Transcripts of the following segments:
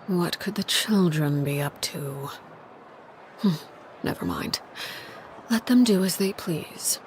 What could the children be up to? Never mind. Let them do as they please.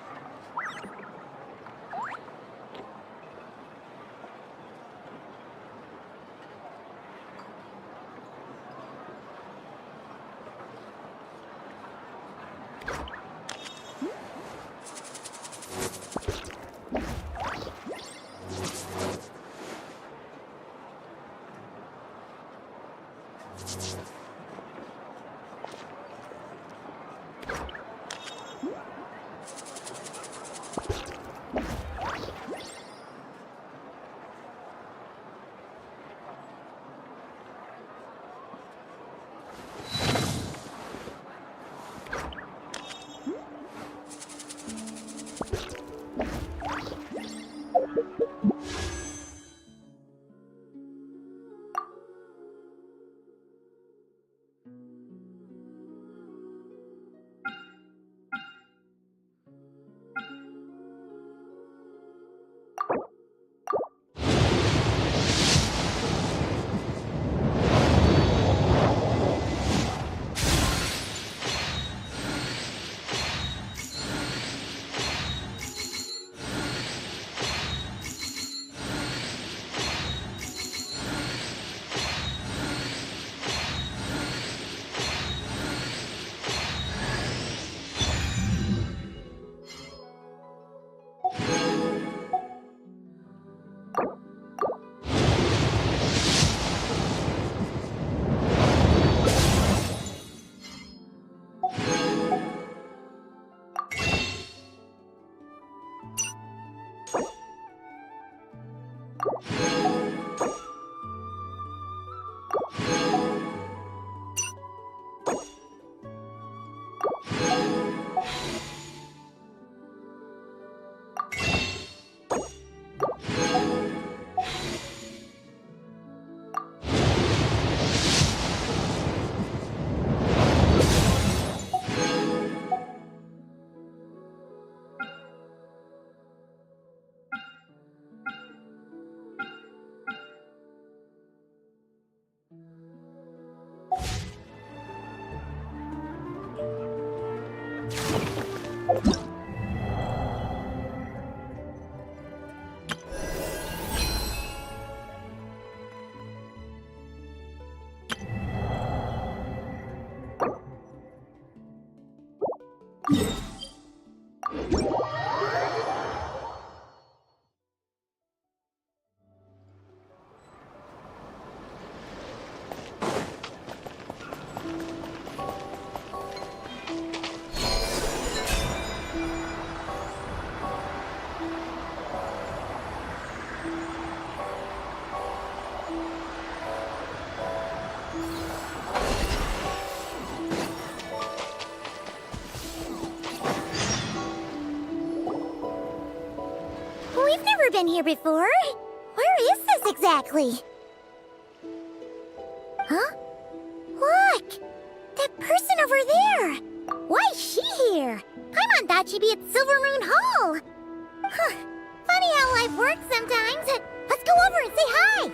We've never been here before. Where is this exactly? Huh? Look! That person over there! Why is she here? Paimon thought she'd be at Silver Moon Hall! Huh. Funny how life works sometimes. Let's go over and say hi!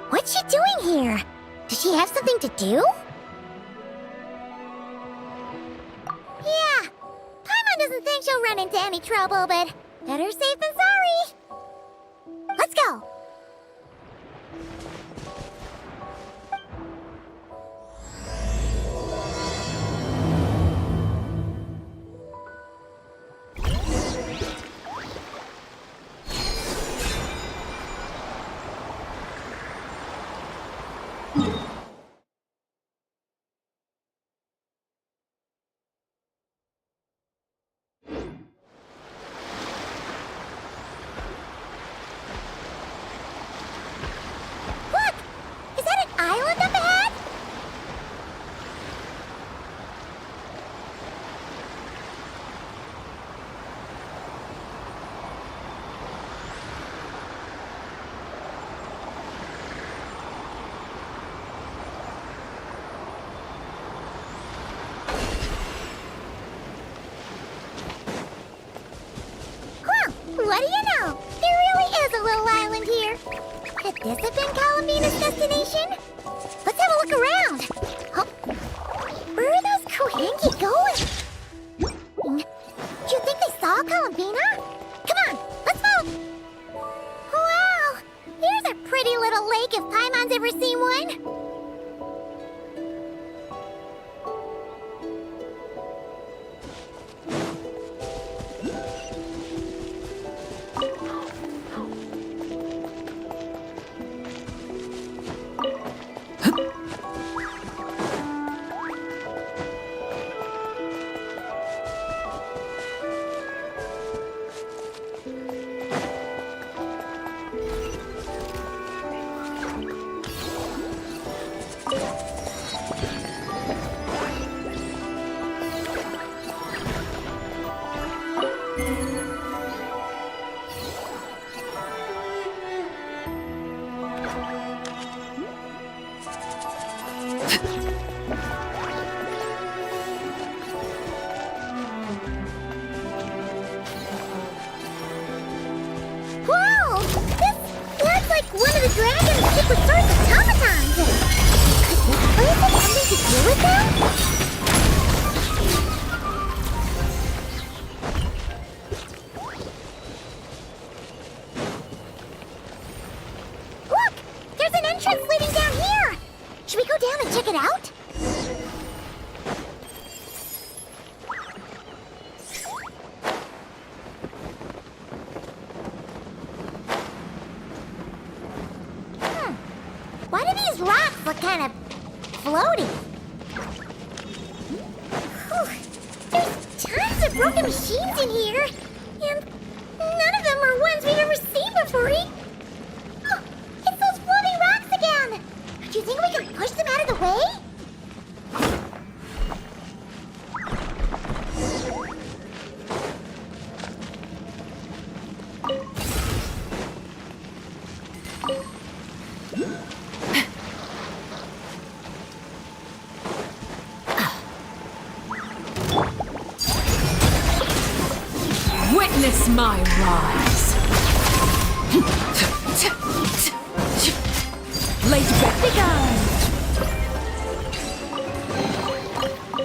What's she doing here? Does she have something to do? Yeah, Paimon doesn't think she'll run into any trouble, but better safe than sorry. Let's go. this have been Calabina's destination? Let's have a look around. Huh? Where are those Kohenki going? Do you think they saw Calabina? Come on, let's move! Wow, here's a pretty little lake if Paimon's ever seen one. Whoa! This looks like one of the dragon's secret source automatons! Could this place have something to do with them? Look! There's an entrance leading down here! Should we go down and check it out? Why do these rocks look kind of floaty? Whew. There's tons of broken machines in here, and none of them are ones we've ever seen before. Oh, it's those floating rocks again! Do you think we can push them out of the way? Witness my rise. Late begun.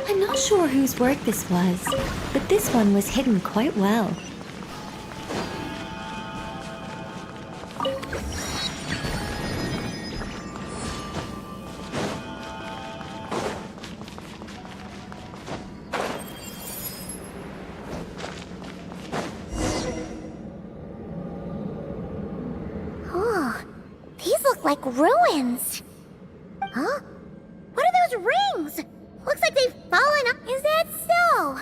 I'm not sure whose work this was, but this one was hidden quite well. Oh, these look like ruins. Huh? What are those rings? Looks like they've fallen off. Is that so?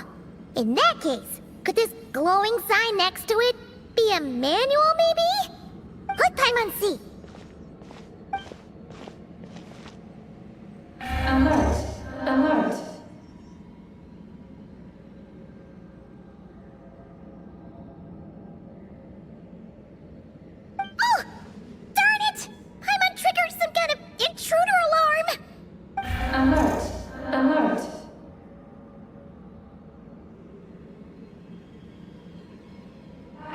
In that case, could this glowing sign next to it be a manual, maybe? Let Paimon see. Alert! Alert! Oh! Darn it! Paimon triggered some kind of intruder alarm! Alert! Alert!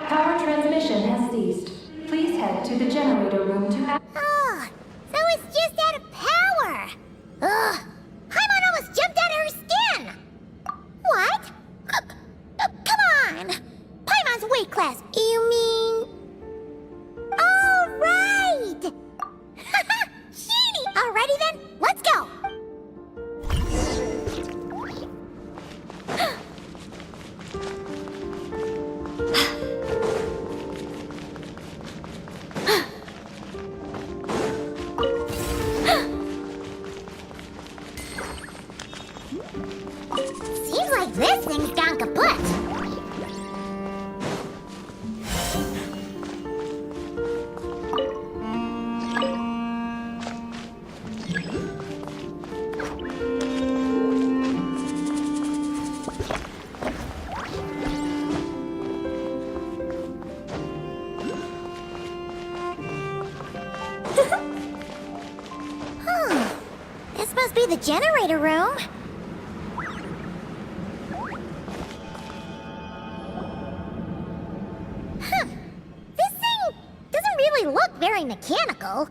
Power transmission has ceased. Please head to the generator room to Oh, so it's just out of power! Ugh! Paimon almost jumped out of her skin! What? Come on! Paimon's weight class, you mean... All right! Sheeny! Alrighty then, let's go! Seems like this thing's gone kaput. Huh. This must be the generator room. Huh. This thing doesn't really look very very mechanical.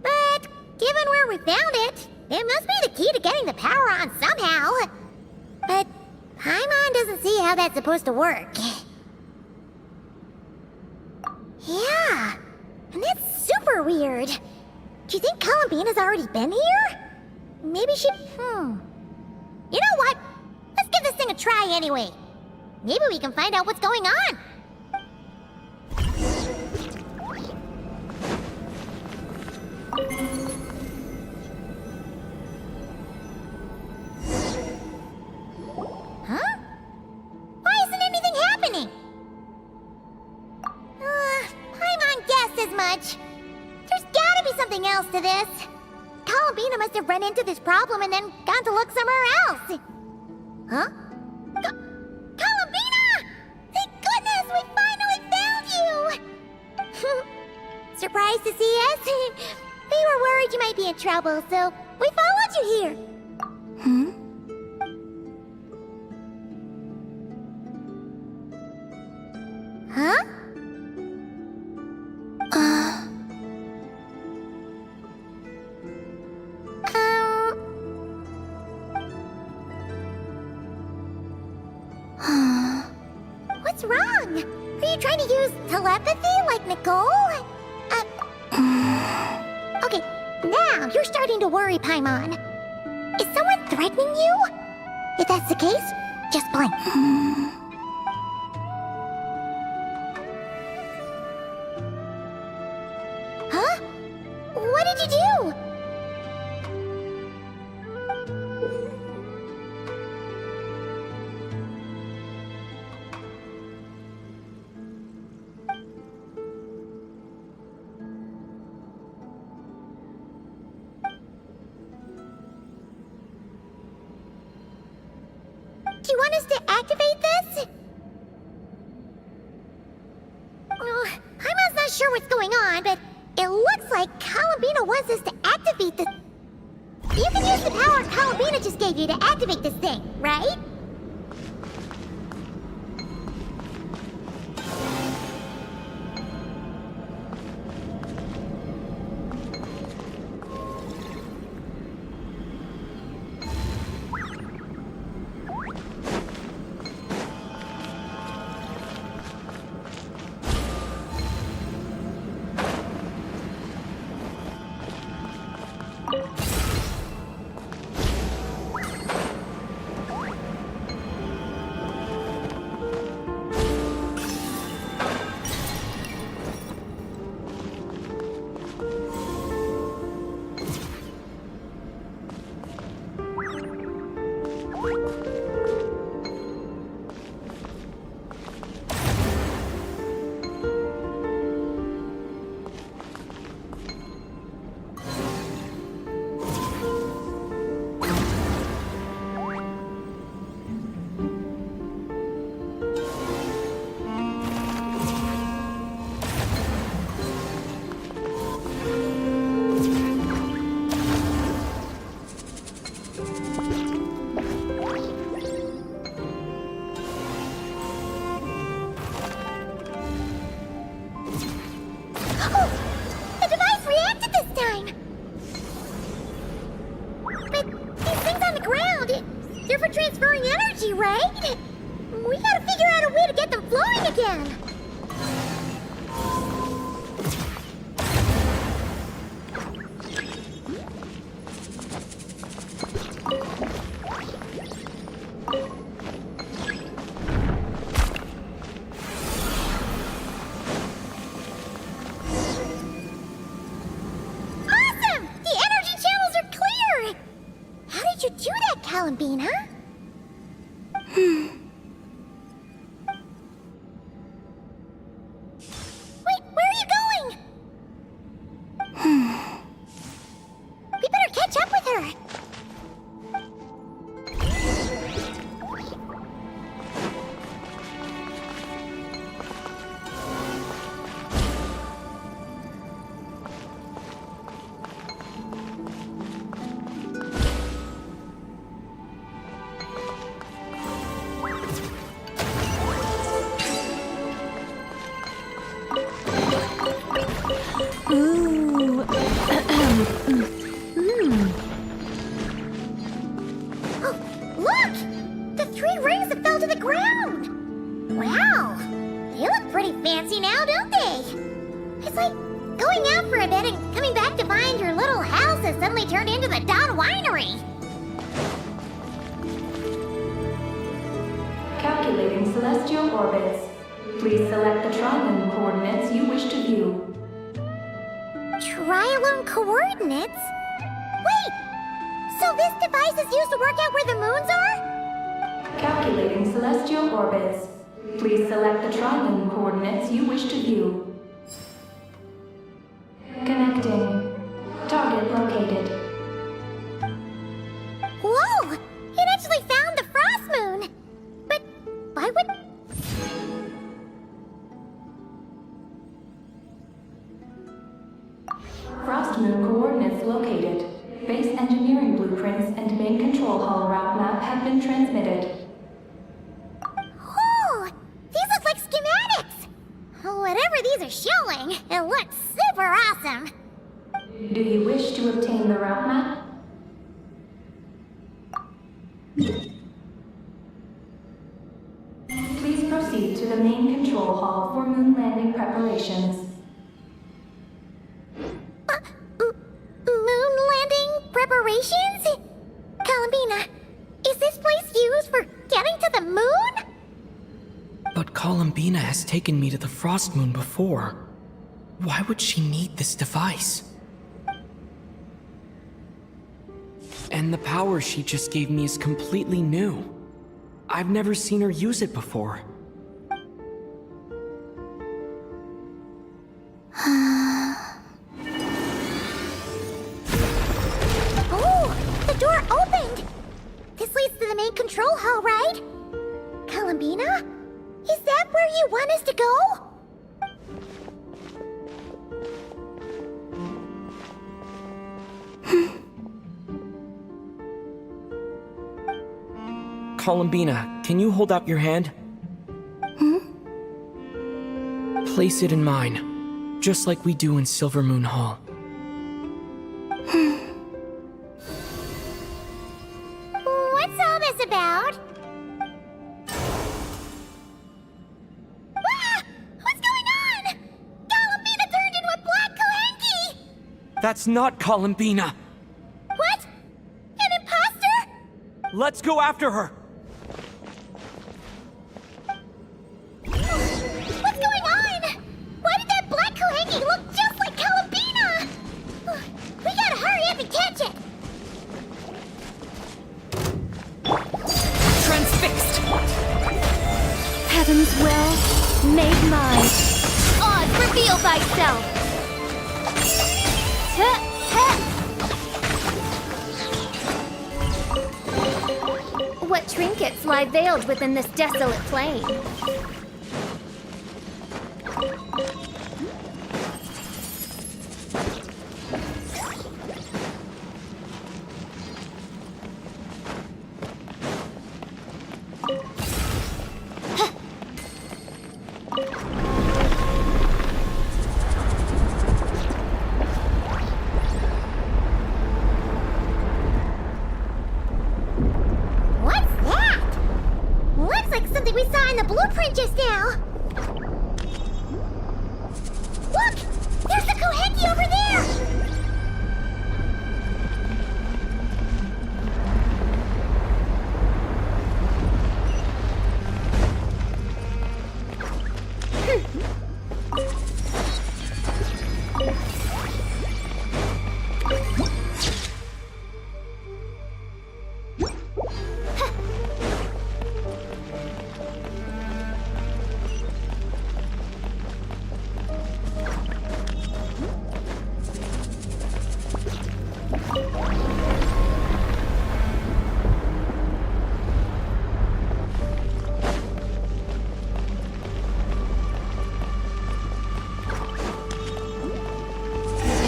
But given where we found it, it must be the key to getting the power on somehow. But Paimon doesn't see how that's supposed to work. Yeah, and that's super weird. Do you think Columbina's already been here? Maybe she... You know what? Let's give this thing a try anyway. Maybe we can find out what's going on. Huh? Why isn't anything happening? Paimon guessed as much. There's gotta be something else to this. Columbina must have run into this problem and then gone to look somewhere else. Huh? Columbina! Thank goodness we finally found you! Surprised to see us? We were worried you might be in trouble, so we followed you here. Huh? What's wrong? Are you trying to use telepathy like Nicole? Okay, now you're starting to worry, Paimon. Is someone threatening you? If that's the case, just blink. Huh? What did you do? Do you want us to activate this? Paimon's not sure what's going on, but it looks like Columbina wants us to activate this. You can use the power Columbina just gave you to activate this thing, right? They're for transferring energy, right? We gotta figure out a way to get them flowing again. Awesome! The energy channels are clear! How did you do that, Columbina? Wait, where are you going? We better catch up with her. 3 rings that fell to the ground! Wow! They look pretty fancy now, don't they? It's like going out for a bit and coming back to find your little house has suddenly turned into the Dawn Winery. Calculating celestial orbits. Please select the triangle coordinates you wish to view. Trilone coordinates? Wait! So this device is used to work out where the moons are? Calculating celestial orbits. Please select the triangle coordinates you wish to view. Connecting. Target located. Whoa! It actually found the frost moon! But why would... Frost moon coordinates located. Base engineering blueprints and main control hall route map have been transmitted. Oh! These look like schematics! Whatever these are showing, it looks super awesome! Do you wish to obtain the route map? Please proceed to the main control hall for moon landing preparations. Moon landing preparations? Columbina, is this place used for getting to the moon? But Columbina has taken me to the Frost Moon before. Why would she need this device? And the power she just gave me is completely new. I've never seen her use it before. Oh, the door opened! This leads to the main control hall, right? Columbina? Is that where you want us to go? Columbina, can you hold out your hand? Place it in mine, just like we do in Silver Moon Hall. What's all this about? Ah! What's going on? Columbina turned into a black Kohenki! That's not Columbina! What? An imposter? Let's go after her! What's going on? Why did that black Kohenki look just like Columbina? We gotta hurry up and catch it! Transfixed! Heaven's will, made mine. Oz, reveal thyself! What trinkets lie veiled within this desolate plain? What's that? Looks like something we saw in the blueprint just now. Look! There's the Kohenki over there!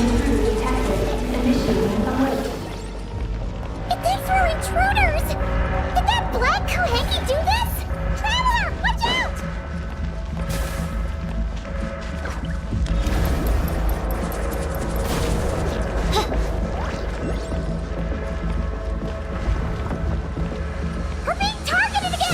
Intruder detected. Initiating alert. It thinks we're intruders! Did that black Kohenki do this? Traveler, watch out! We're being targeted again!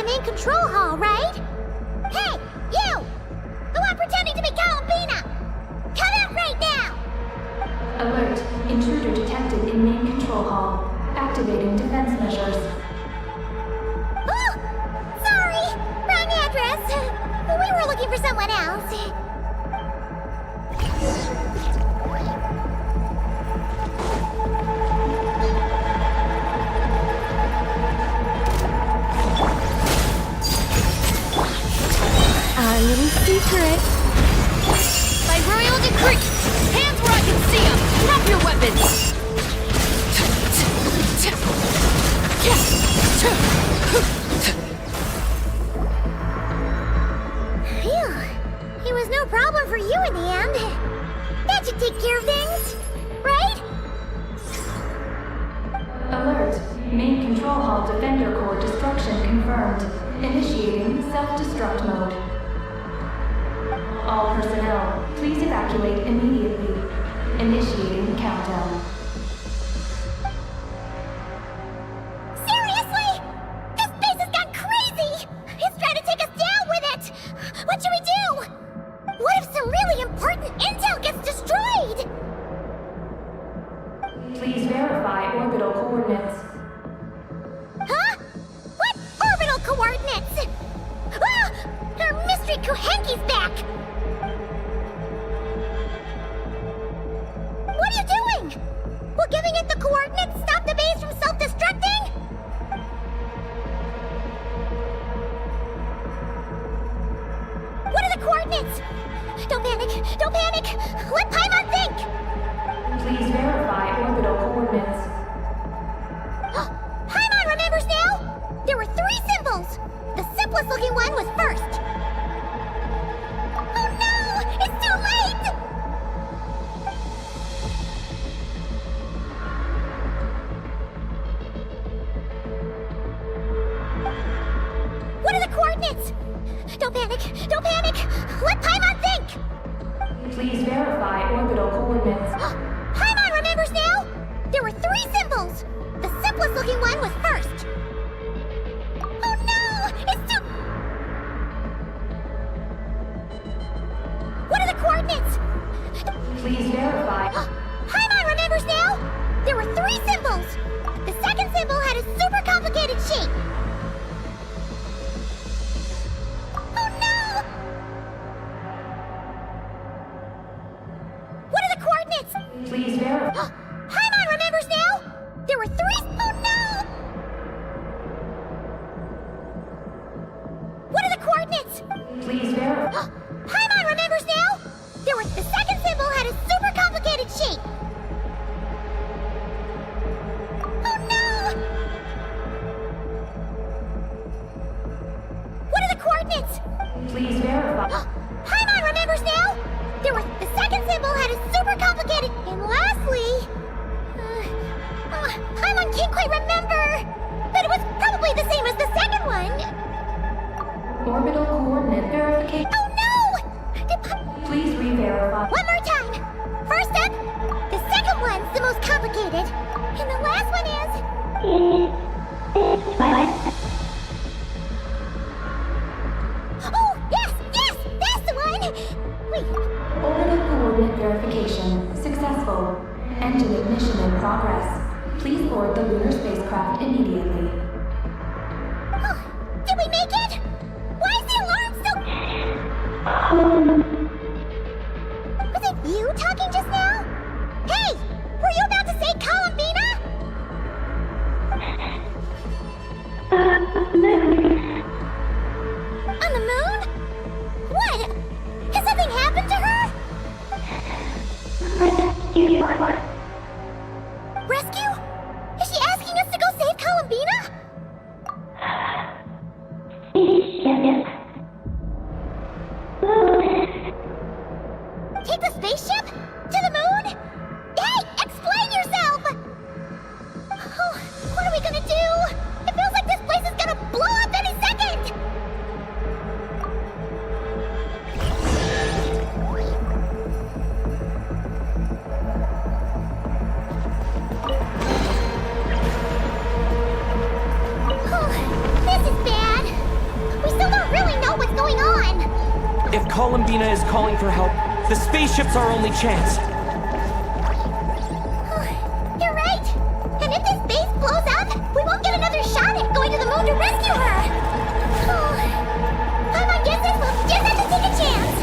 main control hall, right? Hey, you! The one pretending to be Columbina! Come out right now! Alert. Intruder detected in main control hall. Activating defense measures. Oh! Sorry! Wrong address! We were looking for someone else. Our little secret. By royal decree! Hands where I can see them! Drop your weapons! Phew. It was no problem for you in the end. That should take care of things, right? Alert. Main control hall defender core destruction confirmed. Initiating self-destruct mode. All personnel, please evacuate immediately. Initiating countdown. Seriously? This base has gone crazy! It's trying to take us down with it! What should we do? What if some really important intel gets destroyed? Please verify orbital coordinates. Huh? What orbital coordinates? Ah! Our mystery Kuhenki's back! What are you doing? Will giving it the coordinates stop the base from self-destructing? What are the coordinates? Don't panic! Don't panic! Let Paimon think! Please verify orbital coordinates. Paimon remembers now! There were 3 symbols! The simplest looking one was first. Oh no! It's too late! What are the coordinates? Don't panic! Don't panic! Let Paimon think! Please verify orbital coordinates. Paimon remembers now! There were 3 symbols! The simplest looking one was first. Oh no! It's too... What are the coordinates? Please verify. Paimon remembers now! There were 3 symbols! The second symbol had a super complicated shape. Oh no! What are the coordinates? Please verify. Paimon remembers now! There were 3... Oh no! What are the coordinates? Please verify. Paimon remembers now! There were... The second symbol had a super complicated shape. Oh no! What are the coordinates? Please verify. Paimon remembers now! There were... The second symbol had a super complicated... And lastly... Paimon can't quite remember! But it was probably the same as the second one! Orbital coordinate verification. Oh no! Please re-verify. One more time! First up, the second one's the most complicated. And the last one is... Oh, yes! Yes! That's the one! Wait, Orbital coordinate verification successful. Engine ignition in progress. Please board the lunar spacecraft immediately. oh, did we make it? Why is the alarm still... Was it you talking just now? Hey! Were you about to say Columbina? On the moon? What? Has something happened to her? Rescue? Is she asking us to go save Columbina? Take the spaceship? To the moon? Hey, explain yourself! Oh, what are we gonna do? It feels like this place is gonna blow up any second! Columbina is calling for help, the spaceship's our only chance. You're right! And if this base blows up, we won't get another shot at going to the moon to rescue her! Paimon guesses we'll just have to take a chance!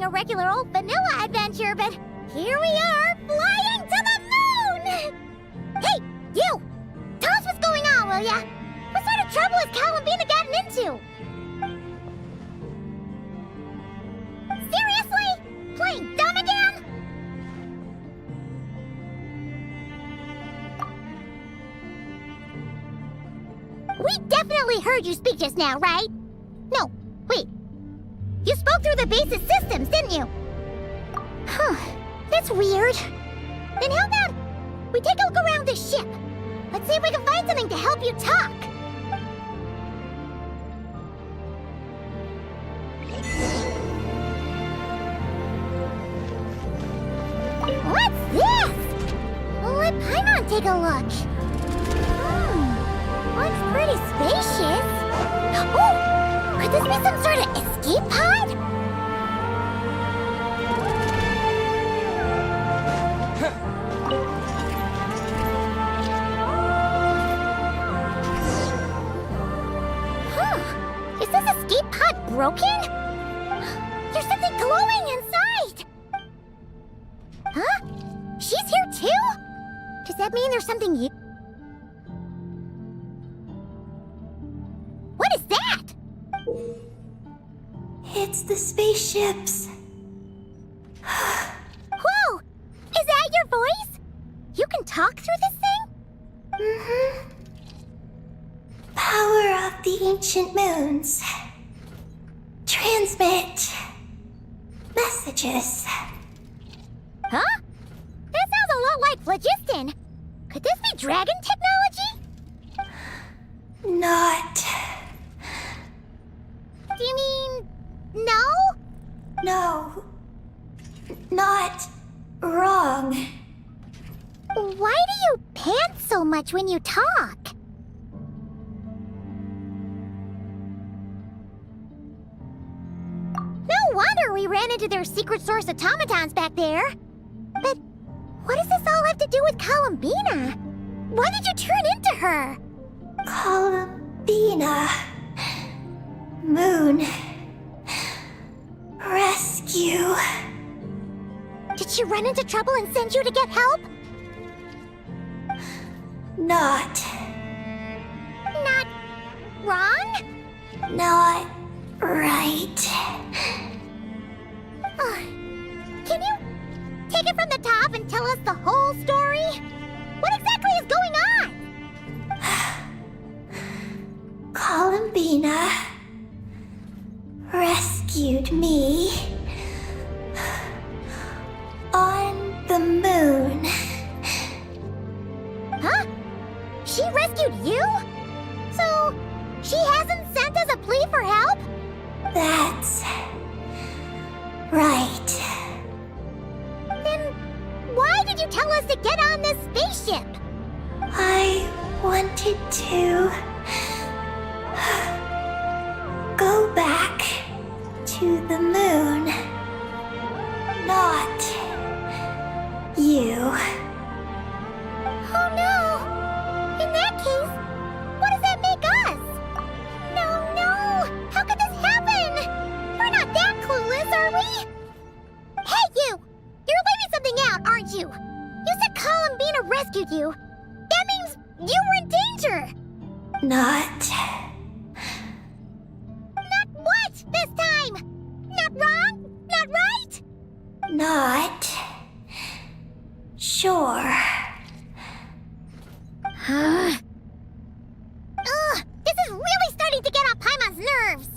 A regular old vanilla adventure, but here we are, flying to the moon! Hey, you! Tell us what's going on, will ya? What sort of trouble has Columbina gotten into? Seriously? Playing dumb again? We definitely heard you speak just now, right? No, wait. You spoke through the base's systems, didn't you? Huh. That's weird. Then how about we take a look around the ship? Let's see if we can find something to help you talk. What's this? Let Paimon take a look. Looks pretty spacious. Oh! Could this be some sort of escape pod? Huh. Is this escape pod broken? There's something glowing inside! Huh? She's here too? Does that mean there's something you... What is that? It's the spaceships. Whoa! Is that your voice? You can talk through this thing? Mm-hmm. Power of the ancient moons. Transmit messages. Huh? That sounds a lot like phlogiston. Could this be dragon technology? Not. Do you mean... no? No. Not wrong. Why do you pant so much when you talk? No wonder we ran into their secret source automatons back there. But what does this all have to do with Columbina? Why did you turn into her? Columbina. Moon. Rescue. Did she run into trouble and send you to get help? Not. Not wrong? Not right. Can you take it from the top and tell us the whole story? What exactly is going on? Columbina rescued me on the moon. Huh? She rescued you? She hasn't sent us a plea for help? That's right. Then why did you tell us to get on this spaceship? I wanted to go back to the moon. Not you. Oh no! In that case, what does that make us? No! How could this happen? We're not that clueless, are we? Hey, you! You're leaving something out, aren't you? You said Columbina rescued you. That means you were in danger! Not Not what this time? Not wrong? Not right? Not sure. Ugh, this is really starting to get on Paimon's nerves.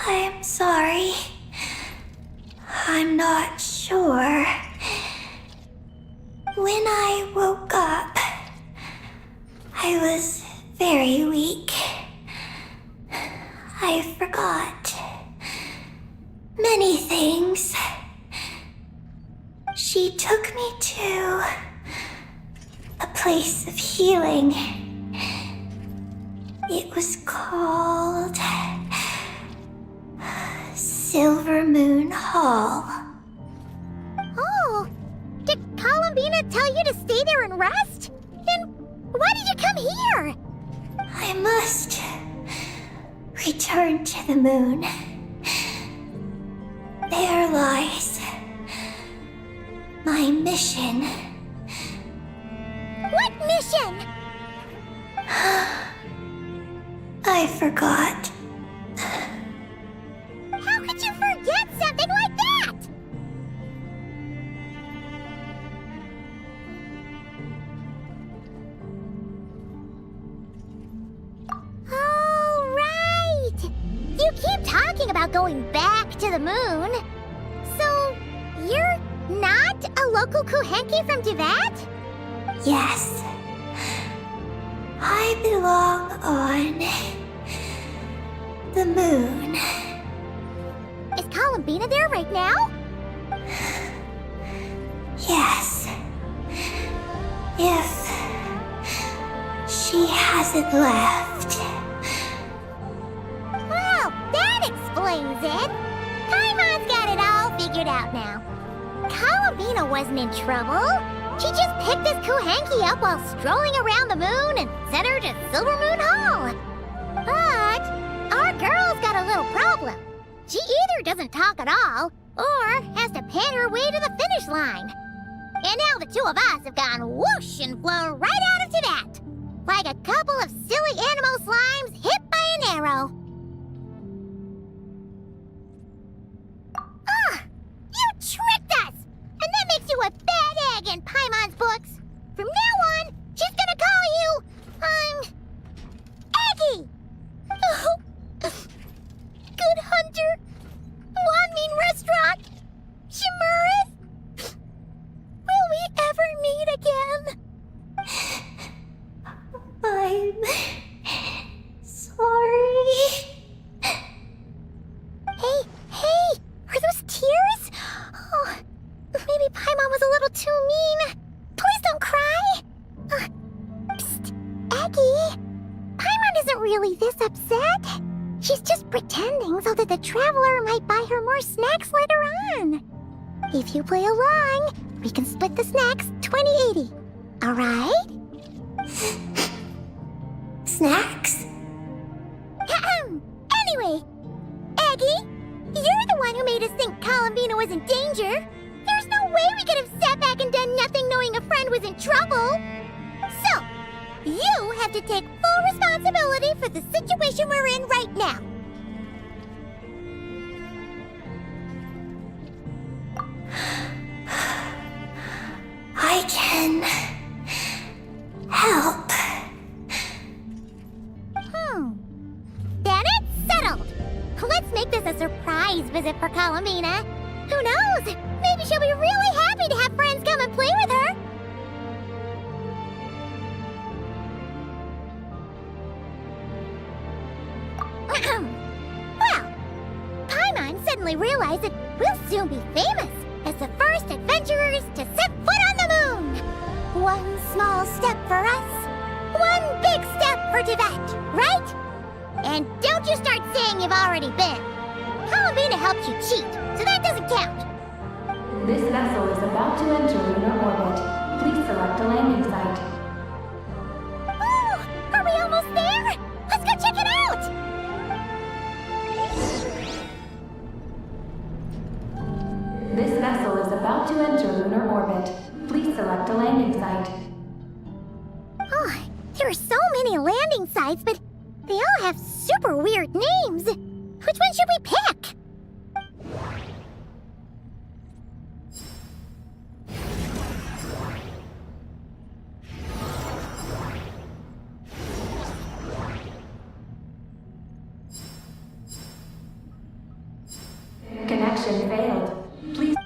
I'm sorry. I'm not sure. When I woke up, I was very weak. I forgot many things. She took me to a place of healing. It was called Silver Moon Hall. Oh, did Columbina tell you to stay there and rest? Then why did you come here? I must return to the moon. There lies my mission. What mission? I forgot. How could you forget something like that? Oh, right! You keep talking about going back to the moon. So, you're not a local Kuhenki from Tivat? Yes. I belong on the moon. Is Columbina there right now? Yes. If she hasn't left. Well, that explains it. Paimon's got it all figured out now. Columbina wasn't in trouble. She just picked this Kuhenki up while strolling around the moon and sent her to Silver Moon Hall. But our girl's got a little problem. She either doesn't talk at all, or has to pant her way to the finish line. And now the two of us have gone whoosh and flown right out of Tivat, like a couple of silly animal slimes hit by an arrow. You tricked us! And that makes you a bad egg in Paimon's books. From now on, she's gonna call you, Eggie! Oh, good hunter. Wanmin restaurant. Shimurith. Will we ever meet again? I'm sorry. Hey, are those tears? Oh, maybe Paimon was a little too mean. Please don't cry. Psst, Eggie. Paimon isn't really this upset. She's just pretending so that the traveler might buy her more snacks later on. If you play along, we can split the snacks 20-80. All right? Snacks? Anyway, Eggie, you're the one who made us think Columbina was in danger. There's no way we could have sat back and done nothing knowing a friend was in trouble. So, you have to take full responsibility for the situation we're in right now. I can help. Then it's settled. Let's make this a surprise visit for Columbina. Who knows? Maybe she'll be really happy to have friends come and play with her. finally realize that we'll soon be famous as the first adventurers to set foot on the moon. One small step for us, one big step for Tibet, right? And don't you start saying you've already been. Columbina helped you cheat, so that doesn't count. This vessel is about to enter lunar orbit. Please select a landing site. Oh, are we almost there? Let's go check it out! This vessel is about to enter lunar orbit. Please select a landing site. Oh, there are so many landing sites, but they all have super weird names. Which one should we pick? Connection failed. Please.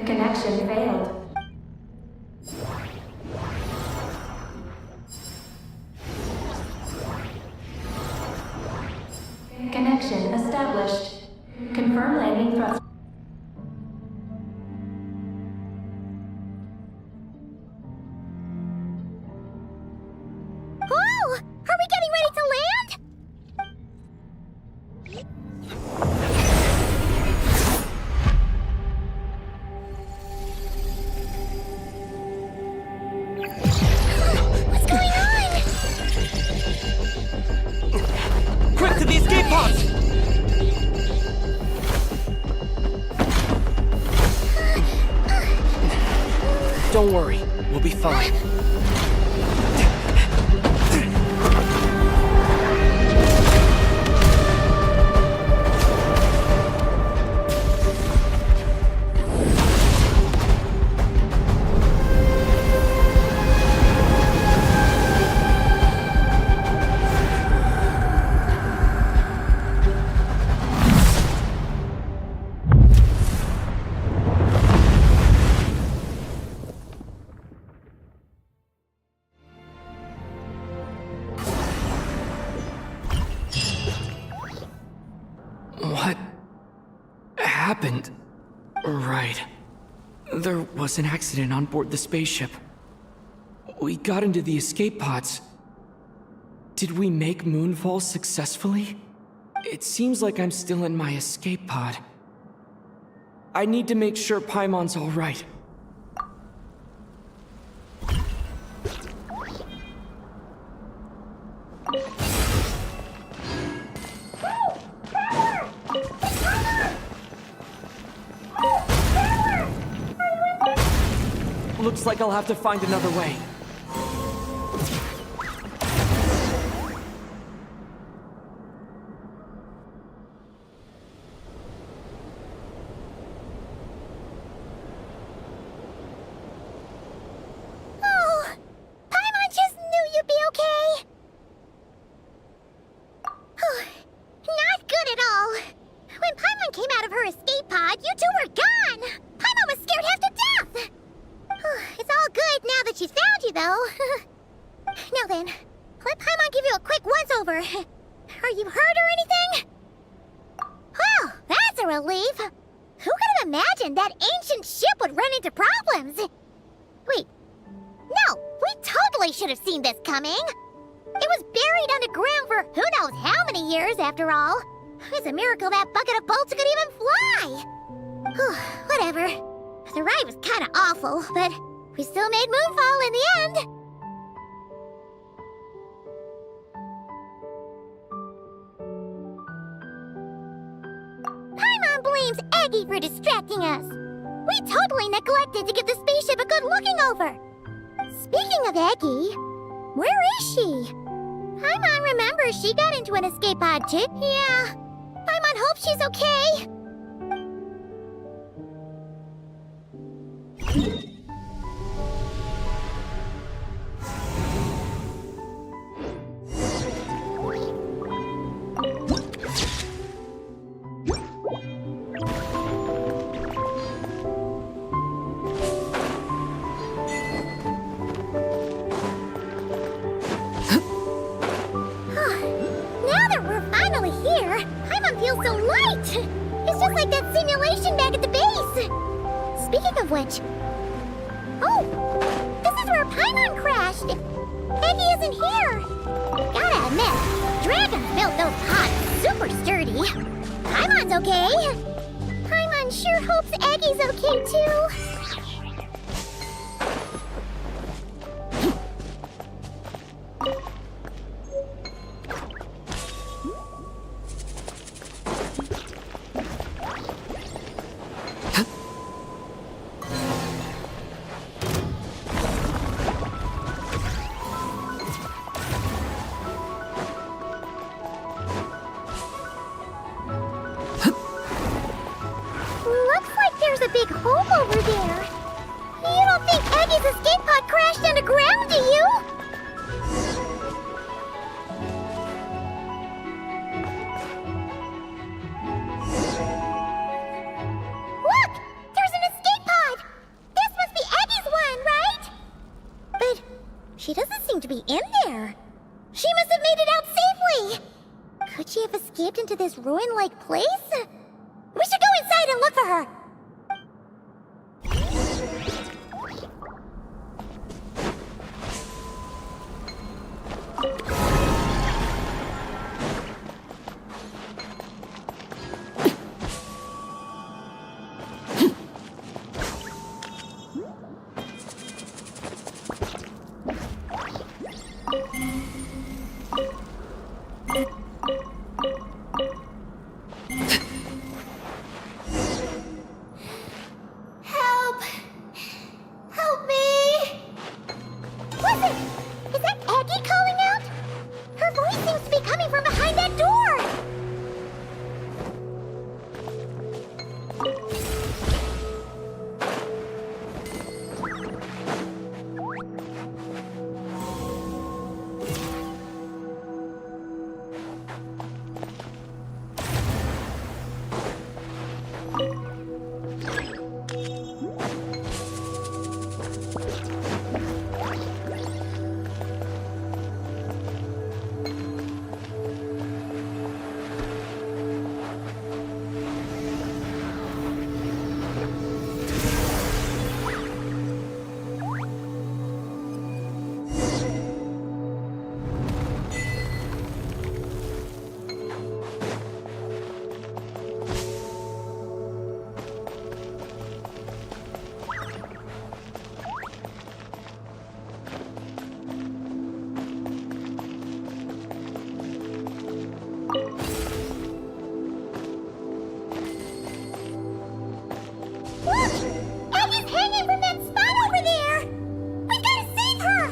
Connection failed. Connection established. Confirm landing thrust. Oh, are we getting ready to land? What's going on? Quick to the escape pods! Don't worry, we'll be fine. What happened? Right. There was an accident on board the spaceship. We got into the escape pods. Did we make moonfall successfully? It seems like I'm still in my escape pod. I need to make sure Paimon's all right. Looks like I'll have to find another way. Oh, Paimon just knew you'd be okay. Not good at all. When Paimon came out of her escape pod, you two were gone. Paimon was scared half to death. It's all good now that she's found you, though. Now then, let Paimon give you a quick once-over. Are you hurt or anything? Well, that's a relief. Who could have imagined that ancient ship would run into problems? Wait, no, we totally should have seen this coming. It was buried underground for who knows how many years, after all. It's a miracle that bucket of bolts could even fly. Whatever. The ride was kind of awful, but we still made moonfall in the end. Paimon blames Aggie for distracting us. We totally neglected to give the spaceship a good looking over. Speaking of Aggie, where is she? Paimon remembers she got into an escape pod too. Yeah, Paimon hopes she's okay. that simulation back at the base. Speaking of which... Oh, this is where Paimon crashed. Eggy isn't here. Gotta admit, dragons built those pods super sturdy. Paimon's okay. Paimon sure hopes Eggy's okay too. Looks like there's a big hole over there. You don't think Eggy's escape pod crashed underground, do you? Look! There's an escape pod! This must be Eggy's one, right? But she doesn't seem to be in there. She must have made it out safely. Could she have escaped into this ruin-like place? We should go inside and look for her. Help! Help me! Listen! Is that Eggy calling out? Her voice seems to be coming from behind that door! Look! Eggy's hanging from that spot over there! We gotta save her!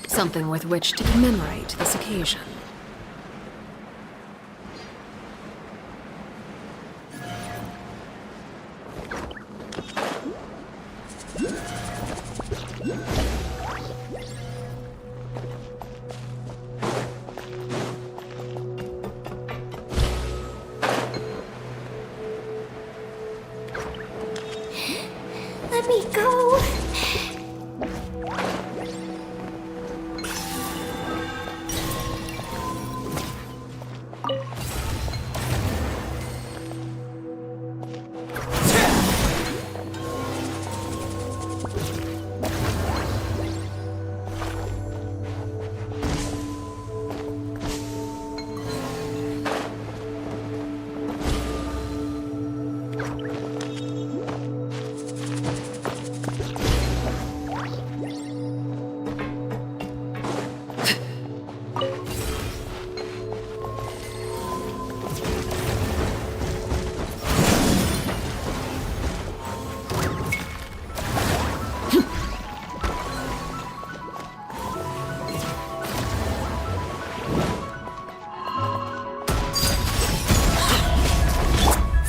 Something with which to commemorate this occasion. Let me go.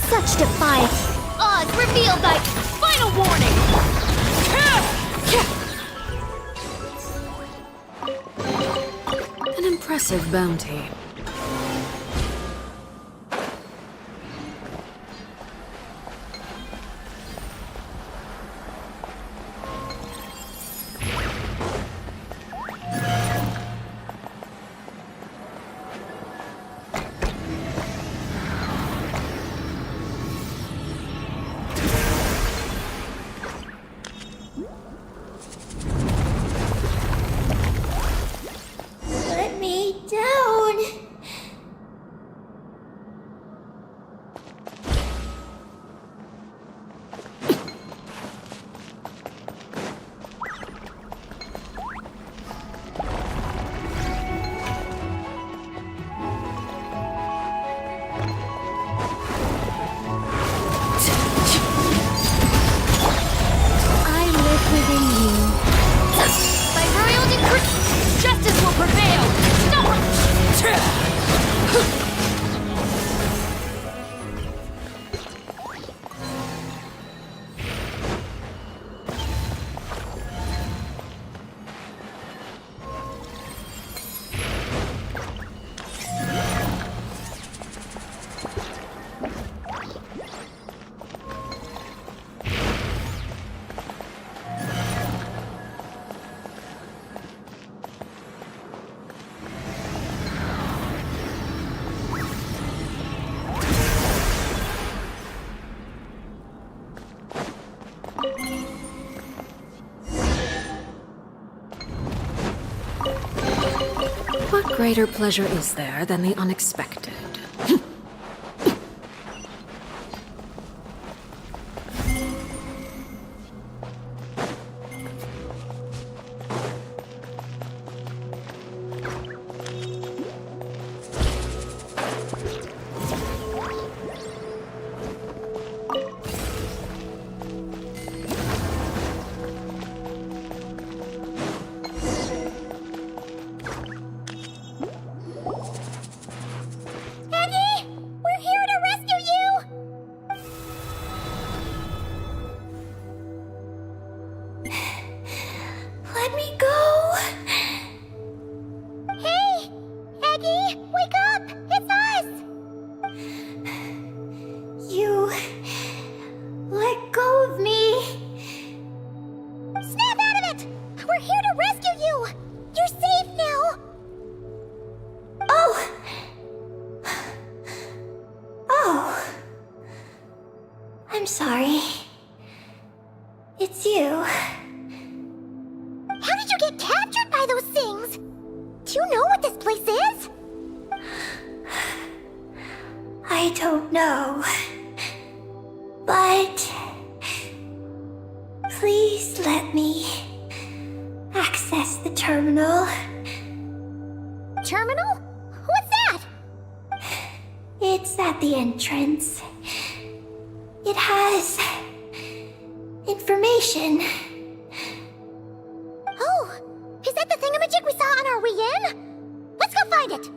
Such defiance! Oz, reveal thy final warning! An impressive bounty. Let me down. I live within you. By royal decree, justice will prevail! What greater pleasure is there than the unexpected? Eddie! We're here to rescue you! Let me go. Hey! Eggie! Wake up! It's us! You let go of me. Snap out of it! We're here to rescue you! You're safe now! Oh. Oh. I'm sorry. It's you. How did you get captured by those things? Do you know what this place is? I don't know. But please let me access the terminal. Terminal? What's that? It's at the entrance. It has information. Oh, is that the thingamajig we saw on our way in? Let's go find it!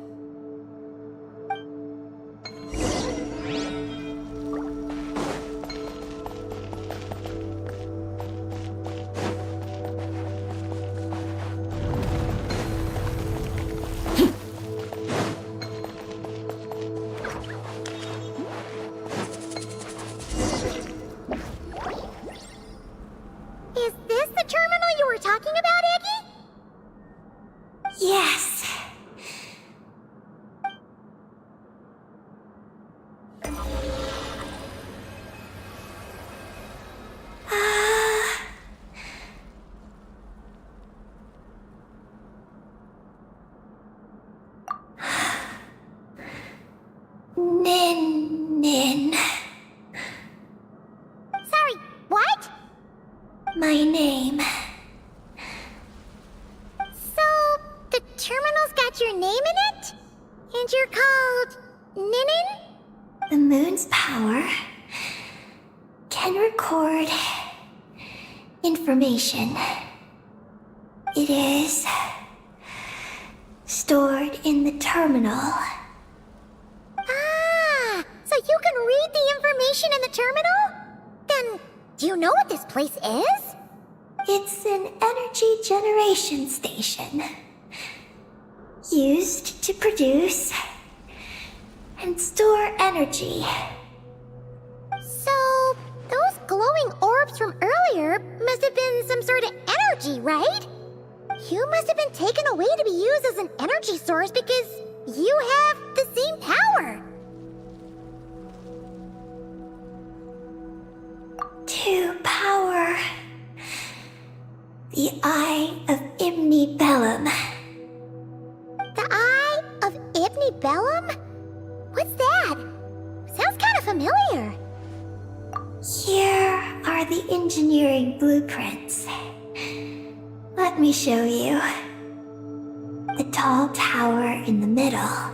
Is this the terminal you were talking about, Eggy? Yes. Nin. Sorry, what? My name. So, the terminal's got your name in it? And you're called Ninin? The moon's power can record information. It is stored in the terminal. Ah, so you can read the information in the terminal? Then, do you know what this place is? It's an energy generation station used to produce and store energy. So, those glowing orbs from earlier must have been some sort of energy, right? You must have been taken away to be used as an energy source because you have the same power. To power the Eye of Imnibellum. The Eye of Ibnibellum? What's that? Sounds kind of familiar. Here are the engineering blueprints. Let me show you. The tall tower in the middle.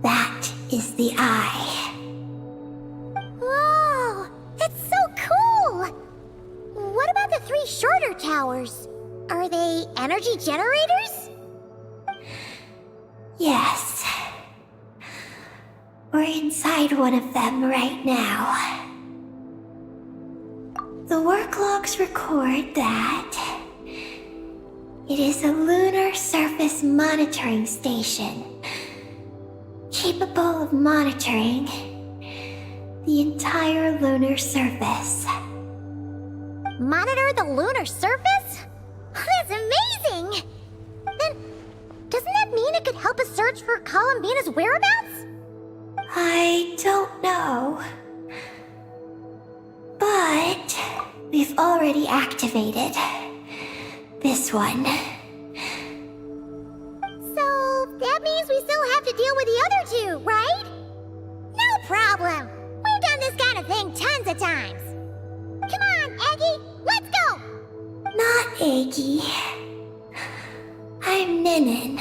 That is the eye. Whoa, that's so cool! What about the three shorter towers? Are they energy generators? Yes. We're inside one of them right now. The work logs record that it is a lunar surface monitoring station, capable of monitoring the entire lunar surface. Monitor the lunar surface? That's amazing! Then, doesn't that mean it could help us search for Columbina's whereabouts? I don't know. But we've already activated this one. So, that means we still have to deal with the other two, right? No problem! We've done this kind of thing tons of times. Come on, Eggy, let's go! Not Eggy. I'm Ninin.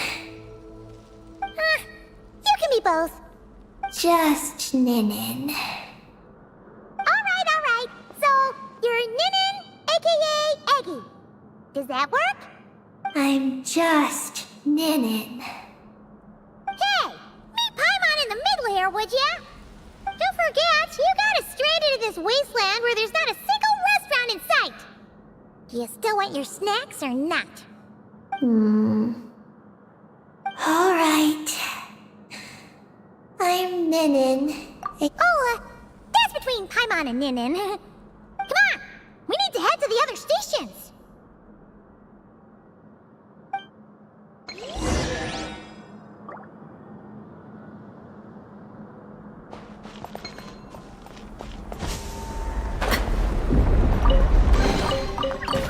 You can be both. Just Ninin. Alright. So, you're Ninin, aka Eggy. Does that work? I'm just Ninin. Hey, meet Paimon in the middle here, would ya? Don't forget, you got us stranded in this wasteland where there's not a single restaurant in sight. Do you still want your snacks or not? All right. I'm Ninin. Oh, that's between Paimon and Ninin. Come on, we need to head to the other stations.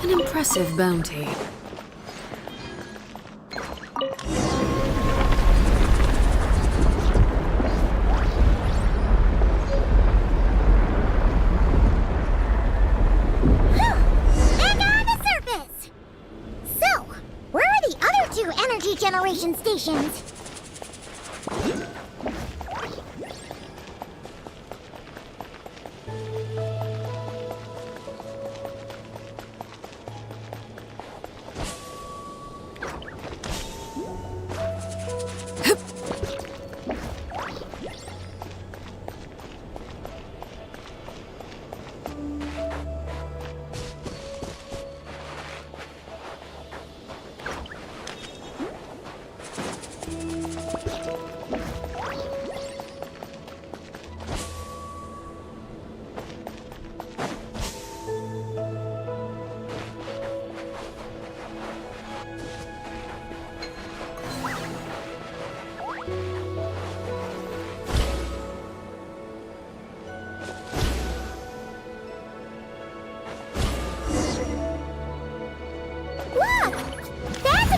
An impressive bounty. Generation stations.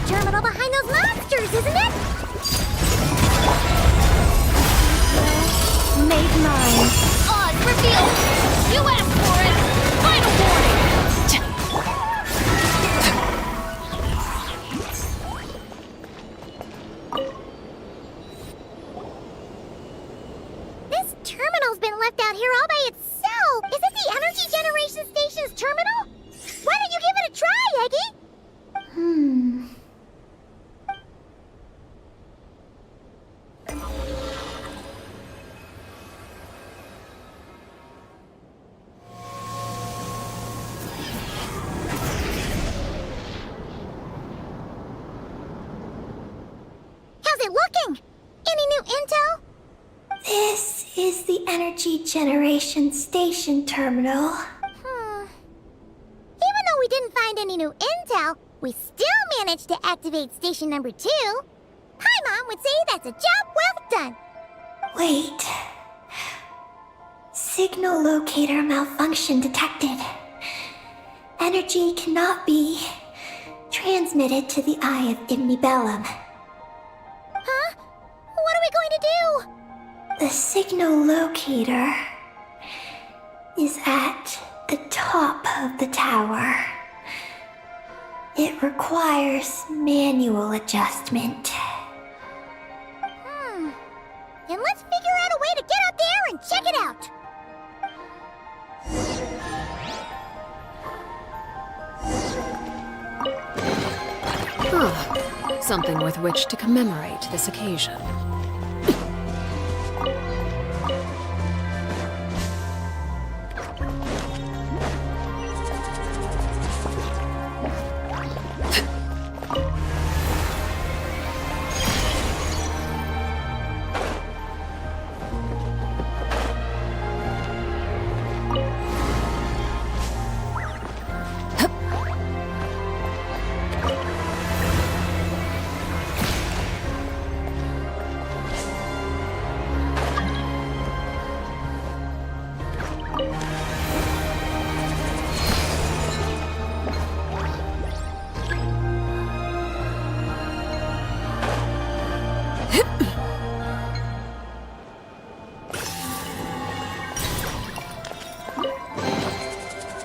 the terminal behind those monsters, isn't it? Made mine. Oz revealed! You asked for it! Final warning! This terminal's been left out here all by itself! Is it the energy generation station's terminal? Why don't you give it a try, Eggy? How's it looking? Any new intel? This is the energy generation station terminal. Even though we didn't find any new intel, we still managed to activate station number 2. Paimon would say that's a job well done. Wait. Signal locator malfunction detected. Energy cannot be transmitted to the eye of Imnibellum. Huh? What are we going to do? The signal locator is at the top of the tower. It requires manual adjustment. Then let's figure out a way to get up there and check it out. Ah, something with which to commemorate this occasion.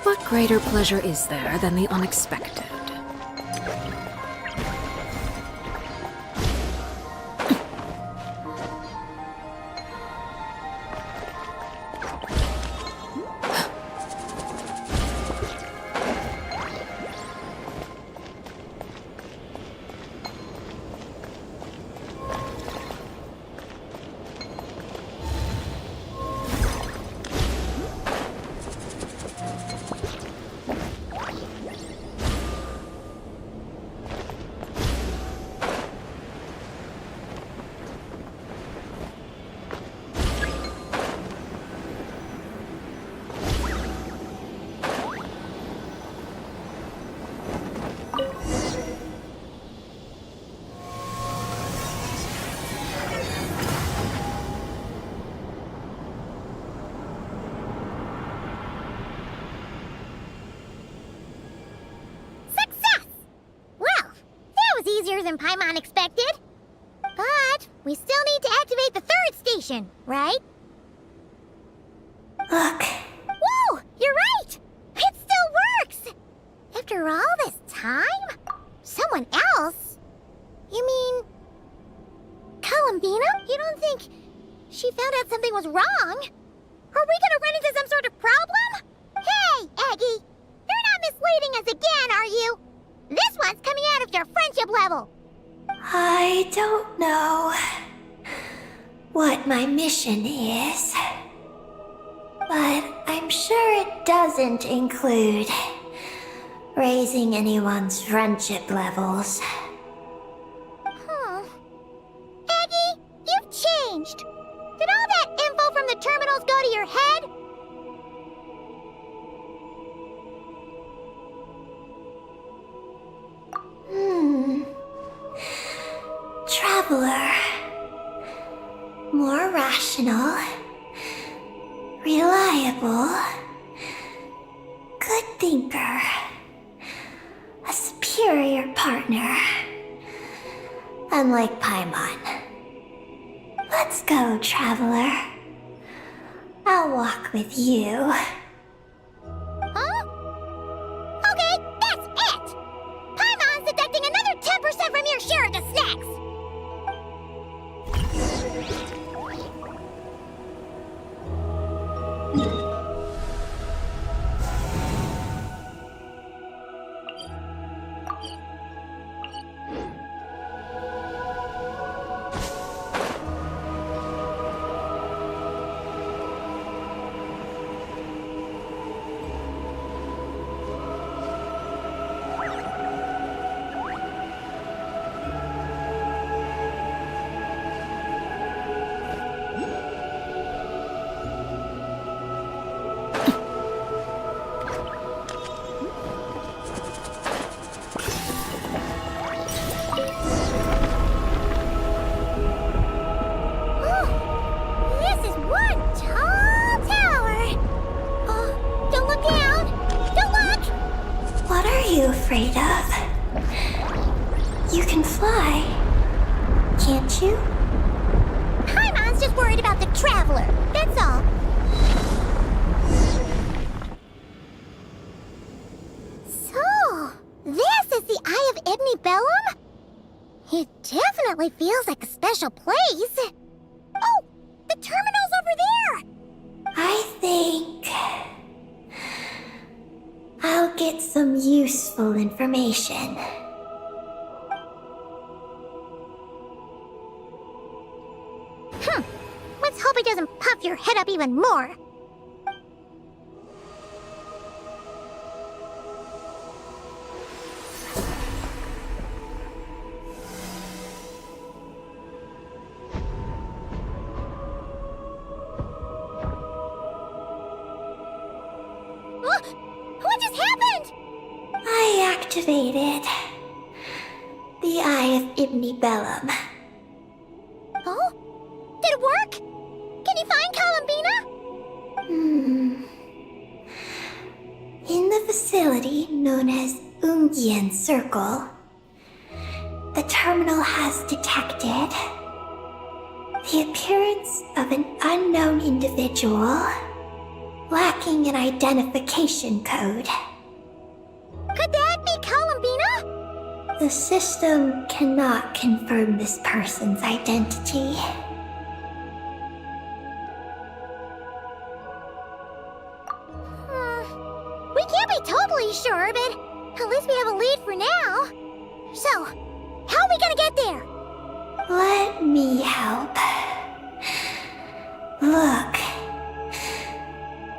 What greater pleasure is there than the unexpected? Easier than Paimon expected. But we still need to activate the 3rd station, right? Look, Whoa! You're right! It still works! After all this time? Someone else? You mean... Columbina? You don't think she found out something was wrong? Are we gonna run into some sort of problem? Hey, Aggie! You're not misleading us again, are you? This one's coming out of your friendship level. I don't know what my mission is, but I'm sure it doesn't include raising anyone's friendship levels. Aggie, you've changed. Did all that info from the terminals go to your head? Traveler. More rational. Reliable. Good thinker. A superior partner. unlike Paimon. Let's go, traveler. I'll walk with you. Huh? Okay, that's it! Paimon's deducting another 10% from your share of the snacks! Afraid of? You can fly, can't you? Paimon's just worried about the traveler, that's all. So, this is the Eye of Ibni Bellum? It definitely feels like a special place. Oh, the terminal's over there! I think I'll get some useful information. Let's hope it doesn't puff your head up even more. What just happened? I activated the Eye of Ibni Bellum. Oh? Did it work? Can you find Columbina? In the facility known as Ungian Circle, the terminal has detected the appearance of an unknown individual lacking an identification code. Could that be Columbina? The system cannot confirm this person's identity. We can't be totally sure, but at least we have a lead for now. So, how are we gonna get there? Let me help. Look.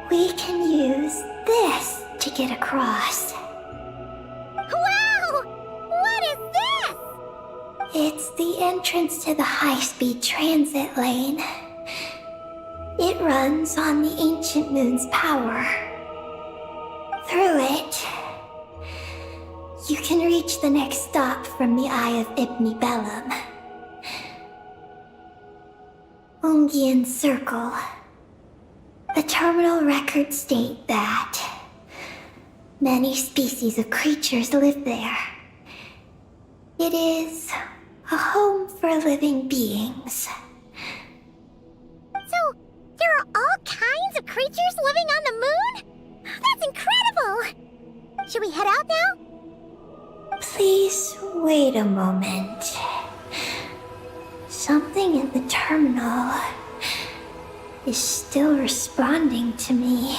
We can use this to get across. Wow! What is this? It's the entrance to the high-speed transit lane. It runs on the ancient moon's power. Through it, you can reach the next stop from the Eye of Ibni Bellum. Ungian Circle. The terminal records state that many species of creatures live there. It is a home for living beings. So, there are all kinds of creatures living on the moon? That's incredible! Should we head out now? Please wait a moment. Something in the terminal is still responding to me.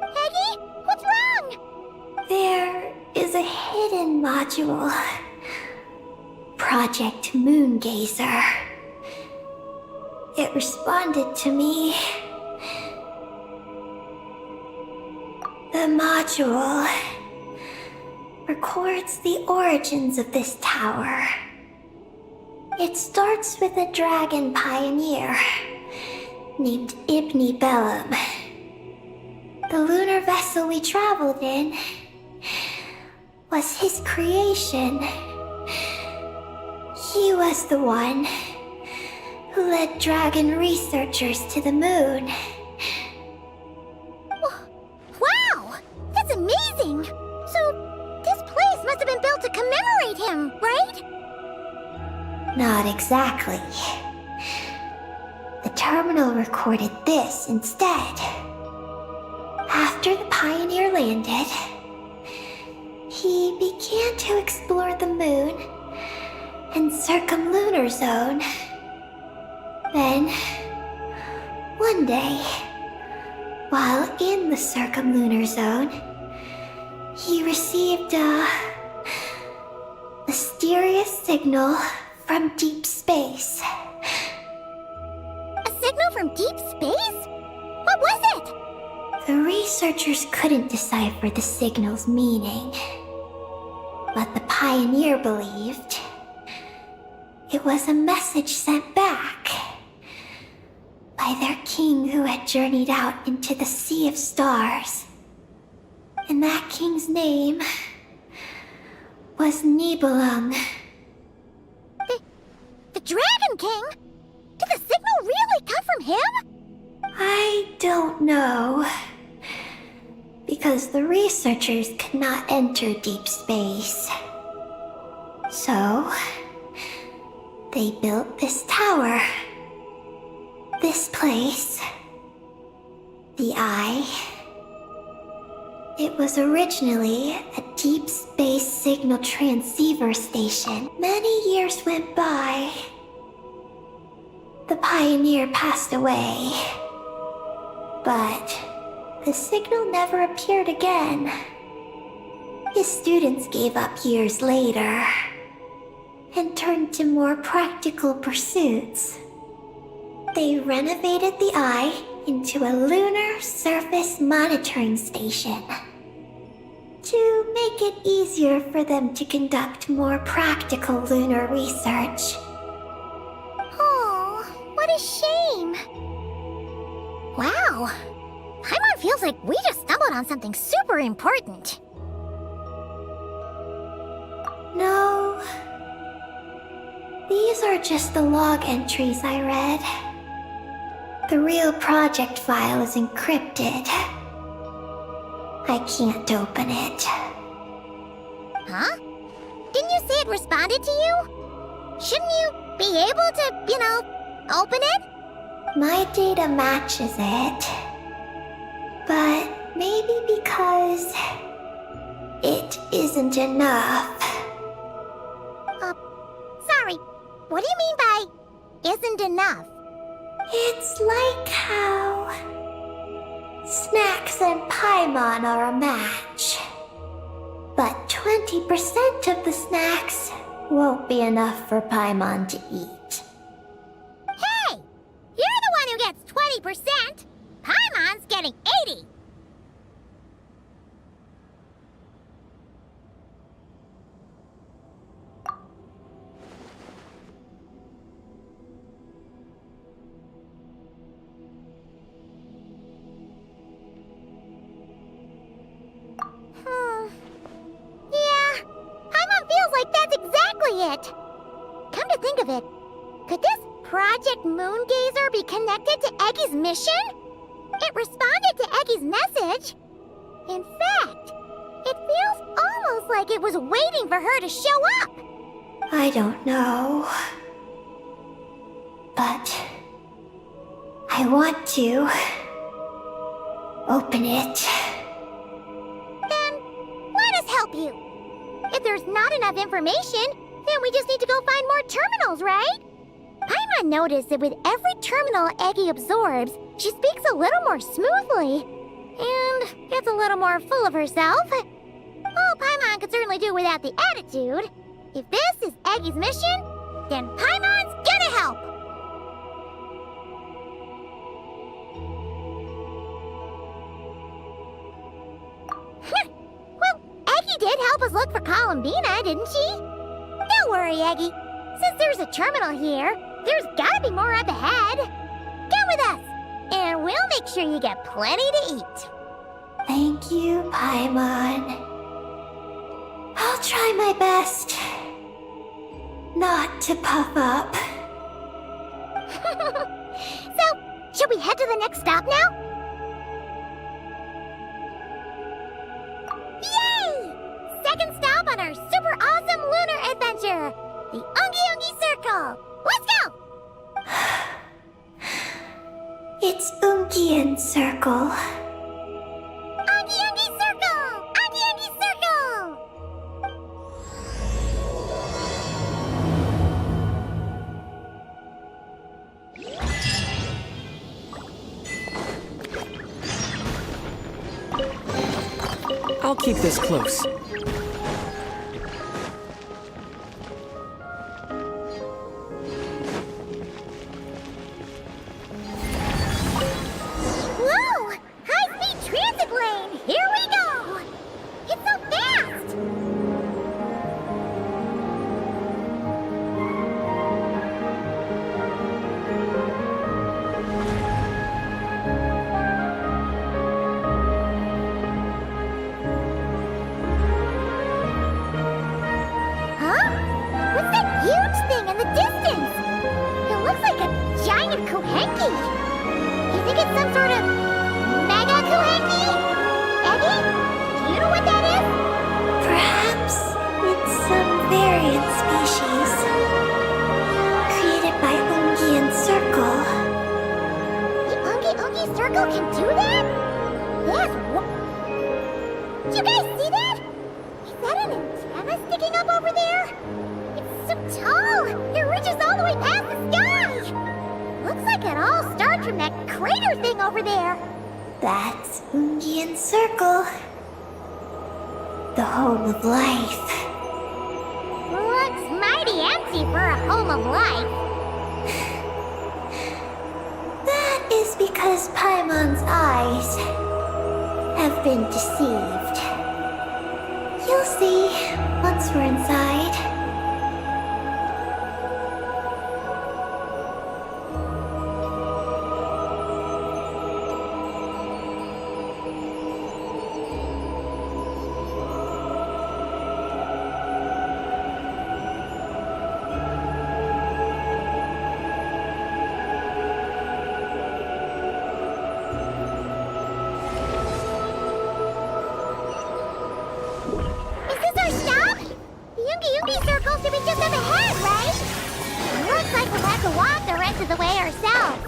Peggy, what's wrong? There is a hidden module. Project Moongazer. It responded to me. The module records the origins of this tower. It starts with a dragon pioneer named Ibni Bellum. The lunar vessel we traveled in was his creation. He was the one who led dragon researchers to the moon. Wow! That's amazing! So, this place must have been built to commemorate him, right? Not exactly. The terminal recorded this instead. After the Pioneer landed, he began to explore the moon and circumlunar zone. Then, one day, while in the circumlunar zone, he received a mysterious signal from deep space. A signal from deep space? What was it? The researchers couldn't decipher the signal's meaning, but the Pioneer believed it was a message sent back by their king who had journeyed out into the Sea of Stars. And that king's name was Nibelung. The Dragon King? Did the signal really come from him? I don't know. Because the researchers could not enter deep space. So, they built this tower. This place. The Eye. It was originally a deep space signal transceiver station. Many years went by. The Pioneer passed away. But the signal never appeared again. His students gave up years later and turned to more practical pursuits. They renovated the Eye into a lunar surface monitoring station to make it easier for them to conduct more practical lunar research. Oh, what a shame. Wow. Paimon feels like we just stumbled on something super important. No. These are just the log entries I read. The real project file is encrypted. I can't open it. Huh? Didn't you say it responded to you? Shouldn't you be able to, open it? My data matches it. But maybe because it isn't enough. Sorry. What do you mean by isn't enough? It's like how Snacks and Paimon are a match. But 20% of the snacks won't be enough for Paimon to eat. Hey! You're the one who gets 20%! Paimon's getting 80! Yeah, Paimon feels like that's exactly it. Come to think of it, could this Project Moongazer be connected to Eggy's mission? It responded to Eggy's message. In fact, it feels almost like it was waiting for her to show up. I don't know. But I want to open it. Then let us help you. If there's not enough information, then we just need to go find more terminals, right? Paimon noticed that with every terminal Eggy absorbs, she speaks a little more smoothly and gets a little more full of herself. Well, Paimon could certainly do without the attitude. If this is Eggy's mission, then Paimon's gonna help. Well, Eggy did help us look for Columbina, didn't she? Don't worry, Eggy. Since there's a terminal here, there's gotta be more up ahead. Come with us, and we'll make sure you get plenty to eat. Thank you, Paimon. I'll try my best not to puff up. So, should we head to the next stop now? Yay! second stop on our super awesome lunar adventure, the Ungi Ungi Circle. Let's go! It's Ungian Circle. Ungi Ungi Circle! Ungi Ungi Circle! I'll keep this close. Whoa! High-speed transit lane! Here we go! It's so fast! Huh? What's that huge thing in the distance? It looks like a giant Kohenki. You think it's some sort of mega Kohenki? Eddie, do you know what that is? Perhaps it's some variant species created by Ungian Circle. The Ungi Ungi Circle can do that? Yes, what? Did you guys see that? Is that an antenna sticking up over there? It's so tall! It reaches all the way past the sky! Looks like it all starts from that crater thing over there. That's Ungian Circle. The home of life. Looks mighty empty for a home of life. That is because Paimon's eyes have been deceived. You'll see once we're inside. Is this our stop? The Ungi Ungi Circle should be just up ahead, right? Looks like we'll have to walk the rest of the way ourselves.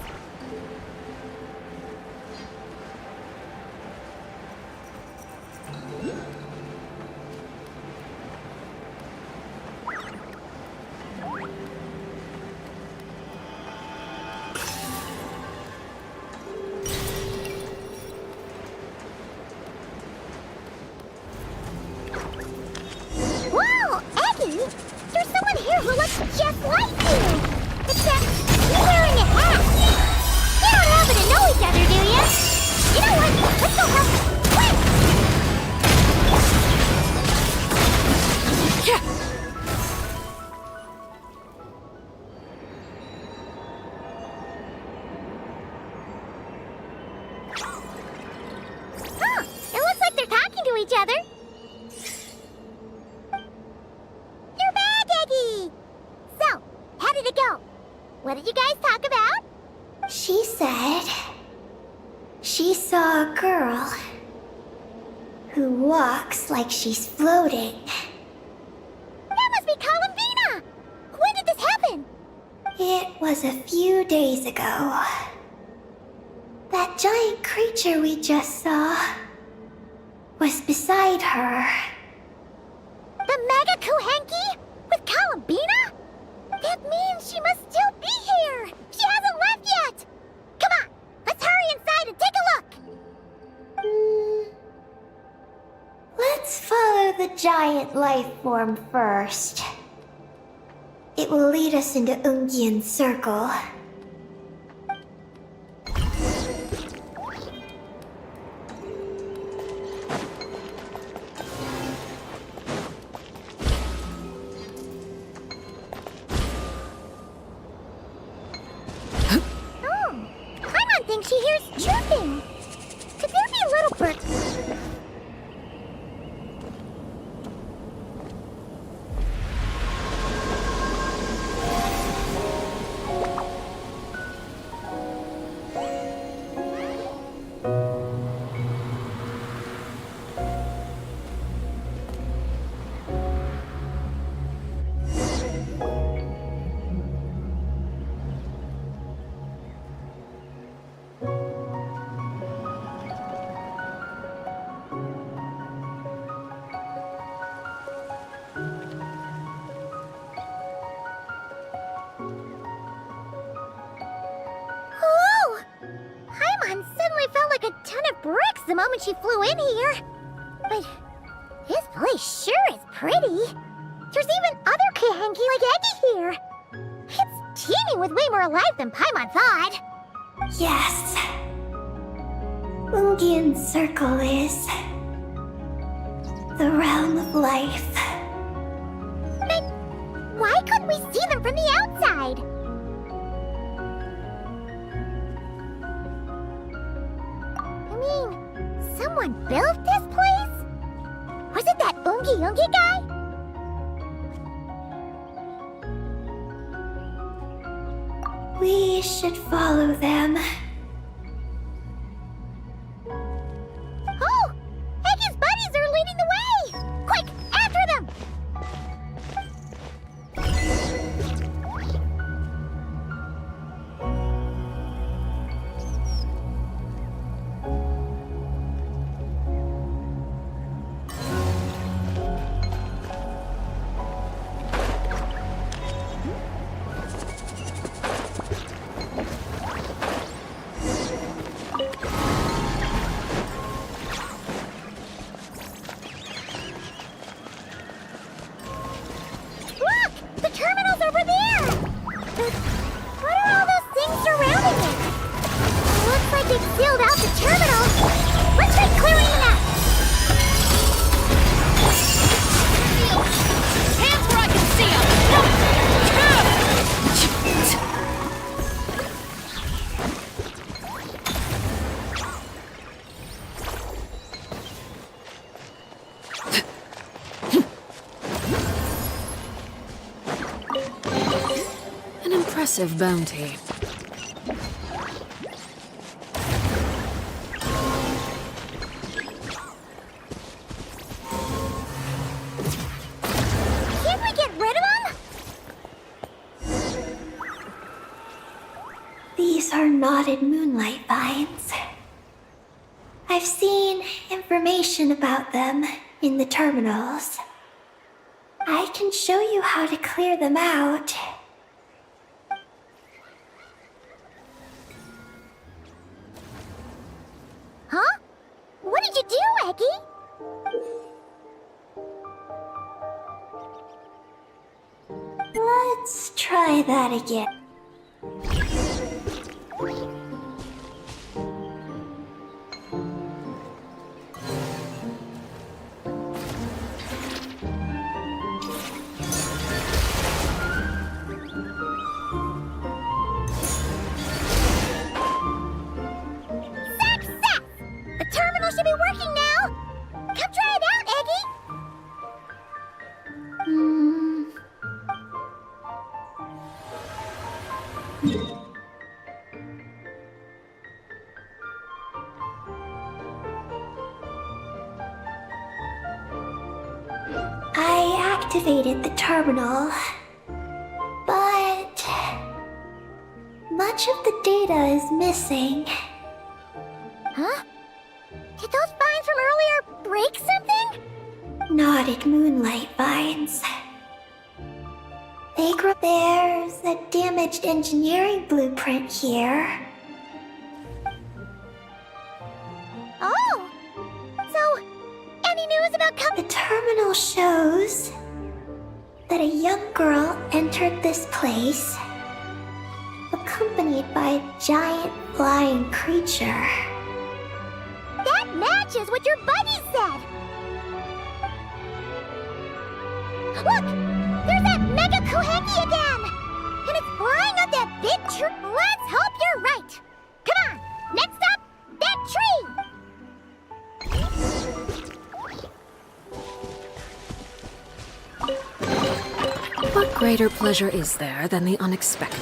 Whoa, Eddie! There's someone here who looks just like you! Except he's wearing a hat! You don't happen to know each other, do you? You know what? Let's go help! Quick! Huh! It looks like they're talking to each other. You're back, Eddie! So, how did it go? What did you guys talk about? She said she saw a girl who walks like she's floating. That must be Columbina! When did this happen? It was a few days ago. That giant creature we just saw was beside her. The Mega Kohenki? With Columbina? That means she must still be here! She hasn't left yet! Come on, let's hurry inside and take a look! Let's follow the giant life form first. It will lead us into Ungian Circle. Oh, Paimon thinks she hears chirping. Could there be little birds? bricks the moment she flew in here. But this place sure is pretty. There's even other Kahenki like Eggy here. It's teeming with way more alive than Paimon thought. Yes. Ungian's circle is the realm of life. But why couldn't we see them from the outside? I mean, someone built this place? Was it that Ungi guy? We should follow them. Oh! Eggy's buddies are leading the way! Quick, after them! Look! The terminal's over there! But what are all those things surrounding it? Looks like they've sealed out the terminal. Let's try clearing them out! Hands where I can see them! An impressive bounty. Can't we get rid of them? These are knotted moonlight vines. I've seen information about them in the terminals. I can show you how to clear them out. Huh? What did you do, Eggy? Let's try that again. Success! The terminal should be working now! Come try it out, Eggy! I activated the terminal, but much of the data is missing. Huh? Did those vines from earlier break something? Knotted moonlight vines. They grow. There's a damaged engineering blueprint here. Oh! So, any news about The terminal shows that a young girl entered this place, accompanied by a giant flying creature. That matches what your buddy said! Look! There's that Mega Kohenki again! And it's flying up that big tree! Let's hope you're right! Come on! Next up, that tree! What greater pleasure is there than the unexpected?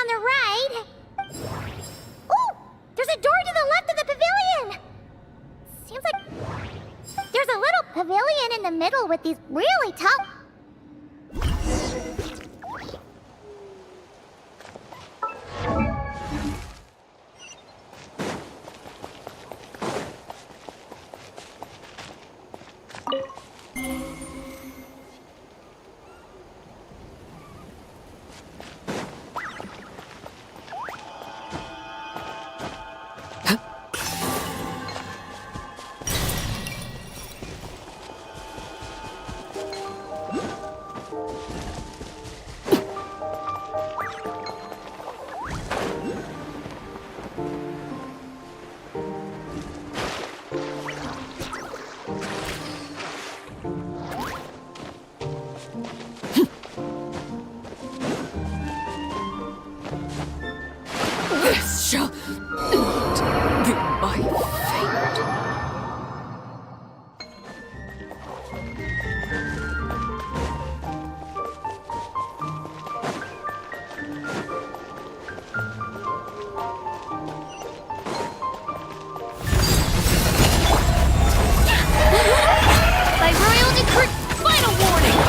on the right. Oh! There's a door to the left of the pavilion! Seems like there's a little pavilion in the middle with these really tall... This shall not be my fate. By royal decree, final warning!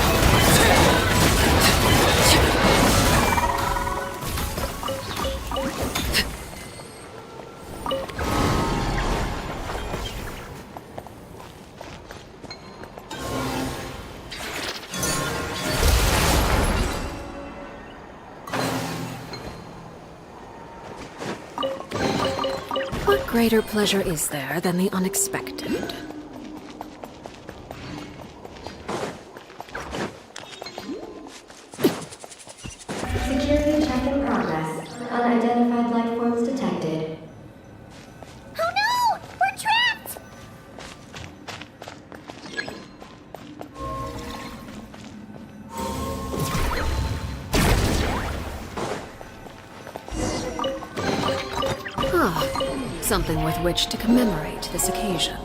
What greater pleasure is there than the unexpected? Security check in progress. Unidentified life forms detected. Oh no! We're trapped! Ah, something with which to commemorate this occasion.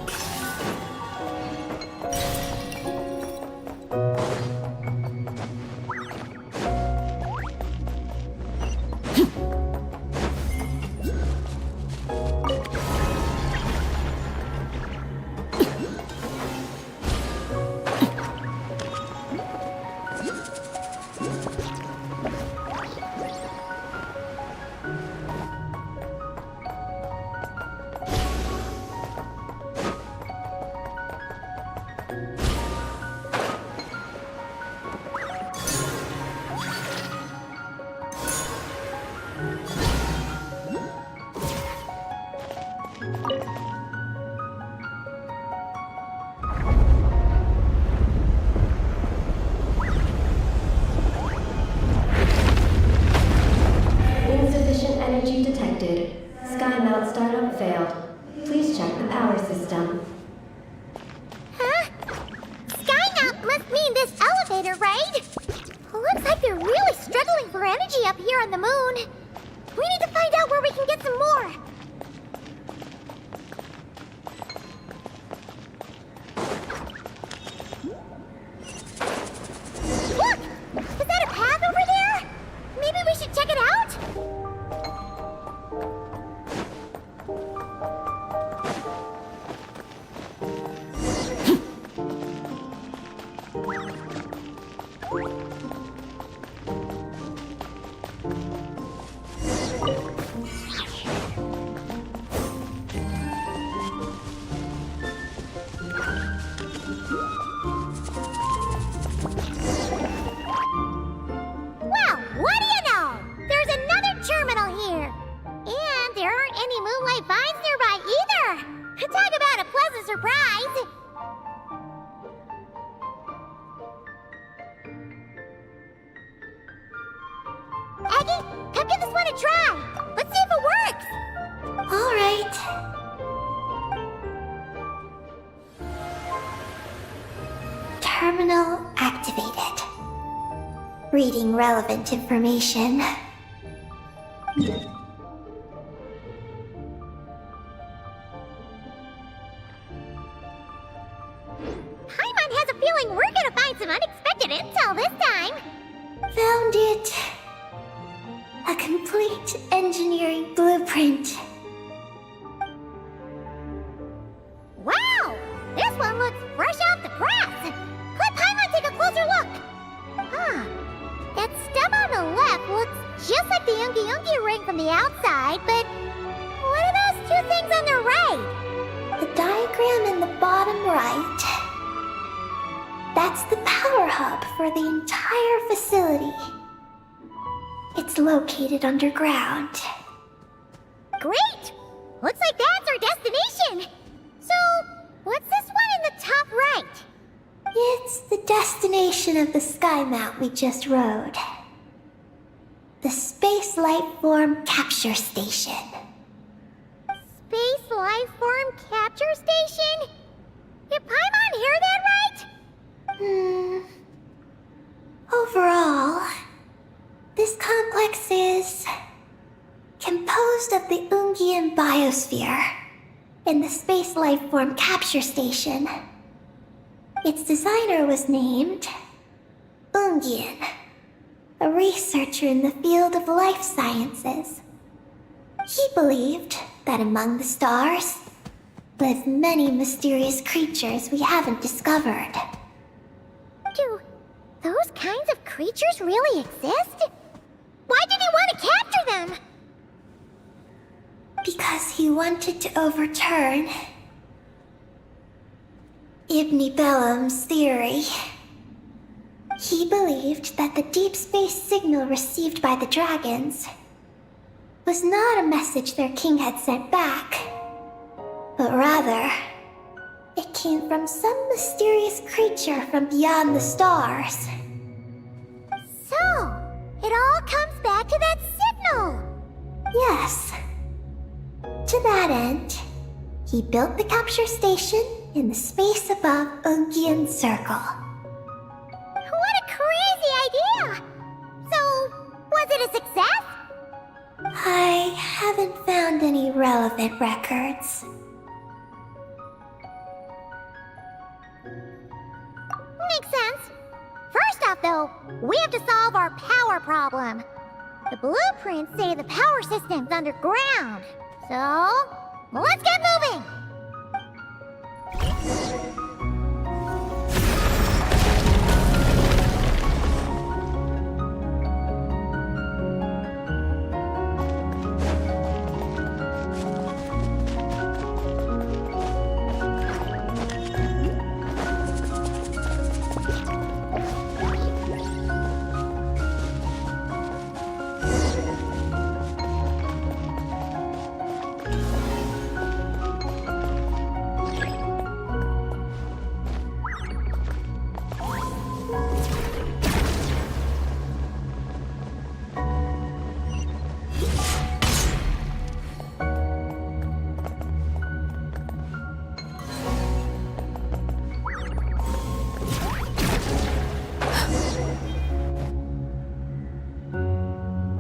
Insufficient energy detected. Sky mount startup failed. Please check the power system. Huh? Skymount must mean this elevator, right? Looks like they're really struggling for energy up here on the moon. We need to find out where we can get some more. Look! Is that a path over there? Maybe we should check it out? Well, what do you know? There's another terminal here. And there aren't any moonlight vines nearby either. Talk about a pleasant surprise. Aggie, come give this one a try. Let's see if it works. All right. Terminal activated. Reading relevant information. Paimon has a feeling we're gonna find some unexpected intel this time. Found it. A complete complete engineering blueprint. Wow! This one looks fresh off the press! Let Paimon take a closer look! Huh. That stem on the left looks just like the Unky ring from the outside, but what are those two things on the right? The diagram in the bottom right. That's the power hub for the entire facility. It's located underground. Great! Looks like that's our destination! So, what's this one in the top right? It's the destination of the sky mount we just rode. The Space Life Form Capture Station. Space Life Form Capture Station? Did Paimon hear that right? Overall, this complex is composed of the Ungian biosphere and the Space Life Form Capture Station. Its designer was named Ungian, a researcher in the field of life sciences. He believed that among the stars live many mysterious creatures we haven't discovered. Do those kinds of creatures really exist? Why did he want to capture them? Because he wanted to overturn Ibn Bellum's theory. He believed that the deep space signal received by the dragons was not a message their king had sent back, but rather, it came from some mysterious creature from beyond the stars. So, it all comes back to that signal! Yes. To that end, he built the capture station in the space above Ungian Circle. What a crazy idea! So, was it a success? I haven't found any relevant records. Makes sense. First off, though, we have to solve our power problem. The blueprints say the power system's underground. So, let's get moving!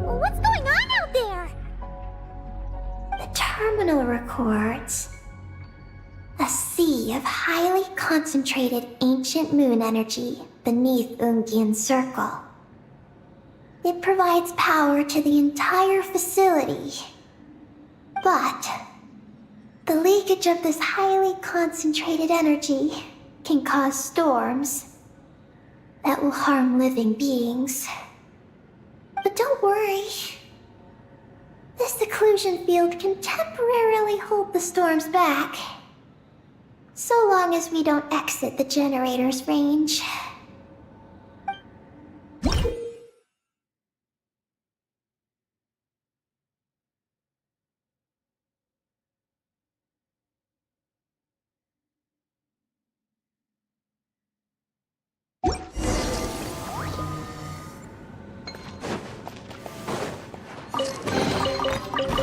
What's going on out there? The terminal records a sea of highly concentrated ancient moon energy beneath Ungian Circle. It provides power to the entire facility. But the leakage of this highly concentrated energy can cause storms that will harm living beings. But don't worry. This seclusion field can temporarily hold the storms back, so long as we don't exit the generator's range.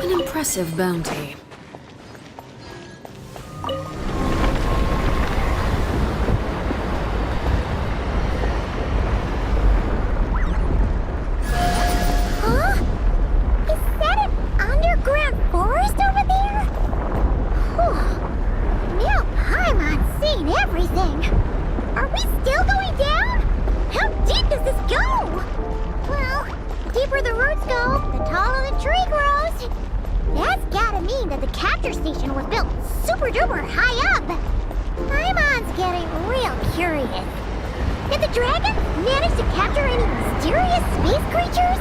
An impressive bounty. Huh? Is that an underground forest over there? Whew. Now Paimon's seen everything. Are we still going down? How deep does this go? Well, the deeper the roots go, the taller the tree. ranger station was built super duper high up. Paimon's getting real curious. Did the dragon manage to capture any mysterious space creatures?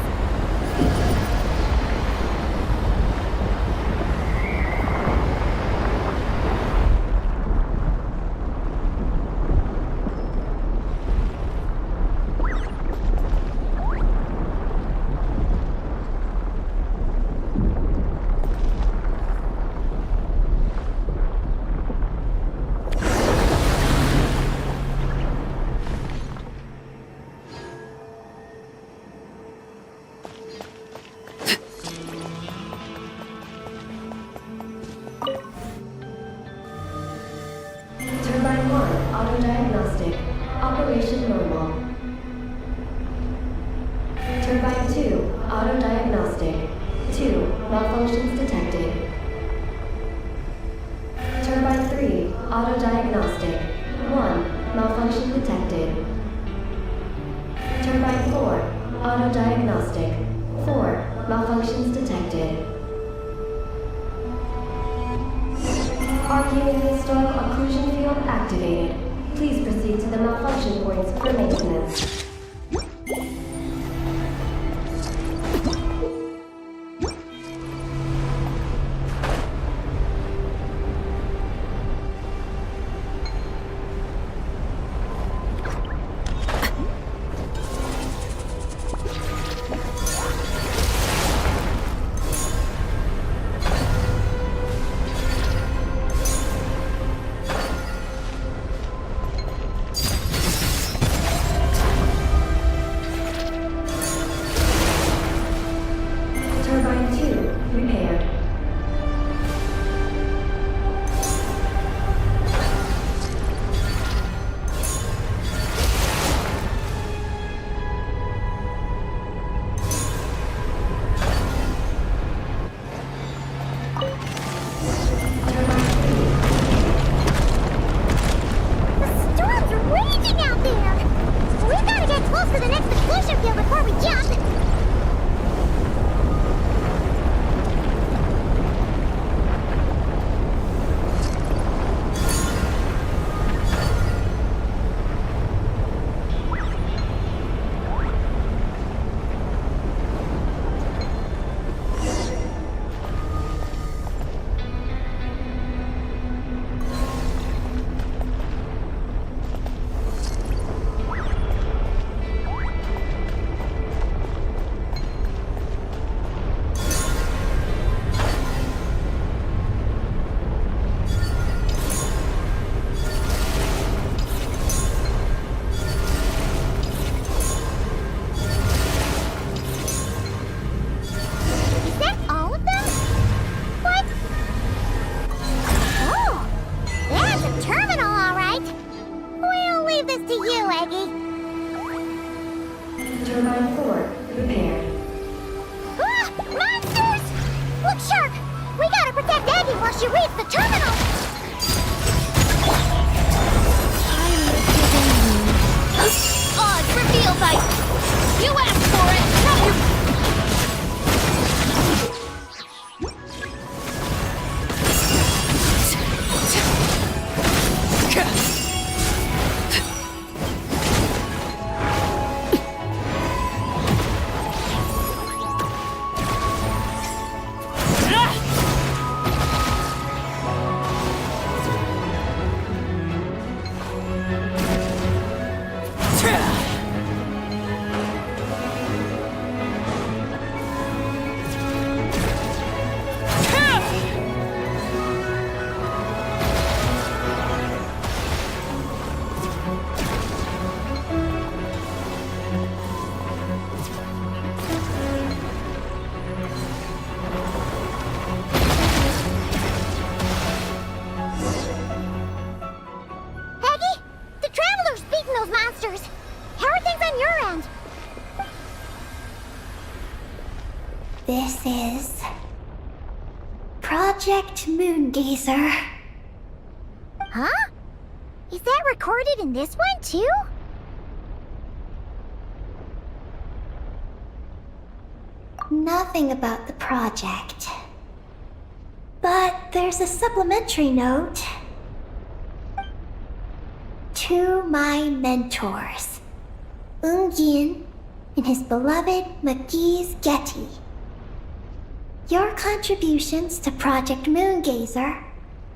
Turbine 1, auto-diagnostic. Operation normal. Turbine 2, auto-diagnostic. 2, malfunctions detected. Turbine 3, auto-diagnostic. 1, malfunction detected. Turbine 4, auto-diagnostic. 4, malfunctions detected. Arc unit install occlusion field activated. Please proceed to the malfunction points for maintenance. Turbine 2, repaired. The storm's raging out there! We gotta get close to the next occlusion field before we jump! Is that all of them? What? Oh, that's a terminal, all right. We'll leave this to you, Eggy. Turbine 4, repaired. Ah, monsters! Look sharp! We gotta protect Eggy while she reads the terminal. Odds reveal dice. You asked for it. Eggy, the Traveler's beaten those monsters. How are things on your end? This is Project Moongazer. Huh? Is that recorded in this one, too? Nothing about the project. But there's a supplementary note. To my mentors, Ungin and his beloved McGee's Getty. Your contributions to Project Moongazer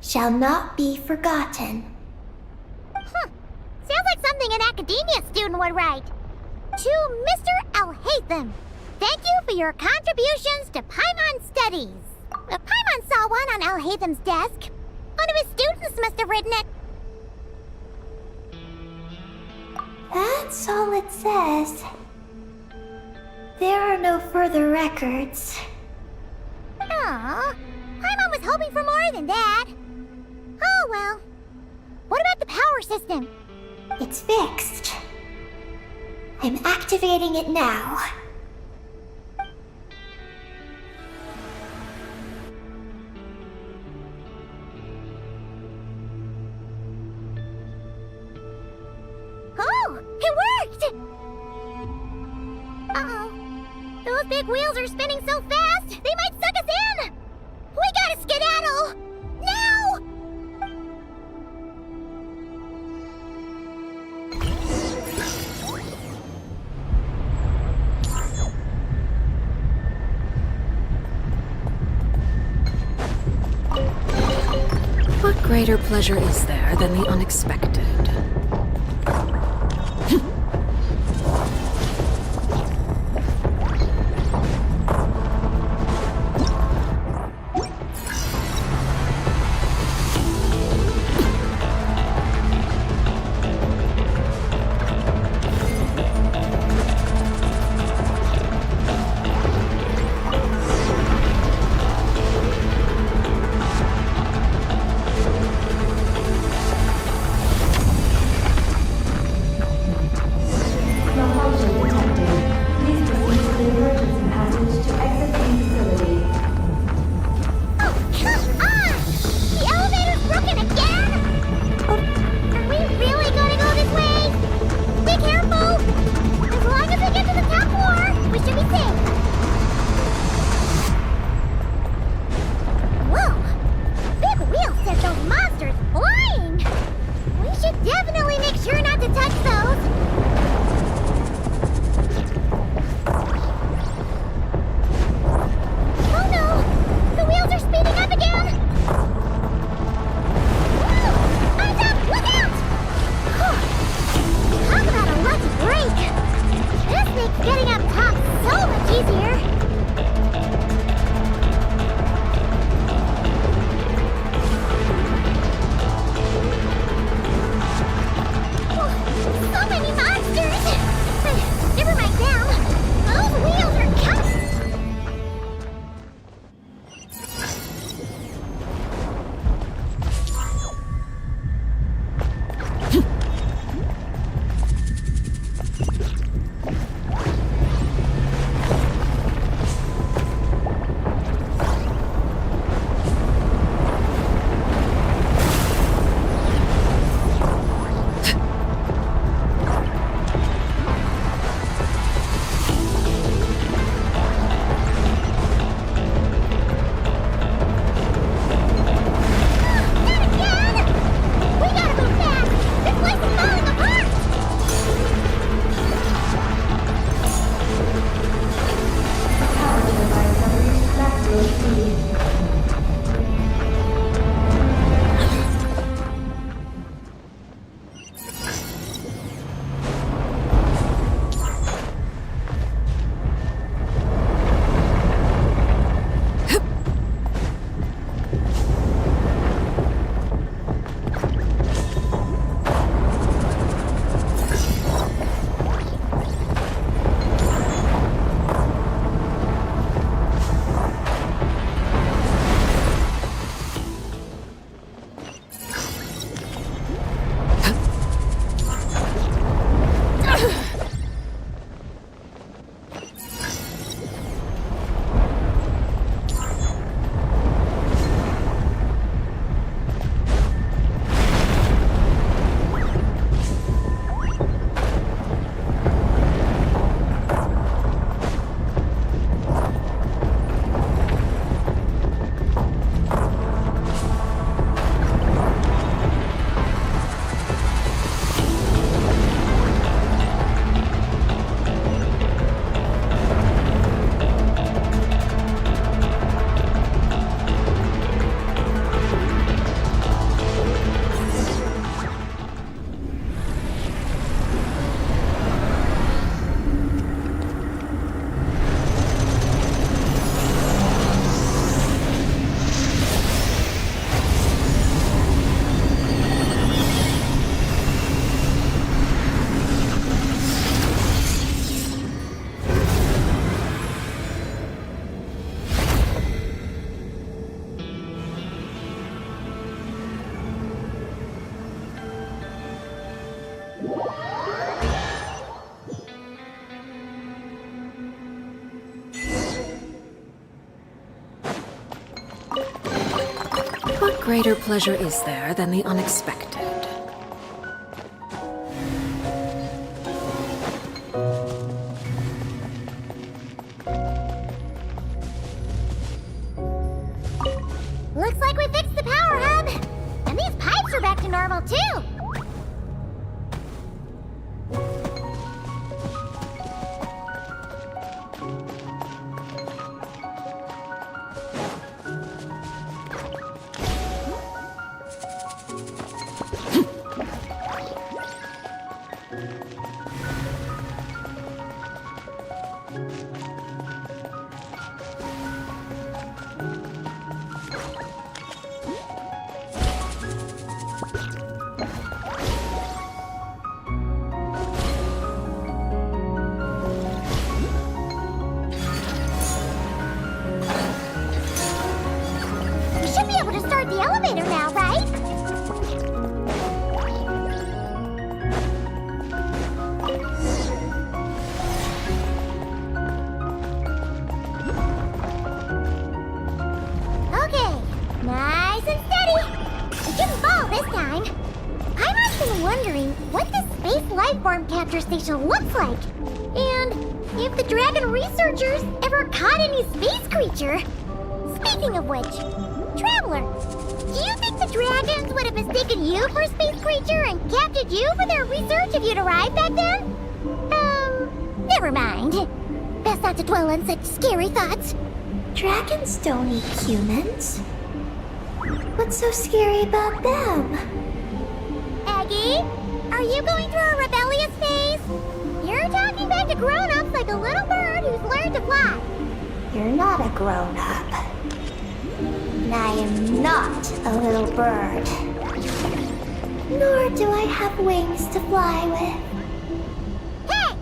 shall not be forgotten. Sounds like something an academia student would write. To Mr. Alhaitham, thank you for your contributions to Paimon studies. Paimon saw one on Alhaitham's desk. One of his students must have written it. That's all it says. There are no further records. Aw, Paimon was hoping for more than that. Oh well. What about the power system? It's fixed. I'm activating it now. Oh, it worked! Uh-oh. Those big wheels are spinning so fast, they might suck us in! We gotta skedaddle! Now! What greater pleasure is there than the unexpected? greater pleasure is there than the unexpected? Looks like we fixed the power hub. And these pipes are back to normal, too. We should be able to start the elevator now, right? Okay, nice and steady. We didn't fall this time. I've been wondering what this space lifeform capture station looks like. And if the dragon researchers ever caught any space creature. Speaking of which, Traveler, do you think the dragons would have mistaken you for a space creature and captured you for their research if you'd arrived back then? Never mind. Best not to dwell on such scary thoughts. Dragons don't eat humans. What's so scary about them? Aggie, are you going through a rebellious phase? You're talking back to grown-ups like a little bird who's learned to fly. You're not a grown-up. And I am not a little bird. Nor do I have wings to fly with. Hey!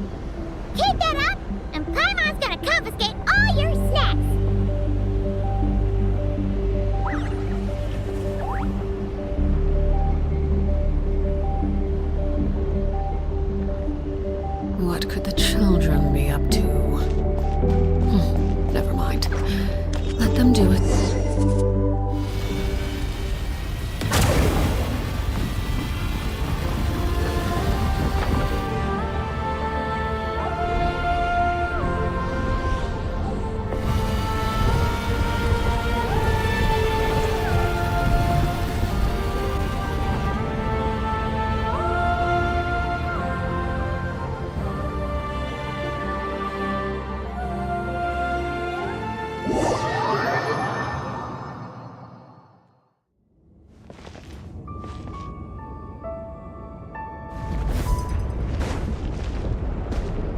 Keep that up, and Paimon's gonna confiscate all your snacks! What could the children be up to? Never mind. Let them do it.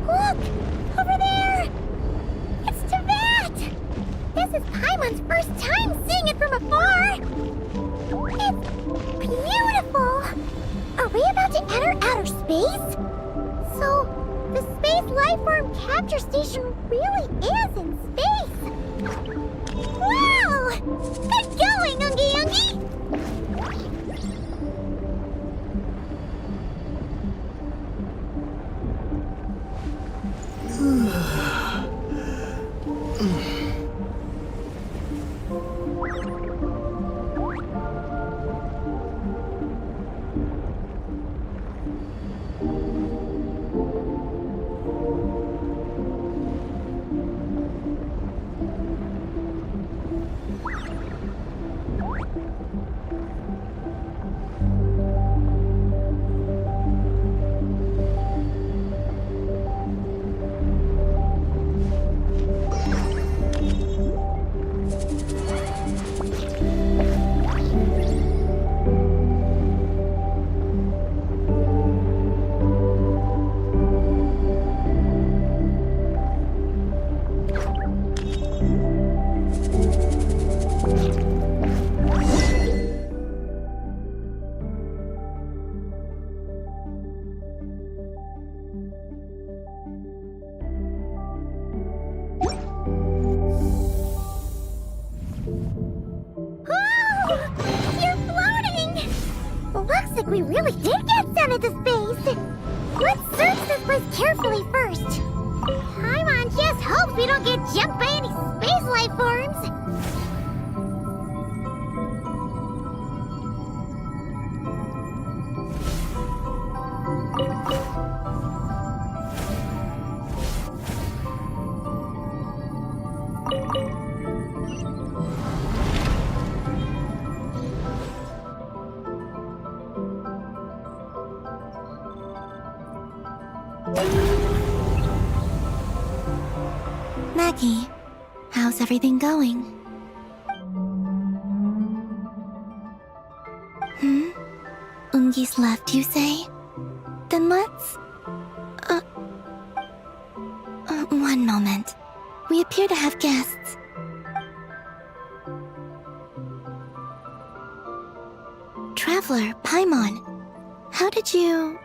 Look! Over there! It's Tibet! This is Paimon's first time seeing it from afar! It's beautiful! Are we about to enter outer space? So, the space lifeform capture station really is in space! Wow! Good going, Ungie Ungie! Looks like we really did get sent into space! Let's search this place carefully first. Paimon just hopes we don't get jumped by any space life forms. Maggie, how's everything going? Ungi's left, you say? Then let's... one moment. We appear to have guests. Traveler, Paimon, how did you...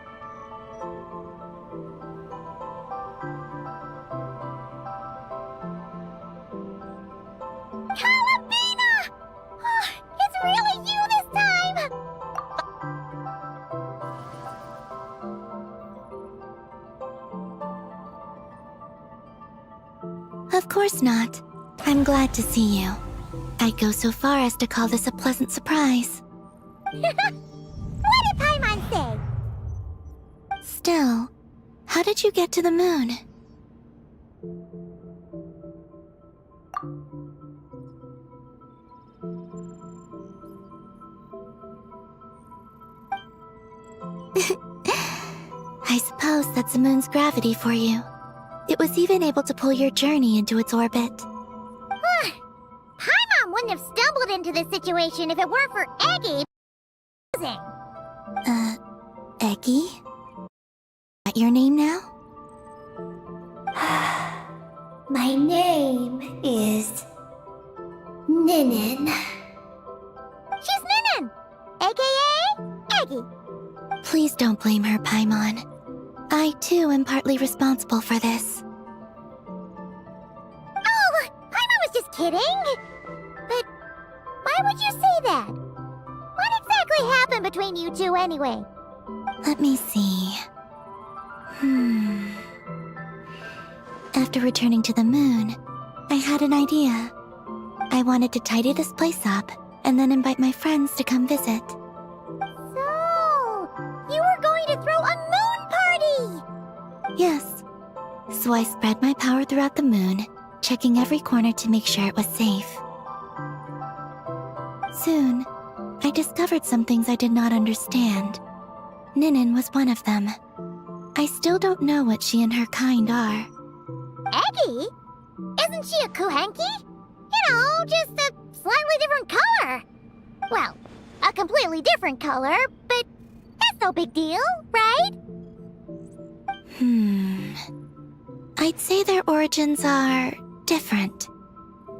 Calabina! Oh, it's really you this time! Of course not. I'm glad to see you. I'd go so far as to call this a pleasant surprise. What did Paimon say? Still, how did you get to the moon? I suppose that's the moon's gravity for you. It was even able to pull your journey into its orbit. Paimon wouldn't have stumbled into this situation if it weren't for Eggy. Eggy? Is that your name now? My name is... Ninin. She's Ninin, aka Eggy. Please don't blame her, Paimon. I, too, am partly responsible for this. Oh, Paimon was just kidding. But why would you say that? What exactly happened between you two anyway? Let me see. After returning to the moon, I had an idea. I wanted to tidy this place up and then invite my friends to come visit. So, you were going to throw a moon party! Yes. So I spread my power throughout the moon, checking every corner to make sure it was safe. Soon, I discovered some things I did not understand. Ninin was one of them. I still don't know what she and her kind are. Eggy? Isn't she a Kuhenki? You know, just a slightly different color. Well, a completely different color, but that's no big deal, right? I'd say their origins are different.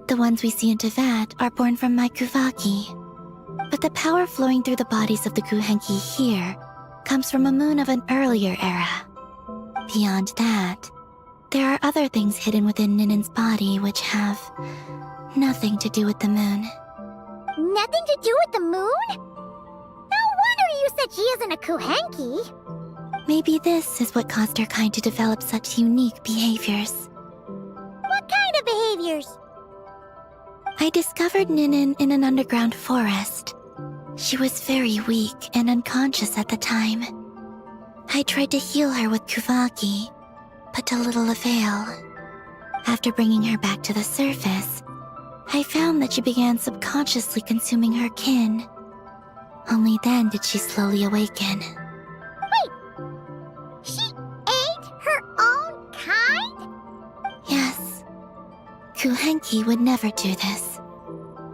The ones we see in Tevat are born from my Kuvaki. But the power flowing through the bodies of the Kuhenki here comes from a moon of an earlier era. Beyond that, there are other things hidden within Ninin's body which have nothing to do with the moon. Nothing to do with the moon? No wonder you said she isn't a Kuhenki. Maybe this is what caused her kind to develop such unique behaviors. What kind of behaviors? I discovered Ninin in an underground forest. She was very weak and unconscious at the time. I tried to heal her with Kuvaki, but to little avail. After bringing her back to the surface, I found that she began subconsciously consuming her kin. Only then did she slowly awaken. She ate her own kind? Yes. Kuhenki would never do this.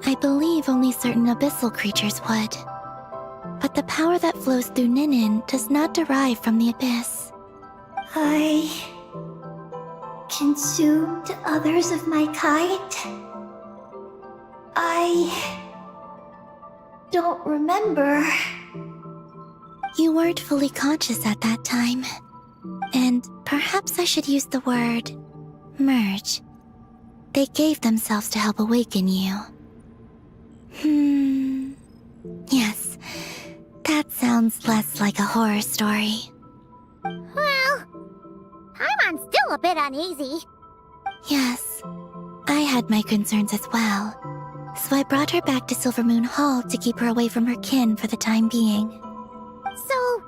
I believe only certain abyssal creatures would. But the power that flows through Ninin does not derive from the abyss. I... consumed others of my kind? I... don't remember. You weren't fully conscious at that time. And perhaps I should use the word merge. They gave themselves to help awaken you. Yes, that sounds less like a horror story. Well, Paimon's still a bit uneasy. Yes, I had my concerns as well. So I brought her back to Silvermoon Hall to keep her away from her kin for the time being. So,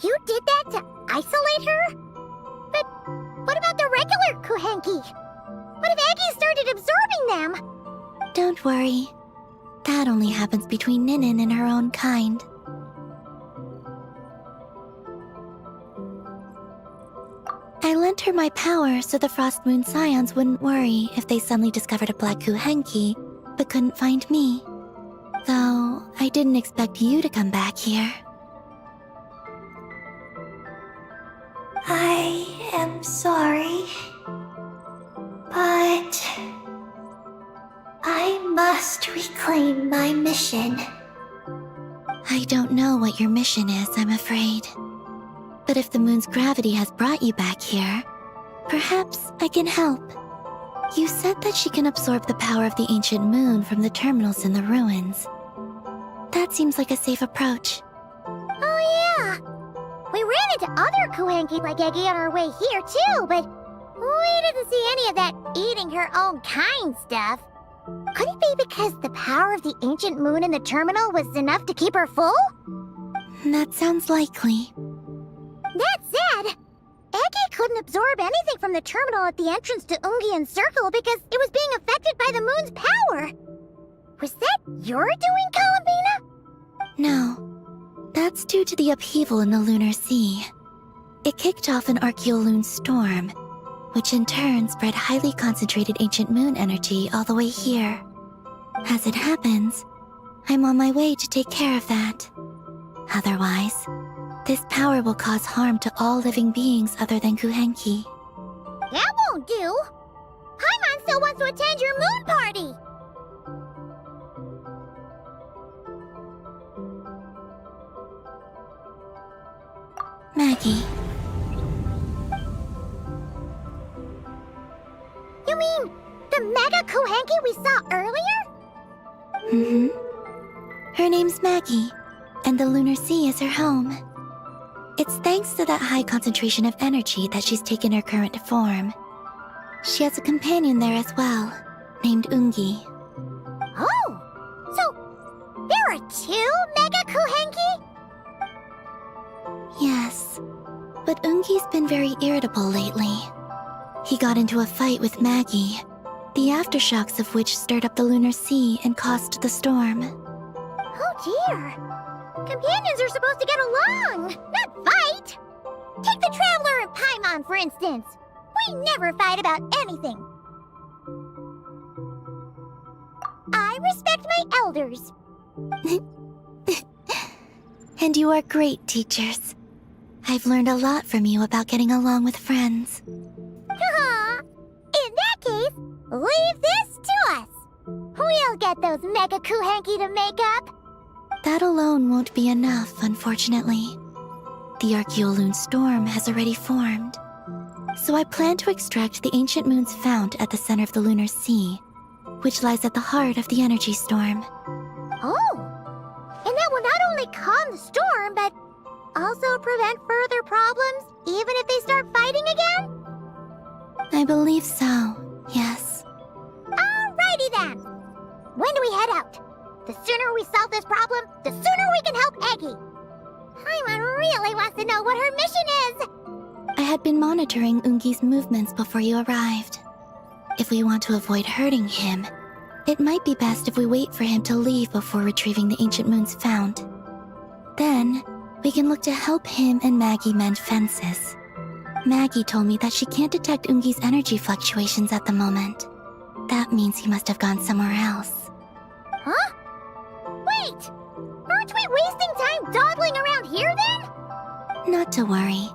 you did that to isolate her? But what about the regular Kuhenki? What if Eggy started absorbing them? Don't worry. That only happens between Ninin and her own kind. I lent her my power so the Frost Moon Scions wouldn't worry if they suddenly discovered a black Kuhenki, but couldn't find me. Though, I didn't expect you to come back here. I am sorry, but I must reclaim my mission. I don't know what your mission is, I'm afraid. But if the moon's gravity has brought you back here, perhaps I can help. You said that she can absorb the power of the ancient moon from the terminals in the ruins. That seems like a safe approach. Oh yeah! We ran into other Kuhenki like Eggy on our way here too, but we didn't see any of that eating her own kind stuff. Could it be because the power of the ancient moon in the terminal was enough to keep her full? That sounds likely. That said, Eggy couldn't absorb anything from the terminal at the entrance to Ungian Circle because it was being affected by the moon's power. Was that your doing, Columbina? No. That's due to the upheaval in the lunar sea. It kicked off an Archeoloon storm, which in turn spread highly concentrated ancient moon energy all the way here. As it happens, I'm on my way to take care of that. Otherwise, this power will cause harm to all living beings other than Kuhenki. That won't do! Paimon still wants to attend your moon party! Maggie. You mean the Mega Kuhenki we saw earlier? Mm-hmm. Her name's Maggie, and the lunar sea is her home. It's thanks to that high concentration of energy that she's taken her current form. She has a companion there as well, named Ungi. Oh! So, there are two Mega Kuhenki? Yes, but Ungi's been very irritable lately. He got into a fight with Maggie, the aftershocks of which stirred up the lunar sea and caused the storm. Oh dear! Companions are supposed to get along, not fight! Take the Traveler and Paimon, for instance. We never fight about anything. I respect my elders. And you are great teachers. I've learned a lot from you about getting along with friends. Haha! In that case, leave this to us. We'll get those Mega Kuhenki to make up. That alone won't be enough, unfortunately. The Archeoloon storm has already formed. So I plan to extract the ancient moon's fount at the center of the lunar sea, which lies at the heart of the energy storm. Oh! And that will not only calm the storm, but also prevent further problems, even if they start fighting again? I believe so, yes. Alrighty then! When do we head out? The sooner we solve this problem, the sooner we can help Eggy. Paimon really wants to know what her mission is! I had been monitoring Ungi's movements before you arrived. If we want to avoid hurting him, it might be best if we wait for him to leave before retrieving the ancient moon's fount. Then, we can look to help him and Maggie mend fences. Maggie told me that she can't detect Ungi's energy fluctuations at the moment. That means he must have gone somewhere else. Huh? Wait! Aren't we wasting time dawdling around here then? Not to worry.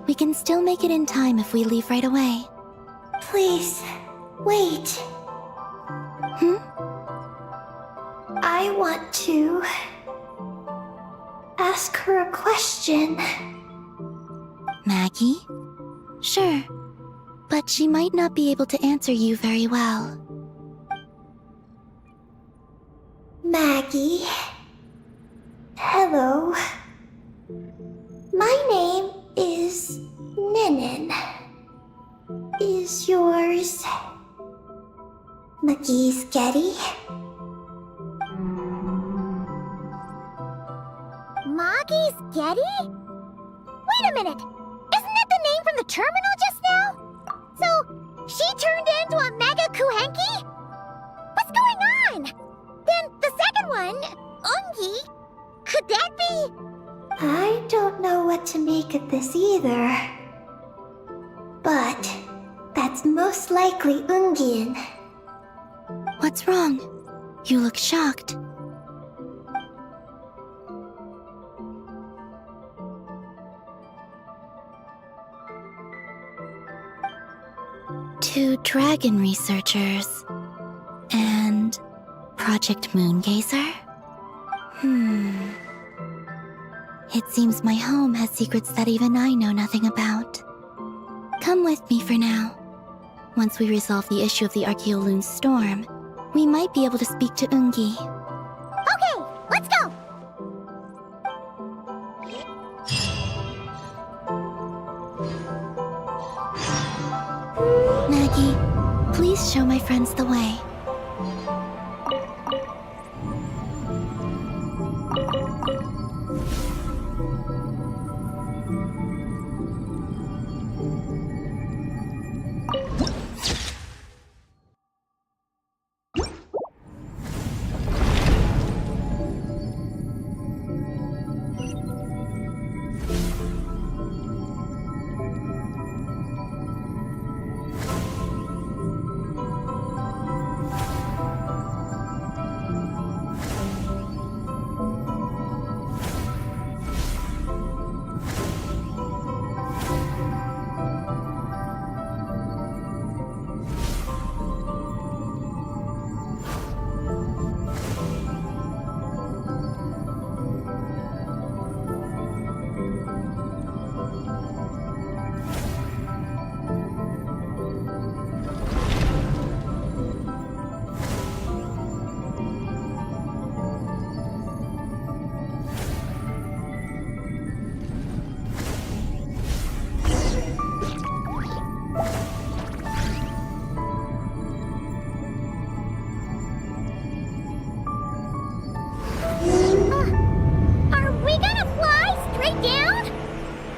We can still make it in time if we leave right away. Please, wait. Hmm? I want to ask her a question. Maggie? Sure. But she might not be able to answer you very well. Maggie. Hello. My name is Ninin. Is yours McGee's Getty? Maggie's Getty? Wait a minute! Isn't that the name from the terminal just now? So, she turned into a Mega Kuhenki? What's going on? Then the second one, Ungi, could that be? I don't know what to make of this either. most likely Ungian. What's wrong? You look shocked. Two dragon researchers and Project Moongazer? It seems my home has secrets that even I know nothing about. Come with me for now. Once we resolve the issue of the Archaeoloon storm, we might be able to speak to Ungi. Okay, let's go! Maggie, please show my friends the way.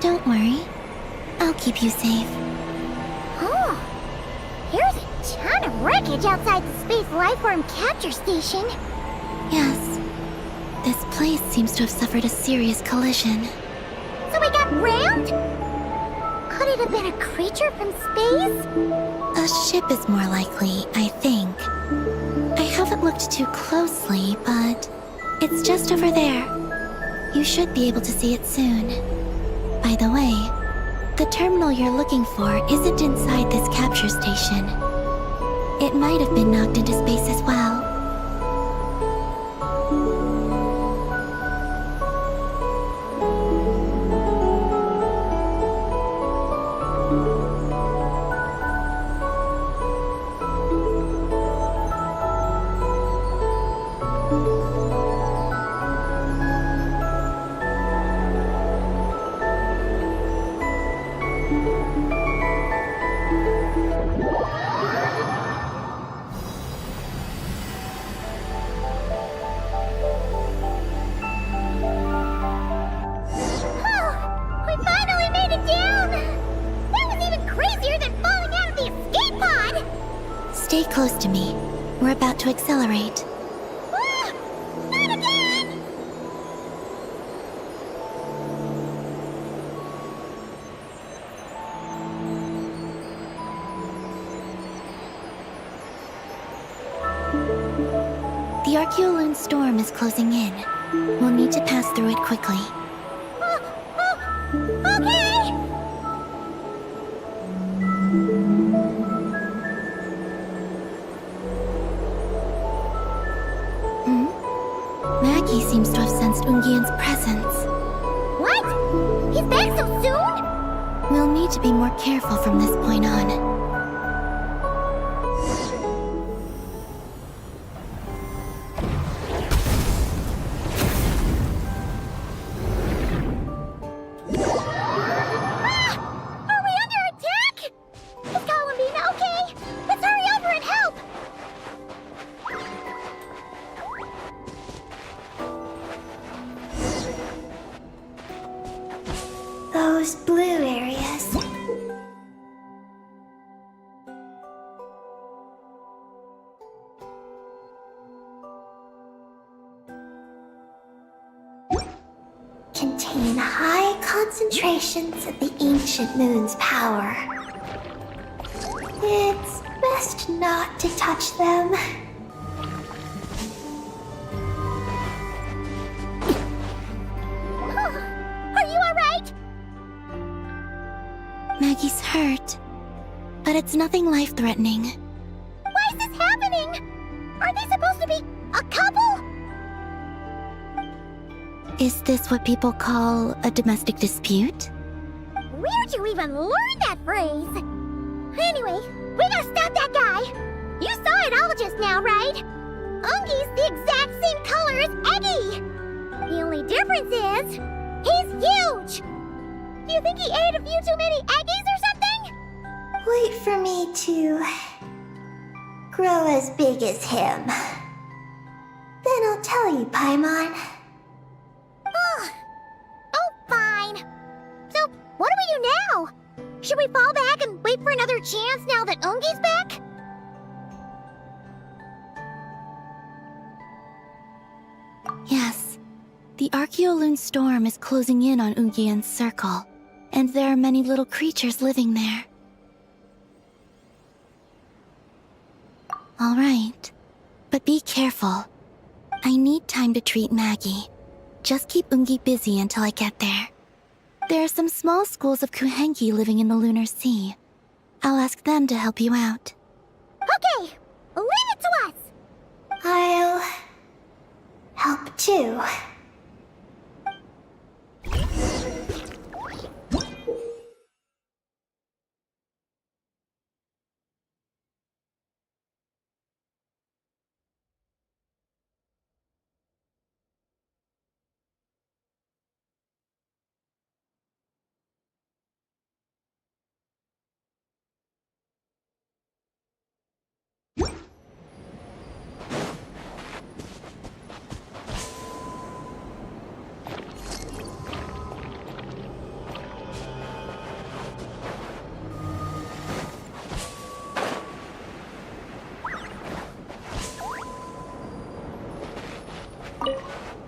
Don't worry. I'll keep you safe. Oh, here's a ton of wreckage outside the Space Lifeform Capture Station. Yes. This place seems to have suffered a serious collision. So we got rammed? Could it have been a creature from space? A ship is more likely, I think. I haven't looked too closely, but it's just over there. You should be able to see it soon. By the way, the terminal you're looking for isn't inside this capture station. It might have been knocked into space as well. Stay close to me. We're about to accelerate. Not again! The Archaeoloon storm is closing in. We'll need to pass through it quickly. Okay! Maggie seems to have sensed Ungian's presence. What? He's back so soon? We'll need to be more careful from this point on. Are we under attack? Is Columbine okay? Let's hurry over and help! Those blue areas. Contain high concentrations of the ancient moon's power. It's best not to touch them. Are you alright? Maggie's hurt, but it's nothing life-threatening. Why is this happening? Are they supposed to be a couple? Is this what people call a domestic dispute? Where'd you even learn that phrase? Anyway, we gotta stop that guy. You saw it all just now, right? Ungi's the exact same color as Eggy. The only difference is, he's huge. Do you think he ate a few too many Eggies or something? Wait for me to grow as big as him. Then I'll tell you, Paimon. Oh, fine. So, what do we do now? Should we fall back and wait for another chance now that Ungi's back? Yes. The Archeoloon storm is closing in on Ungian's circle, and there are many little creatures living there. All right. But be careful. I need time to treat Maggie. Just keep Ungi busy until I get there. There are some small schools of Kuhenki living in the Lunar Sea. I'll ask them to help you out. Okay, leave it to us. I'll help too.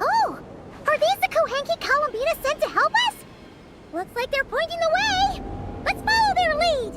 Oh, are these the Kohenki Columbina sent to help us? Looks like they're pointing the way. Let's follow their lead.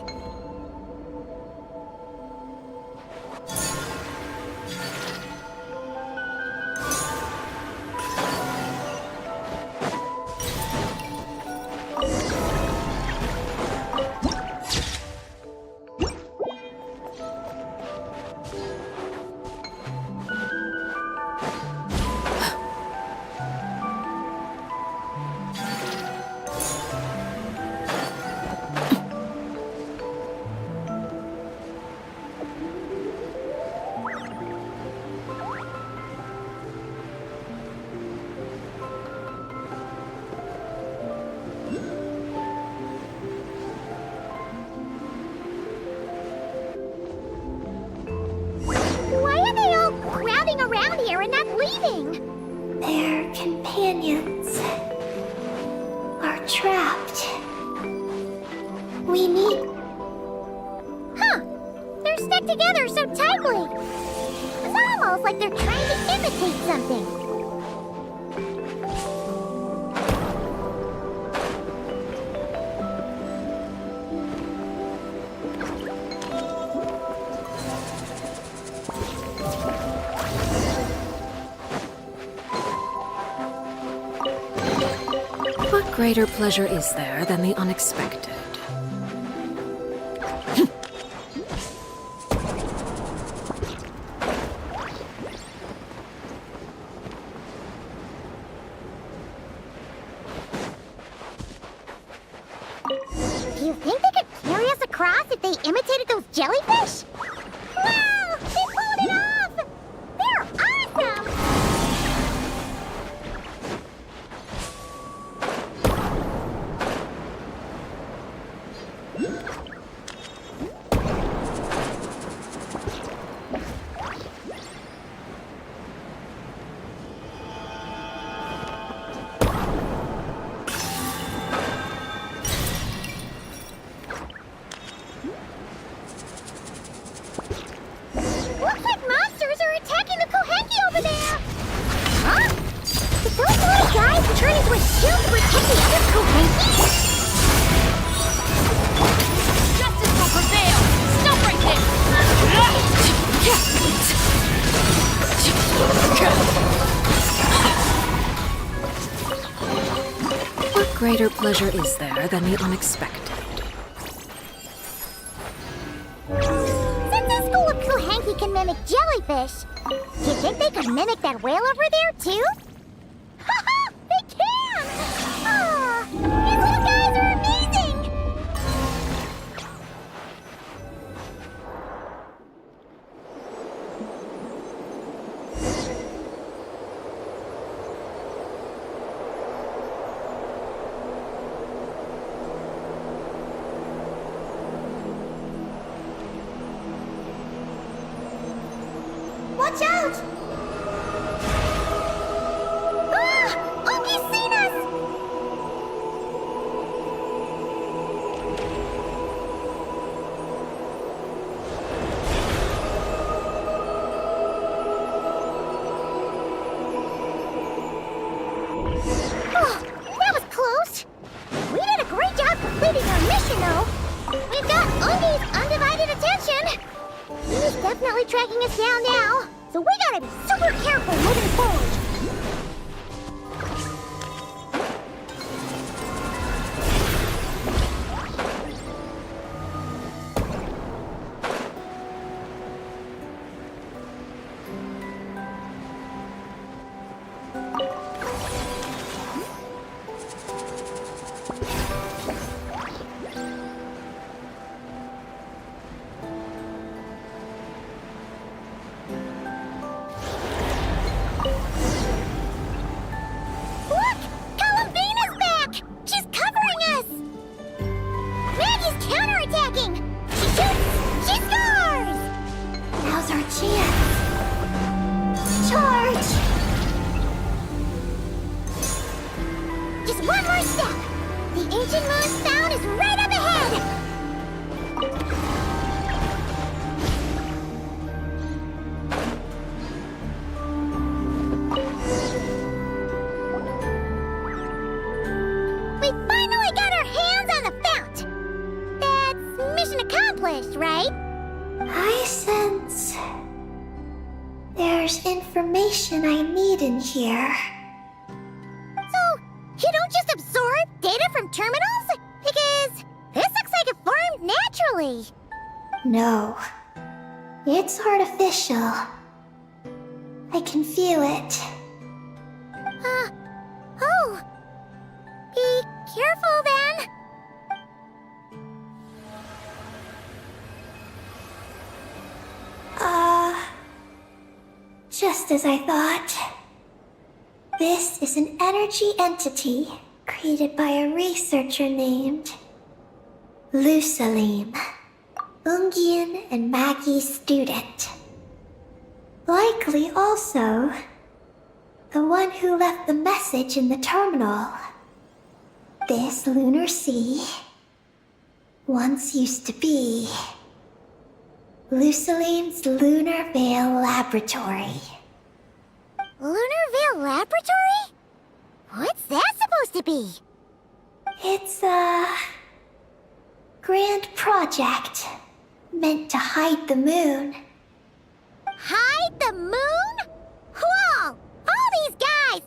Why are they all crowding around here and not leaving? Their companions are trapped. We need... Huh, they're stuck together so tightly. It's almost like they're trying to imitate something. What greater pleasure is there than the unexpected? Do you think they could carry us across if they imitated those jellyfish? Wow! They pulled it off! They're awesome! Looks like monsters are attacking the Kohenki over there! Huh? Did those little guys turn into a shield to protect the other Kohenki? Justice will prevail! Stop right greater pleasure is there than the unexpected? Since this school of Kuhanki can mimic jellyfish, do you think they could mimic that whale over there, too? Haha! They can! Ah, these little guys are amazing! Watch out! Ah! Ogi's seen us! Oh, that was close. We did a great job completing our mission, though. We've got Ogi's undivided attention. He's definitely tracking us down now, so we gotta be super careful moving forward. Look! Columbina's back! She's covering us! Maggie's counterattacking! She shoots! She scores! Now's our chance. Charge! Just one more step! The ancient moon's sound is right up ahead! We finally got our hands on the fount! That's mission accomplished, right? I sense there's information I need in here. So, you don't just absorb data from terminals? Because this looks like it formed naturally. No, it's artificial. I can feel it. Oh. Be careful then. Just as I thought. This is an energy entity created by a researcher named Lusalim, Ungian and Maggie's student. Likely also the one who left the message in the terminal. This lunar sea once used to be Lusalim's Lunar Veil Laboratory. Lunar Veil Laboratory? What's that supposed to be? It's a grand project meant to hide the moon. Hide the moon? Whoa! All these guys,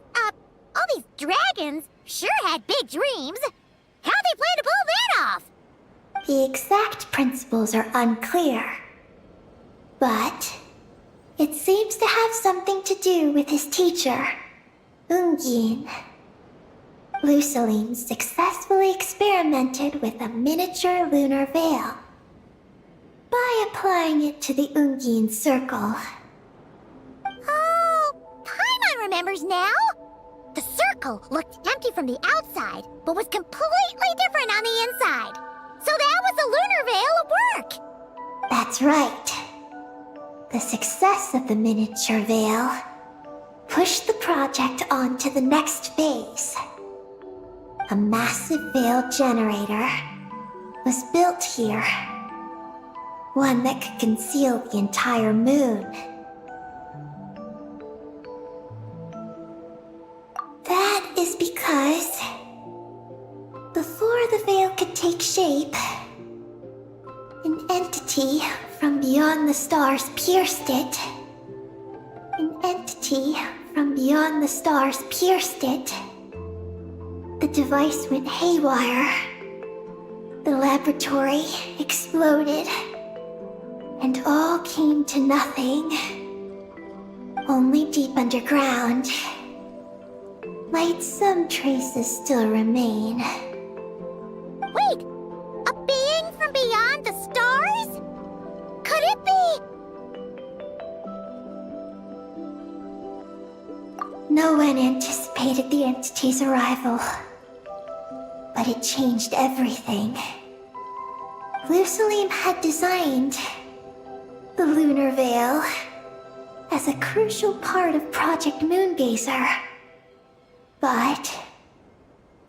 all these dragons sure had big dreams. How'd they plan to pull that off? The exact principles are unclear, but it seems to have something to do with his teacher, Ungin. Lusalim successfully experimented with a miniature lunar veil by applying it to the Ungin circle. Oh, Paimon remembers now. The circle looked empty from the outside, but was completely different on the inside. So that was the lunar veil at work. That's right. The success of the miniature veil pushed the project on to the next phase. A massive veil generator was built here. One that could conceal the entire moon. That is because before the veil could take shape, an entity from beyond the stars pierced it. An entity from beyond the stars pierced it the device went haywire. The laboratory exploded, and all came to nothing. Only deep underground might some traces still remain. Wait! A being from beyond the stars? Could it be? No one anticipated the entity's arrival, but it changed everything. Lucilim had designed the Lunar Veil as a crucial part of Project Moongazer, but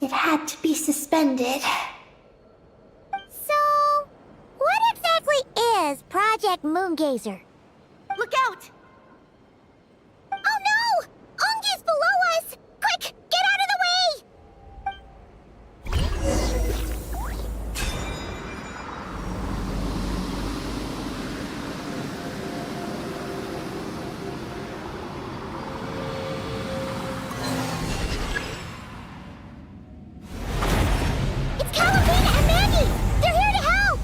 it had to be suspended. So, what exactly is Project Moongazer? Look out! Oh no! Ungi's below us! Quick, get out of the way! It's Calabina and Maggie! They're here to help!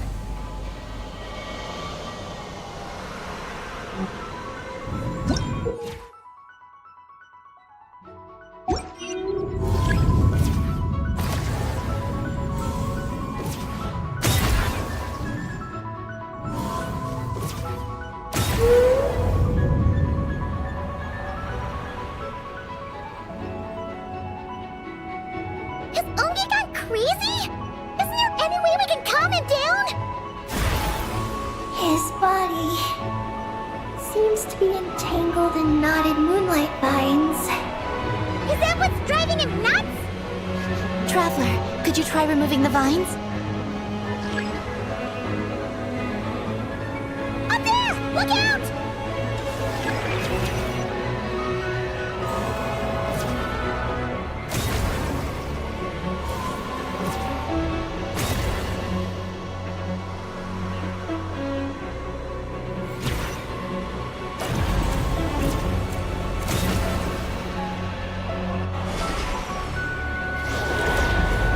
Has Ungi gone crazy? Isn't there any way we can calm him down? His body seems to be entangled in knotted moonlight vines. Is that what's driving him nuts? Traveler, could you try removing the vines? Up there! Look out!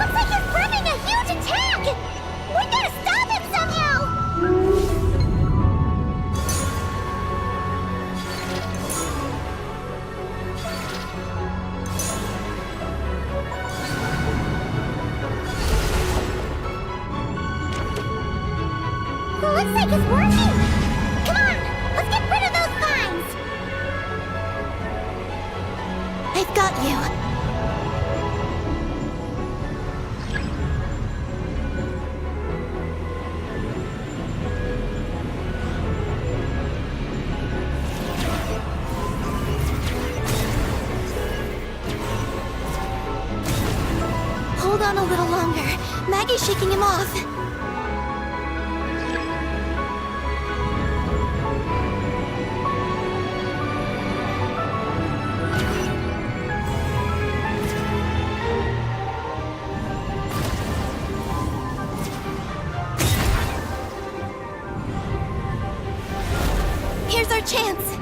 Looks like he's planning a huge attack! We gotta stop him somehow! Looks like it's working! Come on, let's get rid of those vines! I've got you. Hold on a little longer. Maggie's shaking him off. Here's our chance.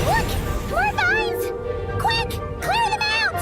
Look! More vines! Quick! Clear them out!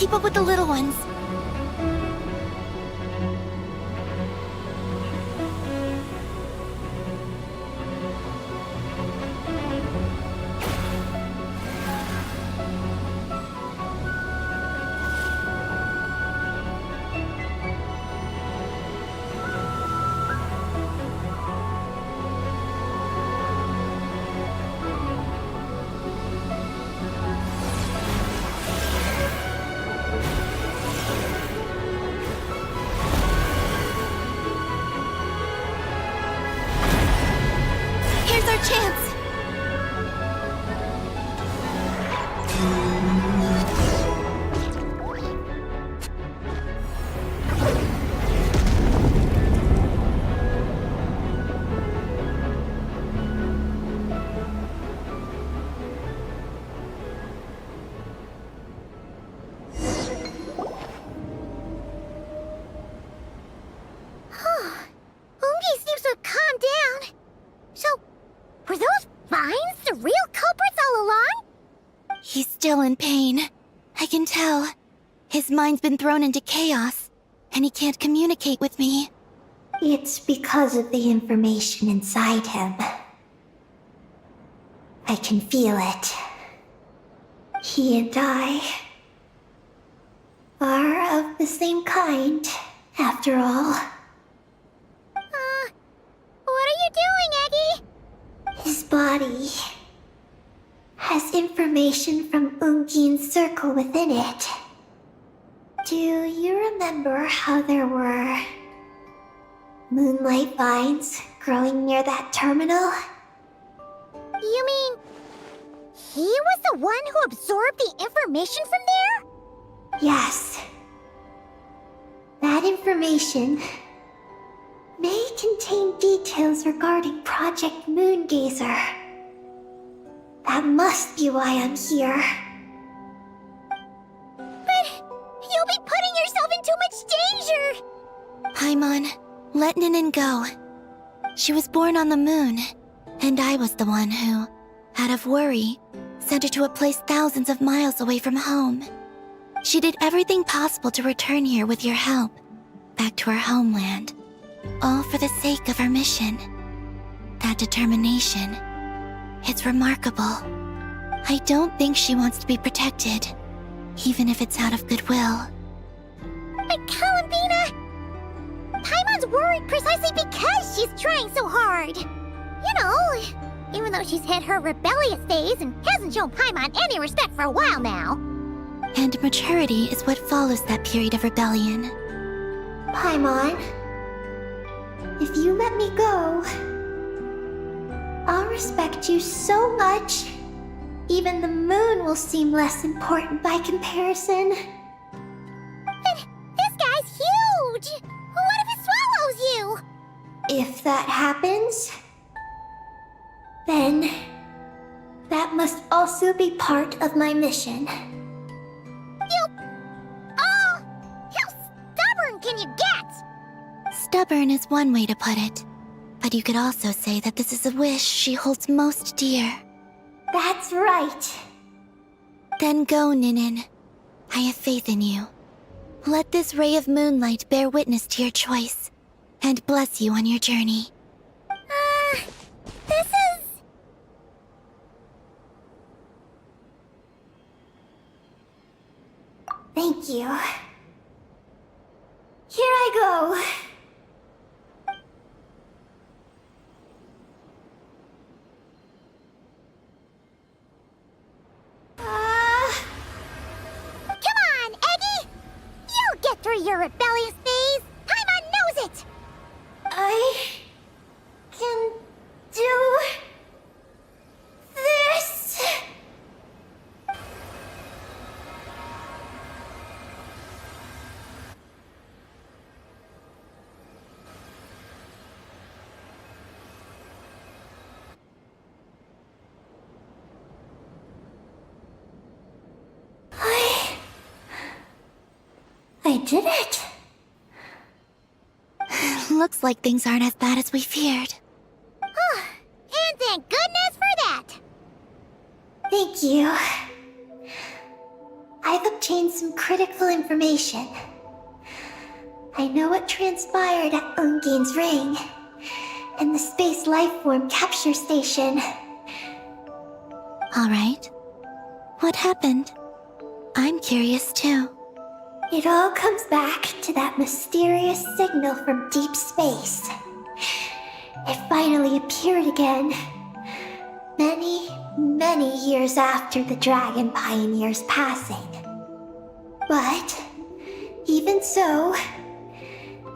keep up with the little ones. Here's our chance! Ungi seems to have calmed down. So, were those vines the real culprits all along? He's still in pain. I can tell. His mind's been thrown into chaos, and he can't communicate with me. It's because of the information inside him. I can feel it. He and I are of the same kind, after all. What are you doing, Eggy? His body has information from Ungin's circle within it. Do you remember how there were moonlight vines growing near that terminal? You mean he was the one who absorbed the information from there? Yes. That information may contain details regarding Project Moongazer. That must be why I'm here. But you'll be putting yourself in too much danger! Paimon, let Ninin go. She was born on the moon, and I was the one who, out of worry, sent her to a place thousands of miles away from home. She did everything possible to return here with your help, back to her homeland, all for the sake of her mission. That determination, it's remarkable. I don't think she wants to be protected, even if it's out of goodwill. But Columbina! Paimon's worried precisely because she's trying so hard. You know, even though she's hit her rebellious phase and hasn't shown Paimon any respect for a while now. And maturity is what follows that period of rebellion. Paimon, if you let me go, I'll respect you so much, even the moon will seem less important by comparison. But this guy's huge! What if it swallows you? If that happens, then that must also be part of my mission. How stubborn can you get? Stubborn is one way to put it, but you could also say that this is a wish she holds most dear. That's right. Then go, Ninin. I have faith in you. Let this ray of moonlight bear witness to your choice, and bless you on your journey. This is... Thank you. Here I go. Come on, Eggy! You'll get through your rebellious phase! Paimon knows it! I can do this. I did it. Looks like things aren't as bad as we feared. And thank goodness for that! Thank you. I've obtained some critical information. I know what transpired at Ungain's ring and the space lifeform capture station. Alright. What happened? I'm curious too. It all comes back to that mysterious signal from deep space. It finally appeared again. Many, many years after the Dragon Pioneer's passing. But, even so,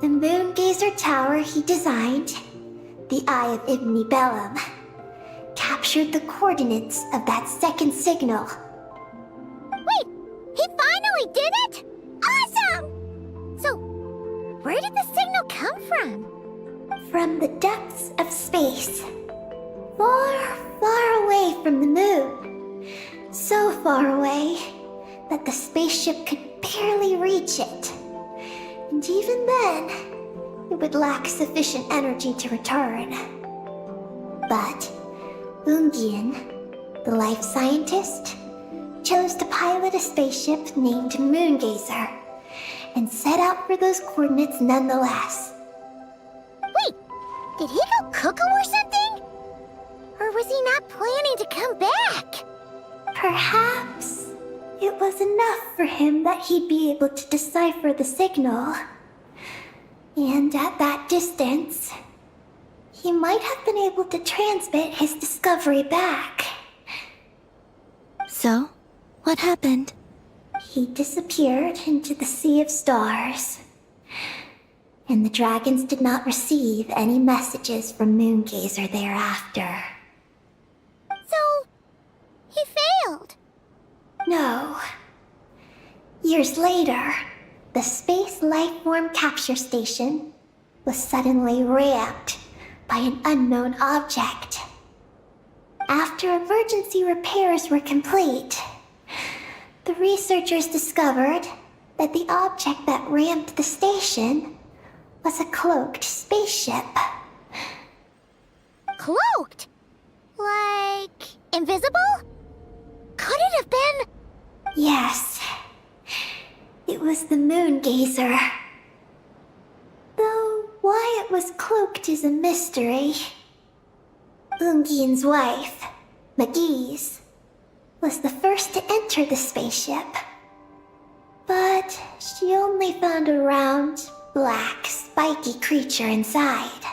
the Moon Gazer Tower he designed, the Eye of Ibn Bellum, captured the coordinates of that second signal. Wait, he finally did it? Awesome! So, where did the signal come from? From the depths of space. Far, far away from the moon. So far away that the spaceship could barely reach it. And even then, it would lack sufficient energy to return. But Ungian, the life scientist, chose to pilot a spaceship named Moongazer and set out for those coordinates nonetheless. Wait, did he go cuckoo or something? Or was he not planning to come back? Perhaps it was enough for him that he'd be able to decipher the signal. And at that distance, he might have been able to transmit his discovery back. So, what happened? He disappeared into the sea of stars. And the dragons did not receive any messages from Moongazer thereafter. So, he failed. No. Years later, the Space Lifeform Capture Station was suddenly ramped by an unknown object. After emergency repairs were complete, the researchers discovered that the object that ramped the station was a cloaked spaceship. Cloaked? Like, invisible? Could it have been? Yes. It was the Moongazer. Though why it was cloaked is a mystery. Ungian's wife, Magi's, was the first to enter the spaceship. But she only found a round, black, spiky creature inside.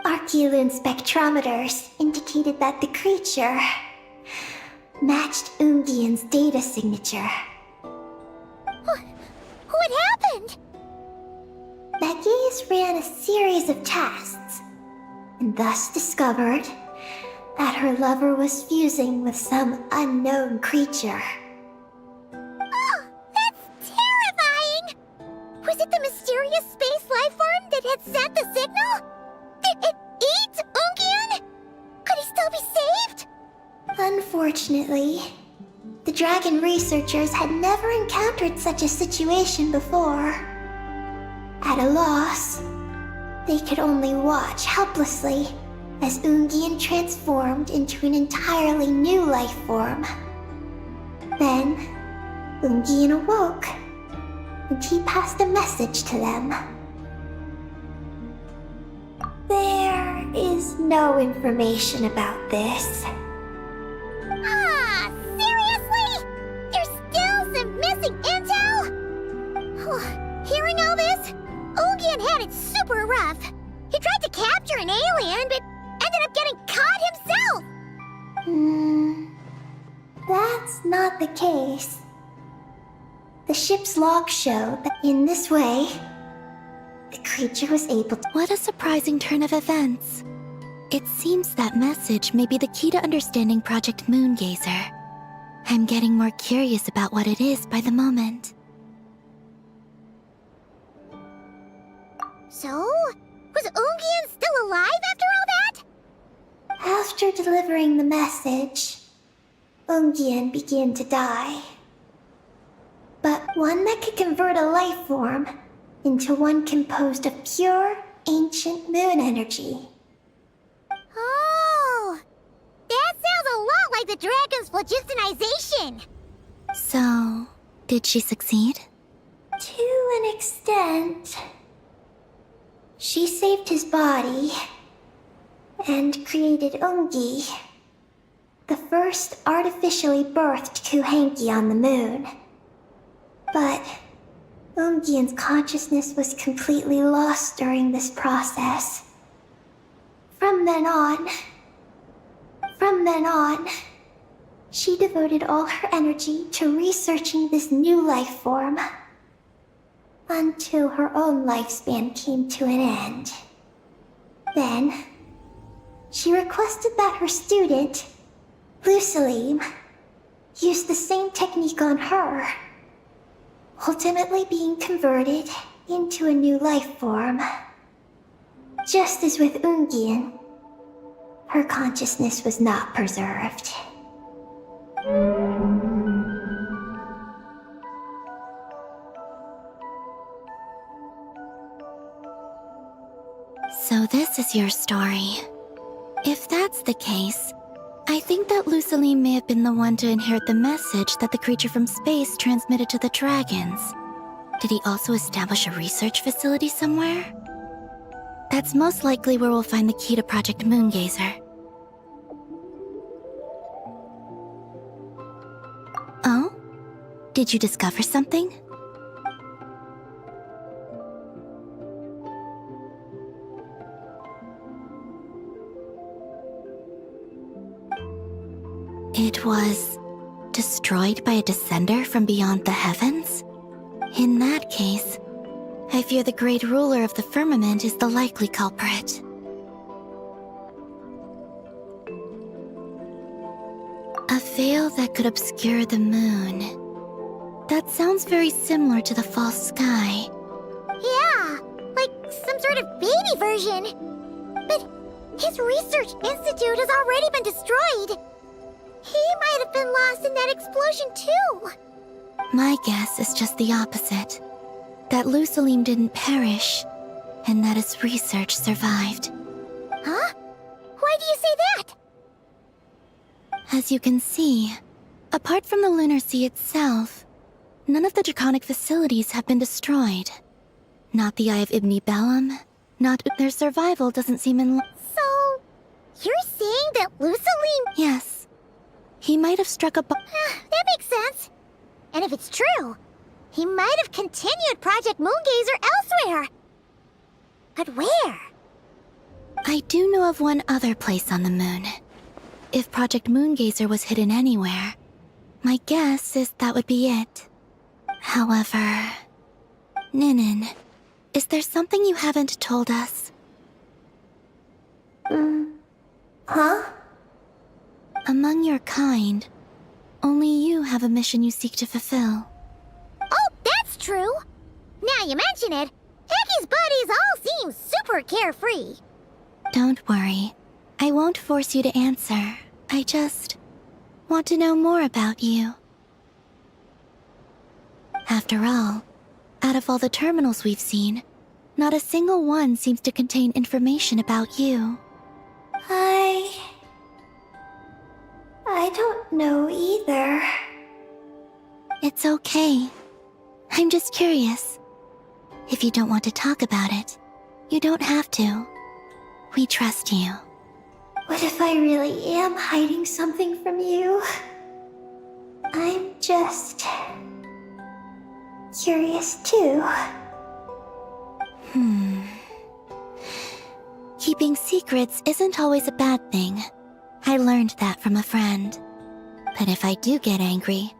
Archeoloon spectrometers indicated that the creature matched Ungian's data signature. What happened? Magi's ran a series of tests, and thus discovered that her lover was fusing with some unknown creature. Oh, that's terrifying! Was it the mysterious space lifeform that had sent the signal? Did it eat Ungian? Could he still be saved? Unfortunately, the dragon researchers had never encountered such a situation before. At a loss, they could only watch helplessly as Ungian transformed into an entirely new life form. Then, Ungian awoke, and he passed a message to them. There is no information about this. Ah, seriously? There's still some missing intel? Hearing all this, Ungian had it super rough. He tried to capture an alien, but ended up getting caught himself. That's not the case. The ship's logs show that in this way, the creature was able to... What a surprising turn of events. It seems that message may be the key to understanding Project Moongazer. I'm getting more curious about what it is by the moment. So, was Ungian still alive after all that? After delivering the message, Ungian began to die. But one that could convert a life form into one composed of pure, ancient moon energy. Oh, that sounds a lot like the dragon's phlogistonization. So, Did she succeed? To an extent. She saved his body and created Ungi, the first artificially birthed Kuhanki on the moon. But Ungian's consciousness was completely lost during this process. From then on, she devoted all her energy to researching this new life form, until her own lifespan came to an end. Then, she requested that her student, Lusalim, use the same technique on her, ultimately being converted into a new life form. Just as with Ungian, her consciousness was not preserved. So this is your story. If that's the case, I think that Lusaline may have been the one to inherit the message that the creature from space transmitted to the dragons. Did he also establish a research facility somewhere? That's most likely where we'll find the key to Project Moongazer. Oh? Did you discover something? It was destroyed by a descender from beyond the heavens? In that case, I fear the great ruler of the firmament is the likely culprit. A veil that could obscure the moon. That sounds very similar to the false sky. Yeah, like some sort of baby version. But his research institute has already been destroyed. He might have been lost in that explosion too. My guess is just the opposite. That Lusaline didn't perish, and that his research survived. Huh? Why do you say that? As you can see, apart from the Lunar Sea itself, none of the draconic facilities have been destroyed. Not the Eye of Ibn Bellum, not their survival doesn't seem in So, you're saying that Lusaline... Yes. He might have struck a that makes sense. And if it's true, he might have continued Project Moongazer elsewhere. But where? I do know of one other place on the moon. If Project Moongazer was hidden anywhere, my guess is that would be it. However... Ninin, is there something you haven't told us? Huh? Among your kind, only you have a mission you seek to fulfill. Oh, that's true. Now you mention it, Heki's buddies all seem super carefree. Don't worry. I won't force you to answer. I just want to know more about you. After all, out of all the terminals we've seen, not a single one seems to contain information about you. I don't know either. It's okay. I'm just curious. If you don't want to talk about it, you don't have to. We trust you. What if I really am hiding something from you? I'm just... curious too. Keeping secrets isn't always a bad thing. I learned that from a friend. But if I do get angry,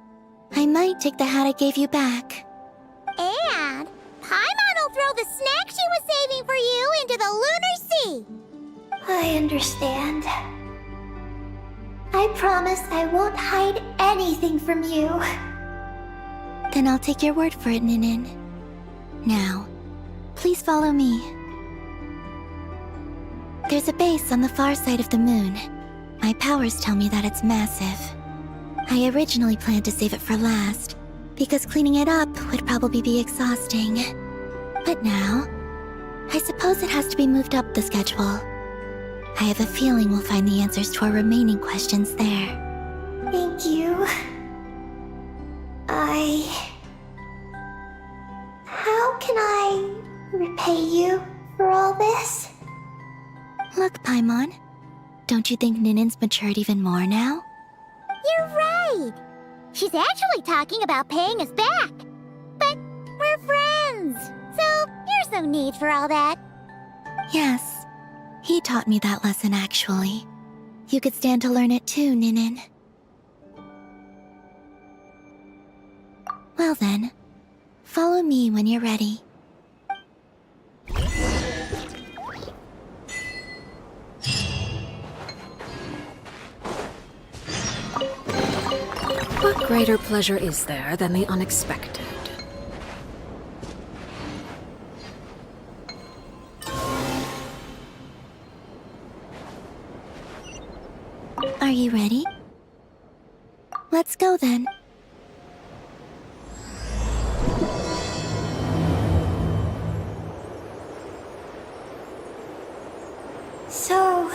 I might take the hat I gave you back. And Paimon will throw the snack she was saving for you into the Lunar Sea. I understand. I promise I won't hide anything from you. Then I'll take your word for it, Ninin. Now, please follow me. There's a base on the far side of the moon. My powers tell me that it's massive. I originally planned to save it for last, because cleaning it up would probably be exhausting. But now, I suppose it has to be moved up the schedule. I have a feeling we'll find the answers to our remaining questions there. Thank you. I repay you for all this? Look, Paimon. Don't you think Ninen's matured even more now? You're right. She's actually talking about paying us back. But we're friends, so there's no need for all that. Yes. He taught me that lesson, actually. You could stand to learn it too, Ninen. Well then, follow me when you're ready. What greater pleasure is there than the unexpected? Are you ready? Let's go then. So,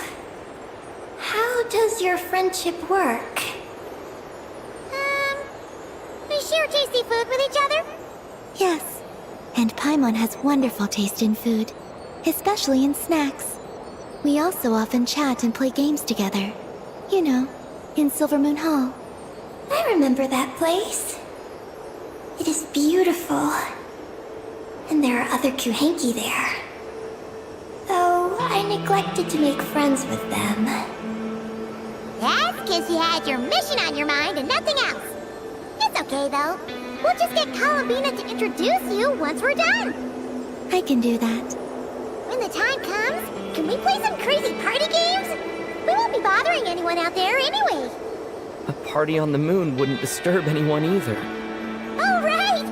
how does your friendship work? We share tasty food with each other? Yes. And Paimon has wonderful taste in food, especially in snacks. We also often chat and play games together. You know, in Silvermoon Hall. I remember that place. It is beautiful. And there are other Kuhenki there. Though I neglected to make friends with them. That's because you had your mission on your mind and nothing else. It's okay, though. We'll just get Columbina to introduce you once we're done. I can do that. When the time comes, can we play some crazy party games? We won't be bothering anyone out there anyway. A party on the moon wouldn't disturb anyone either. Oh, right!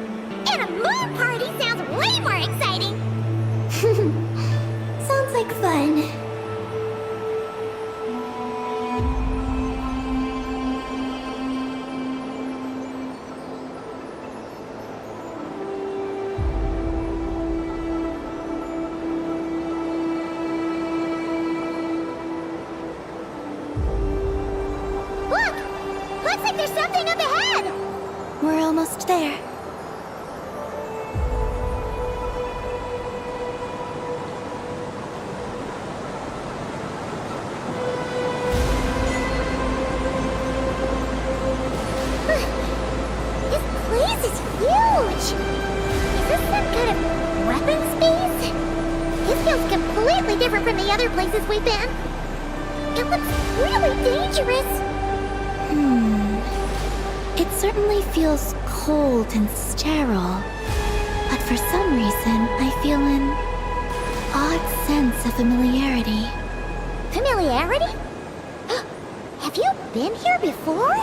And a moon party sounds way more exciting. Sounds like fun. Look! Looks like there's something up ahead! We're almost there. This place is huge! Is this some kind of weapon space? This feels completely different from the other places we've been. It looks really dangerous. It certainly feels cold and sterile. But for some reason, I feel an odd sense of familiarity. Familiarity? Have you been here before?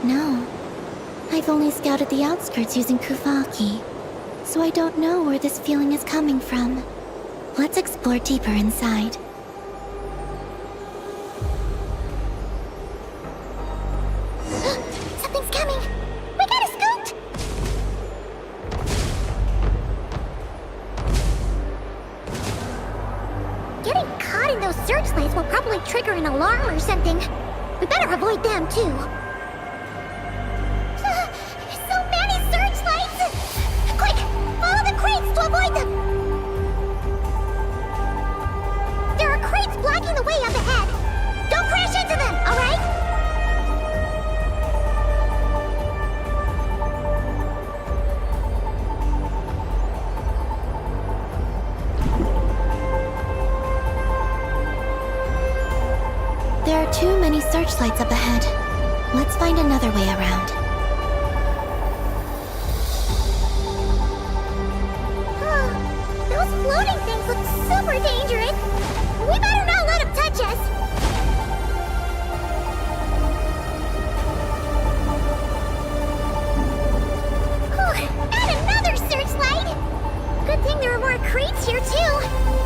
No. I've only scouted the outskirts using Kuvaki, so I don't know where this feeling is coming from. Let's explore deeper inside. Something's coming! We gotta scoot! Getting caught in those searchlights will probably trigger an alarm or something. We better avoid them, too. So many searchlights! Quick! Follow the crates to avoid them! There are crates blocking the way up ahead. Don't crash into them, alright? There are too many searchlights up ahead. Let's find another way around. Those floating things look super dangerous. We better not let them touch us. And another searchlight. Good thing there are more crates here too.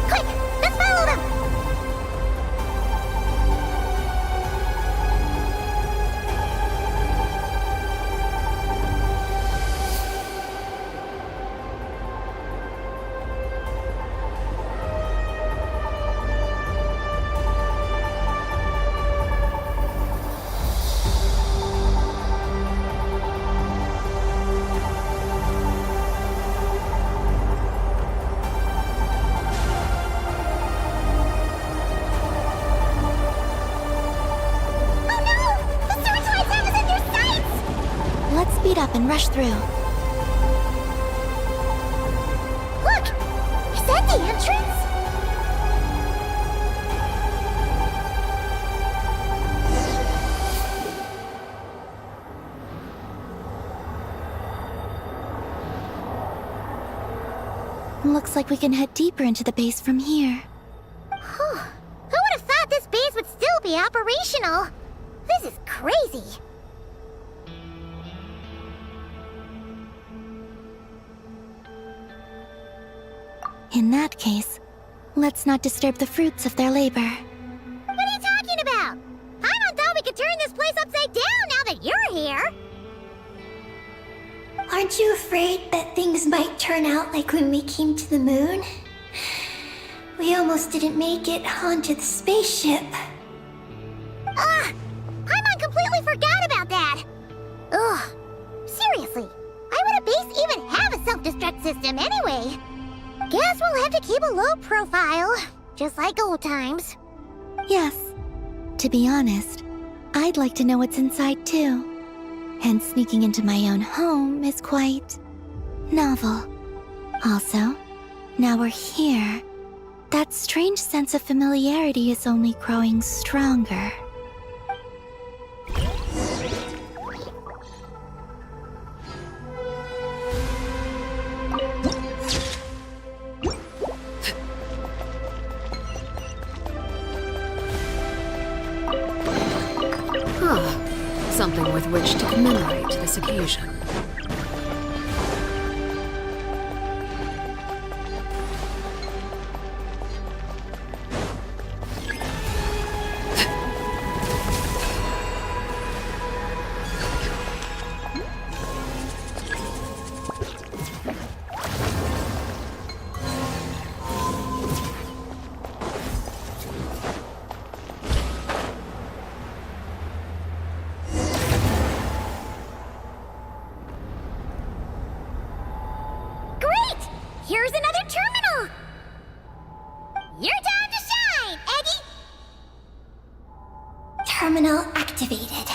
Quick, let's follow them. it up and rush through. Look! Is that the entrance? Looks like we can head deeper into the base from here. Who would have thought this base would still be operational? This is crazy. In that case, let's not disturb the fruits of their labor. What are you talking about? I thought we could turn this place upside down now that you're here. Aren't you afraid that things might turn out like when we came to the moon? We almost didn't make it onto the spaceship. Paimon completely forgot about that. Ugh. Seriously, why would a base even have a self-destruct system anyway? Guess we'll have to keep a low profile, just like old times. Yes. To be honest, I'd like to know what's inside too. And sneaking into my own home is quite novel. Also, now we're here. That strange sense of familiarity is only growing stronger. Something with which to commemorate this occasion. Here's another terminal! Your time to shine, Eggy! Terminal activated.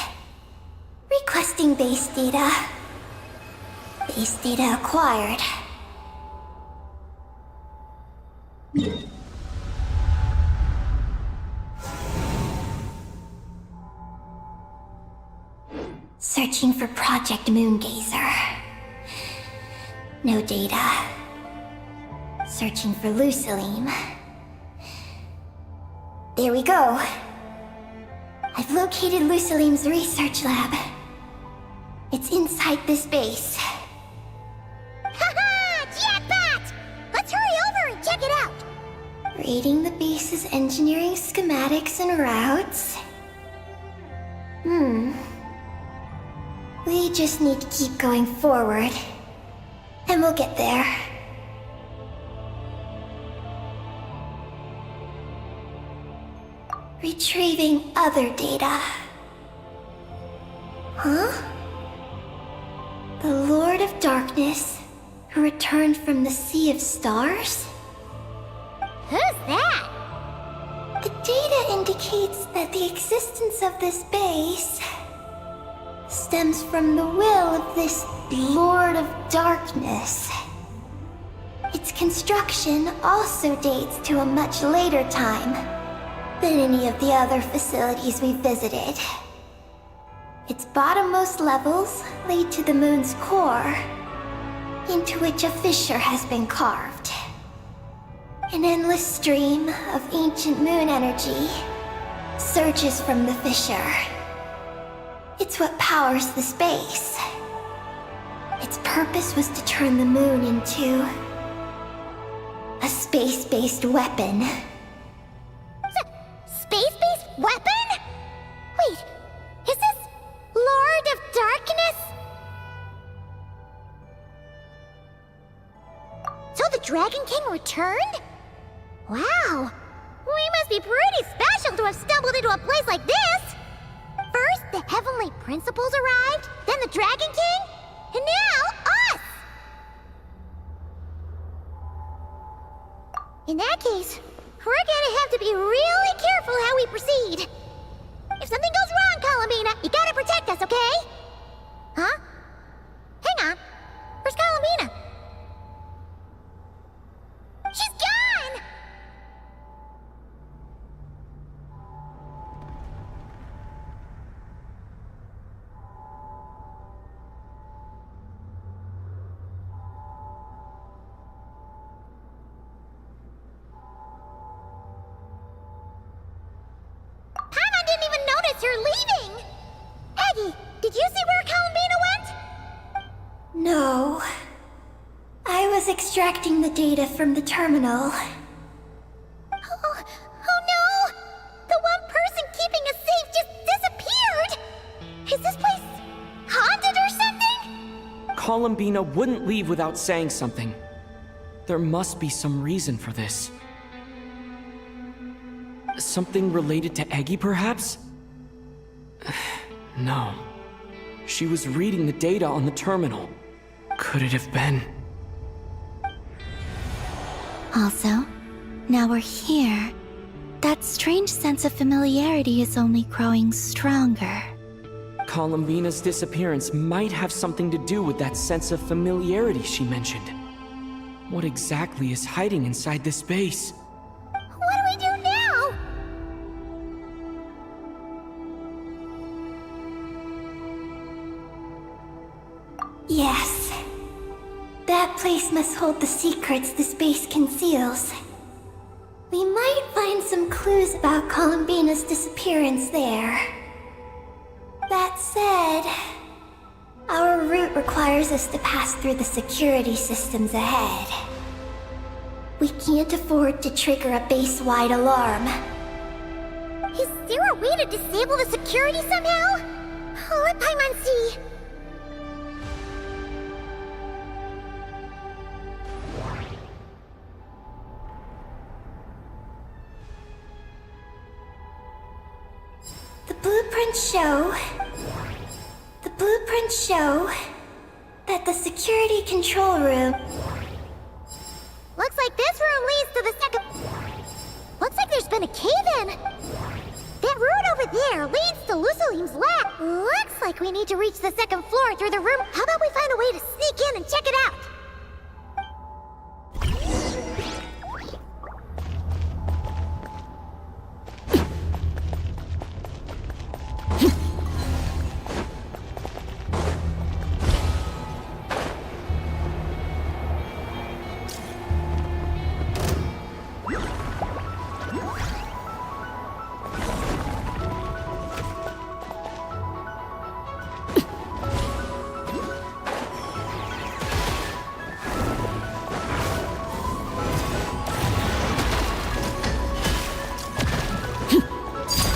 Requesting base data. Base data acquired. Searching for Project Moongazer. No data. Searching for Lucilim. There we go. I've located Lucilim's research lab. It's inside this base. Haha! Jackpot! Let's hurry over and check it out! Reading the base's engineering schematics and routes. We just need to keep going forward. And we'll get there. Retrieving other data. Huh? The Lord of Darkness, who returned from the Sea of Stars? Who's that? The data indicates that the existence of this base stems from the will of this Lord of Darkness. Its construction also dates to a much later time than any of the other facilities we visited. Its bottommost levels lead to the moon's core, into which a fissure has been carved. An endless stream of ancient moon energy surges from the fissure. It's what powers the space. Its purpose was to turn the moon into a space-based weapon. Space-based weapon? Wait, is this Lord of Darkness? So the Dragon King returned? Wow, we must be pretty special to have stumbled into a place like this! First, the Heavenly Principals arrived, then the Dragon King, and now us! In that case, we're gonna have to be really careful how we proceed. If something goes wrong, Colomina, you gotta protect us, okay? Huh? us you're leaving! Aggie, did you see where Columbina went? No. I was extracting the data from the terminal. Oh no! The one person keeping us safe just disappeared! Is this place haunted or something? Columbina wouldn't leave without saying something. There must be some reason for this. Something related to Eggy, perhaps? No. She was reading the data on the terminal. Could it have been? Also, now we're here. That strange sense of familiarity is only growing stronger. Columbina's disappearance might have something to do with that sense of familiarity she mentioned. What exactly is hiding inside this base? What do we do now? Yes. That place must hold the secrets this base conceals. We might find some clues about Columbina's disappearance there. That said, our route requires us to pass through the security systems ahead. We can't afford to trigger a base-wide alarm. Is there a way to disable the security somehow? Let Paimon see. The blueprints show that the security control room... Looks like this room leads to the second... Looks like there's been a cave-in. That route over there leads to Lucilim's lab. Looks like we need to reach the second floor through the room. How about we find a way to sneak in and check it out?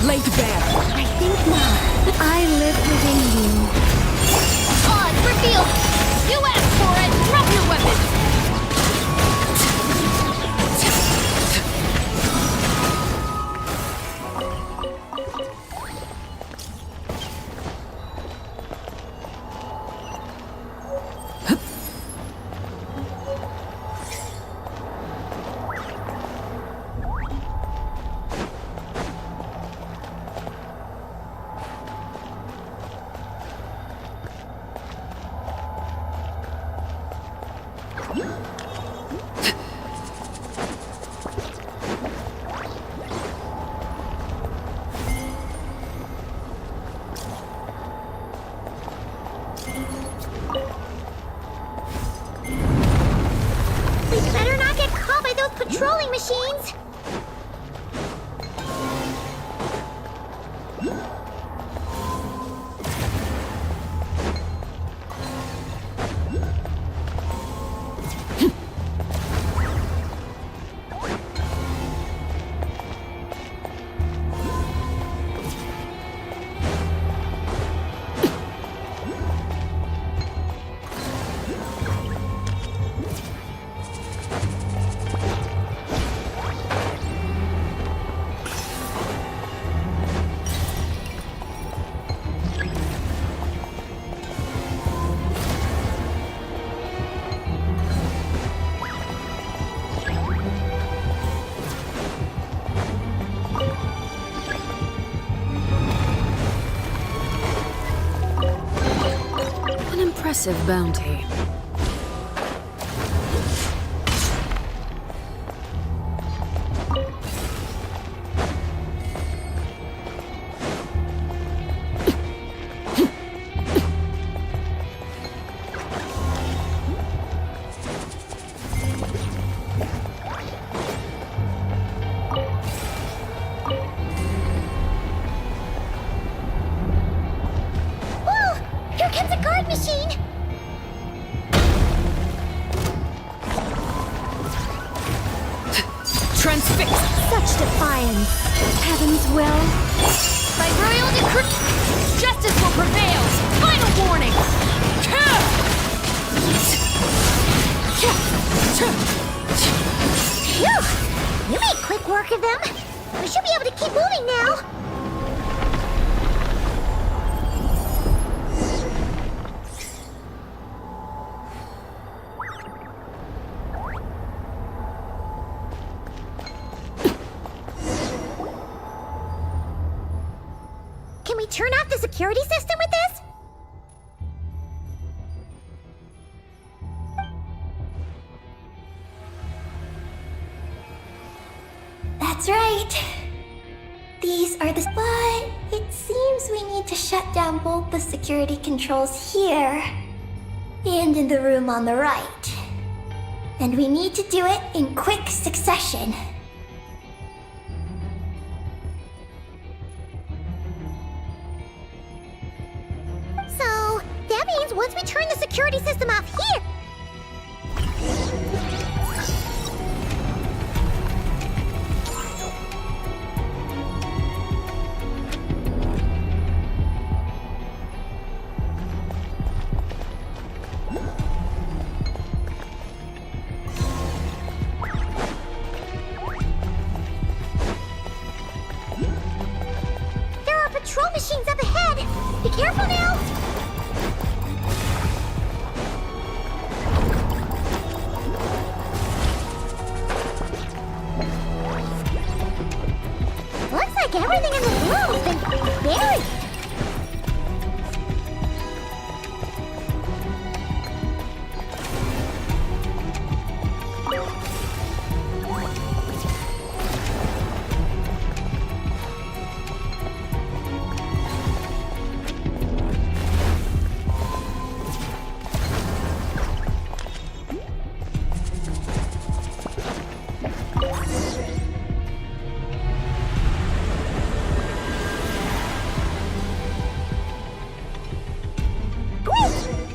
Laid bare. I think not. I live within you. Pause, reveal! You asked for it! Drop your weapons! We better not get caught by those patrolling machines! An impressive bounty. Such defiance. Heaven's will. By royal decree, justice will prevail. Final warning. Phew! You made quick work of them. We should be able to keep moving now. Can we turn off the security system with this? That's right. These are the... But it seems we need to shut down both the security controls here and in the room on the right. And we need to do it in quick succession. So, that means once we turn the security system off here... There are patrol machines up ahead! Be careful now! Looks like everything in this room has been buried. Great!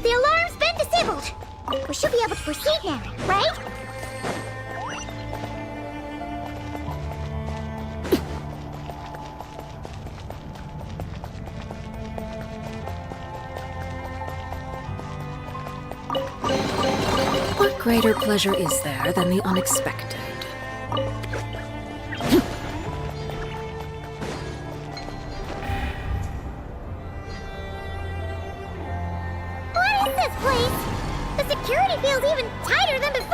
The alarm's been disabled. We should be able to proceed now, right? What greater pleasure is there than the unexpected? What is this place? The security feels even tighter than before!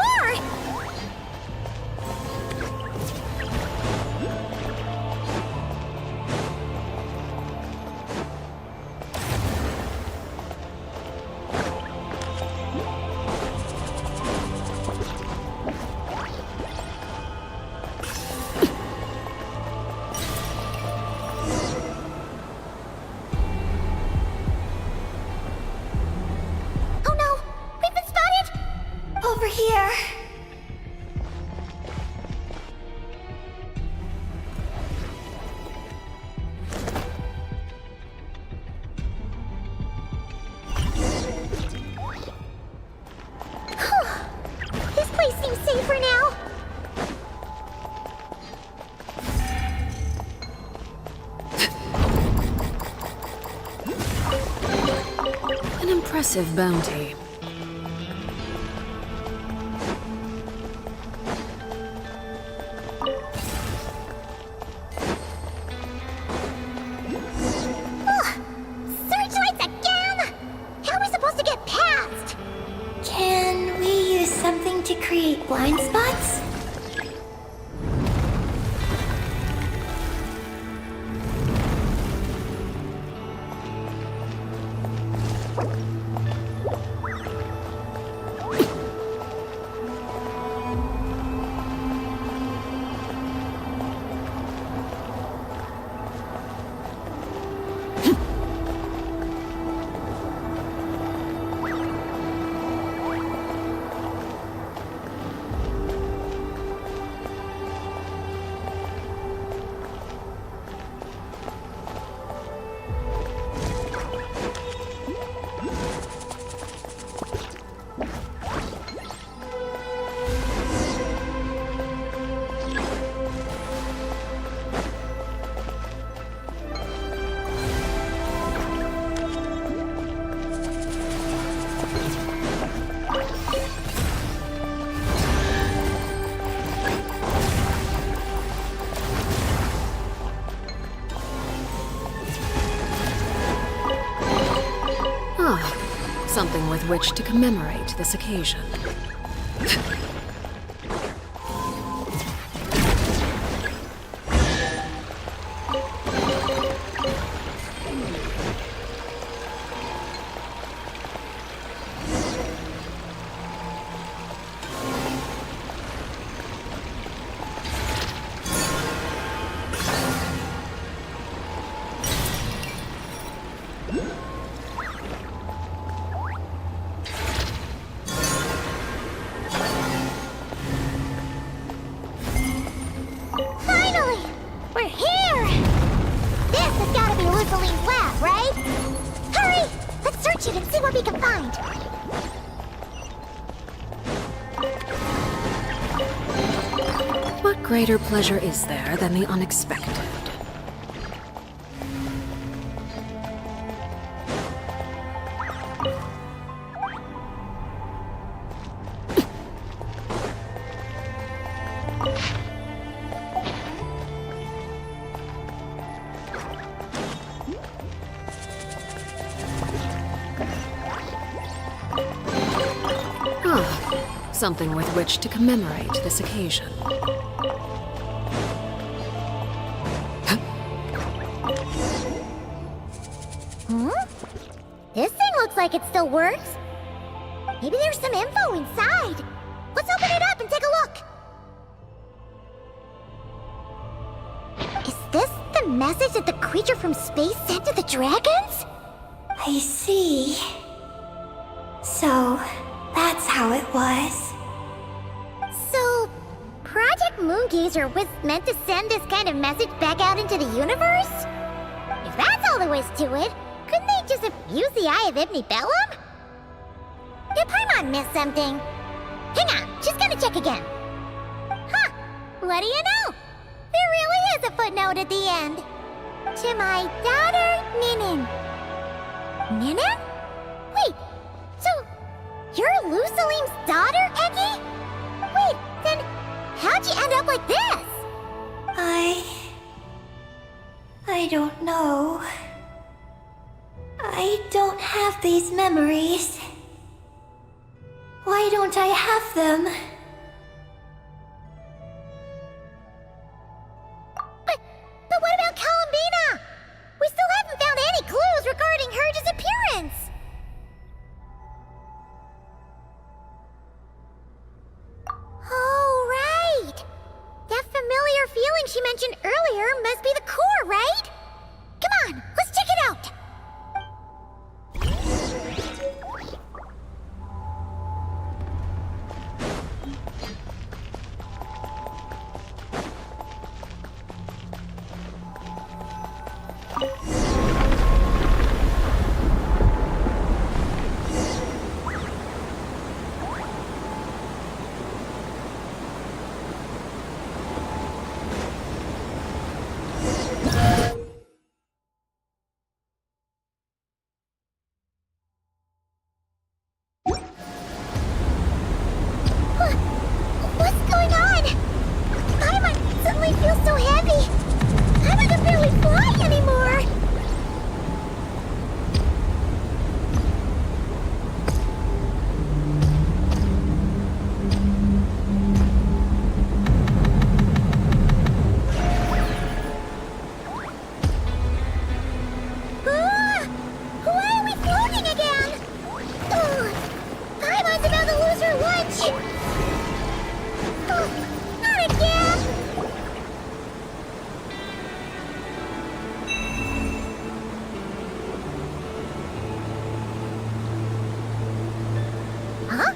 Oh no! We've been spotted! Over here. This place seems safer now. An impressive bounty. Searchlights again! How are we supposed to get past? Can we use something to create blind spots? something with which to commemorate this occasion. Finally! We're here! This has got to be Luciline's lab, right? Hurry! Let's search it and see what we can find. What greater pleasure is there than the unexpected? Ah, something with which to commemorate this occasion. This thing looks like it still works. Maybe there's some info inside. Let's open it up and take a look. Is this the message that the creature from space sent to the dragons? I see. So, that's how it was. So, Project Moongazer was meant to send this kind of message back out into the universe? If that's all there was to it, couldn't they just have used the Eye of Ibn Bellum? Did Paimon miss something? Hang on, she's gonna check again. Huh, what do you know? There really is a footnote at the end. To my daughter, Ninin. Ninin? Wait, so you're Luciline's daughter, Eggy? Wait, then how'd you end up like this? I don't know. I don't have these memories. Why don't I have them? But what about Columbina? We still haven't found any clues regarding her disappearance. Oh, right. That familiar feeling she mentioned earlier must be the core, right? Come on, let's check it out. What's going on? Paimon suddenly feels so heavy. I can barely fly anymore. Why are we floating again? Paimon's about to lose her lunch. Not again! Huh?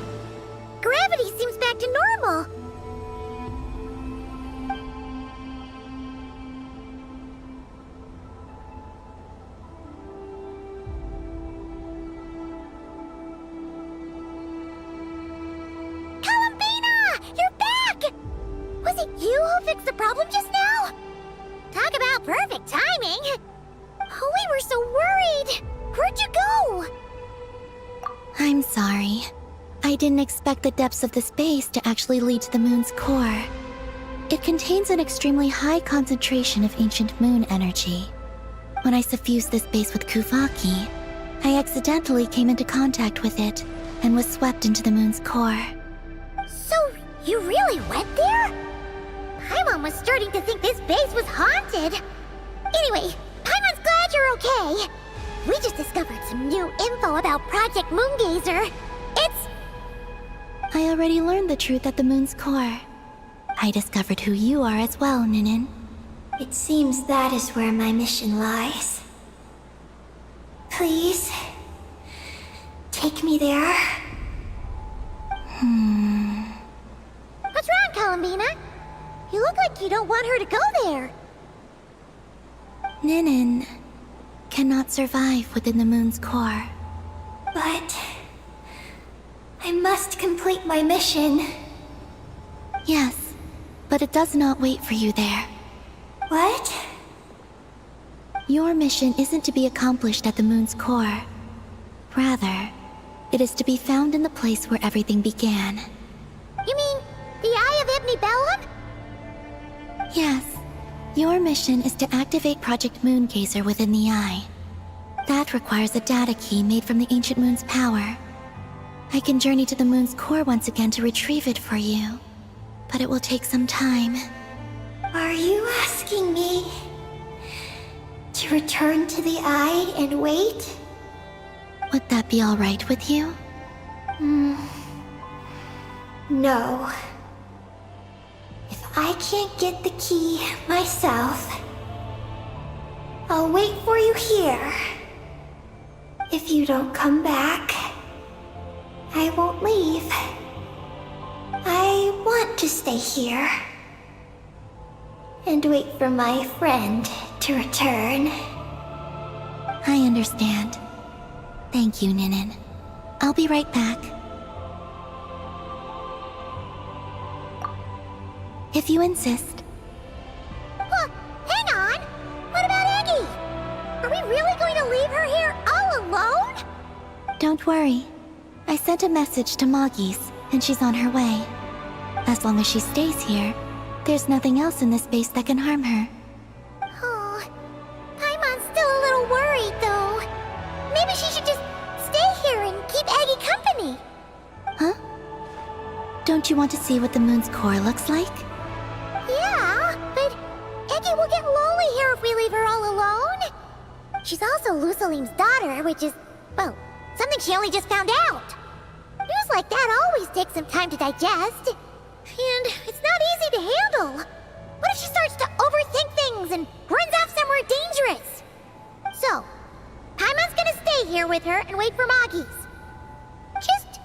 Gravity seems back to normal. Columbina! You're back! Was it you who fixed the problem just now? Talk about perfect timing! Oh, we were so worried! Where'd you go? I'm sorry. I didn't expect the depths of the space to actually lead to the moon's core. It contains an extremely high concentration of ancient moon energy. When I suffused this base with Kuvaki, I accidentally came into contact with it and was swept into the moon's core. So, you really went there? Paimon was starting to think this base was haunted. Anyway, Paimon's glad you're okay. We just discovered some new info about Project Moongazer. It's... I already learned the truth at the moon's core. I discovered who you are as well, Ninin. It seems that is where my mission lies. Please, take me there. What's wrong, Columbina? You look like you don't want her to go there. Ninin cannot survive within the moon's core. But I must complete my mission. Yes, but it does not wait for you there. What? Your mission isn't to be accomplished at the moon's core. Rather, it is to be found in the place where everything began. You mean the Eye of Ibn Bellum? Yes. Your mission is to activate Project Moongazer within the Eye. That requires a data key made from the ancient moon's power. I can journey to the moon's core once again to retrieve it for you, but it will take some time. Are you asking me to return to the Eye and wait? Would that be all right with you? No. If I can't get the key myself, I'll wait for you here. If you don't come back, I won't leave. I want to stay here and wait for my friend to return. I understand. Thank you, Ninin. I'll be right back. If you insist. Well, hang on! What about Eggie? Are we really going to leave her here all alone? Don't worry. I sent a message to Moggy's, and she's on her way. As long as she stays here, there's nothing else in this base that can harm her. Oh, Paimon's still a little worried, though. Maybe she should just stay here and keep Eggie company. Huh? Don't you want to see what the moon's core looks like? Yeah, but Eggie will get lonely here if we leave her all alone. She's also Lusalim's daughter, which is, well, something she only just found out. News like that always takes some time to digest. And it's not easy to handle. What if she starts to overthink things and runs off somewhere dangerous? So, Paimon's gonna stay here with her and wait for Moggy's. Just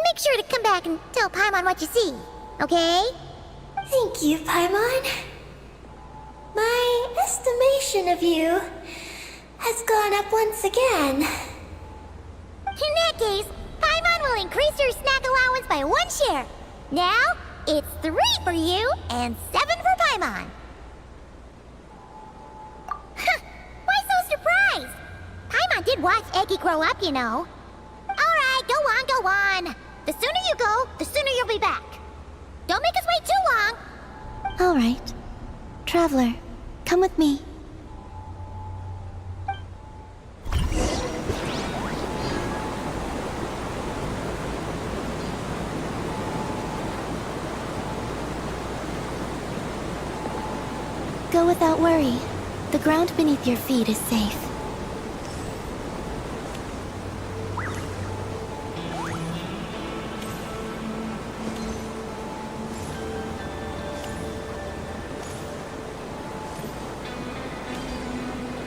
make sure to come back and tell Paimon what you see, okay? Thank you, Paimon. My estimation of you has gone up once again. In that case, Paimon will increase your snack allowance by 1 share. Now, it's 3 for you and 7 for Paimon. Why so surprised? Paimon did watch Eggie grow up, you know. Alright, go on, go on. The sooner you go, the sooner you'll be back. Don't make us wait too long. All right. Traveler, come with me. Go without worry. The ground beneath your feet is safe.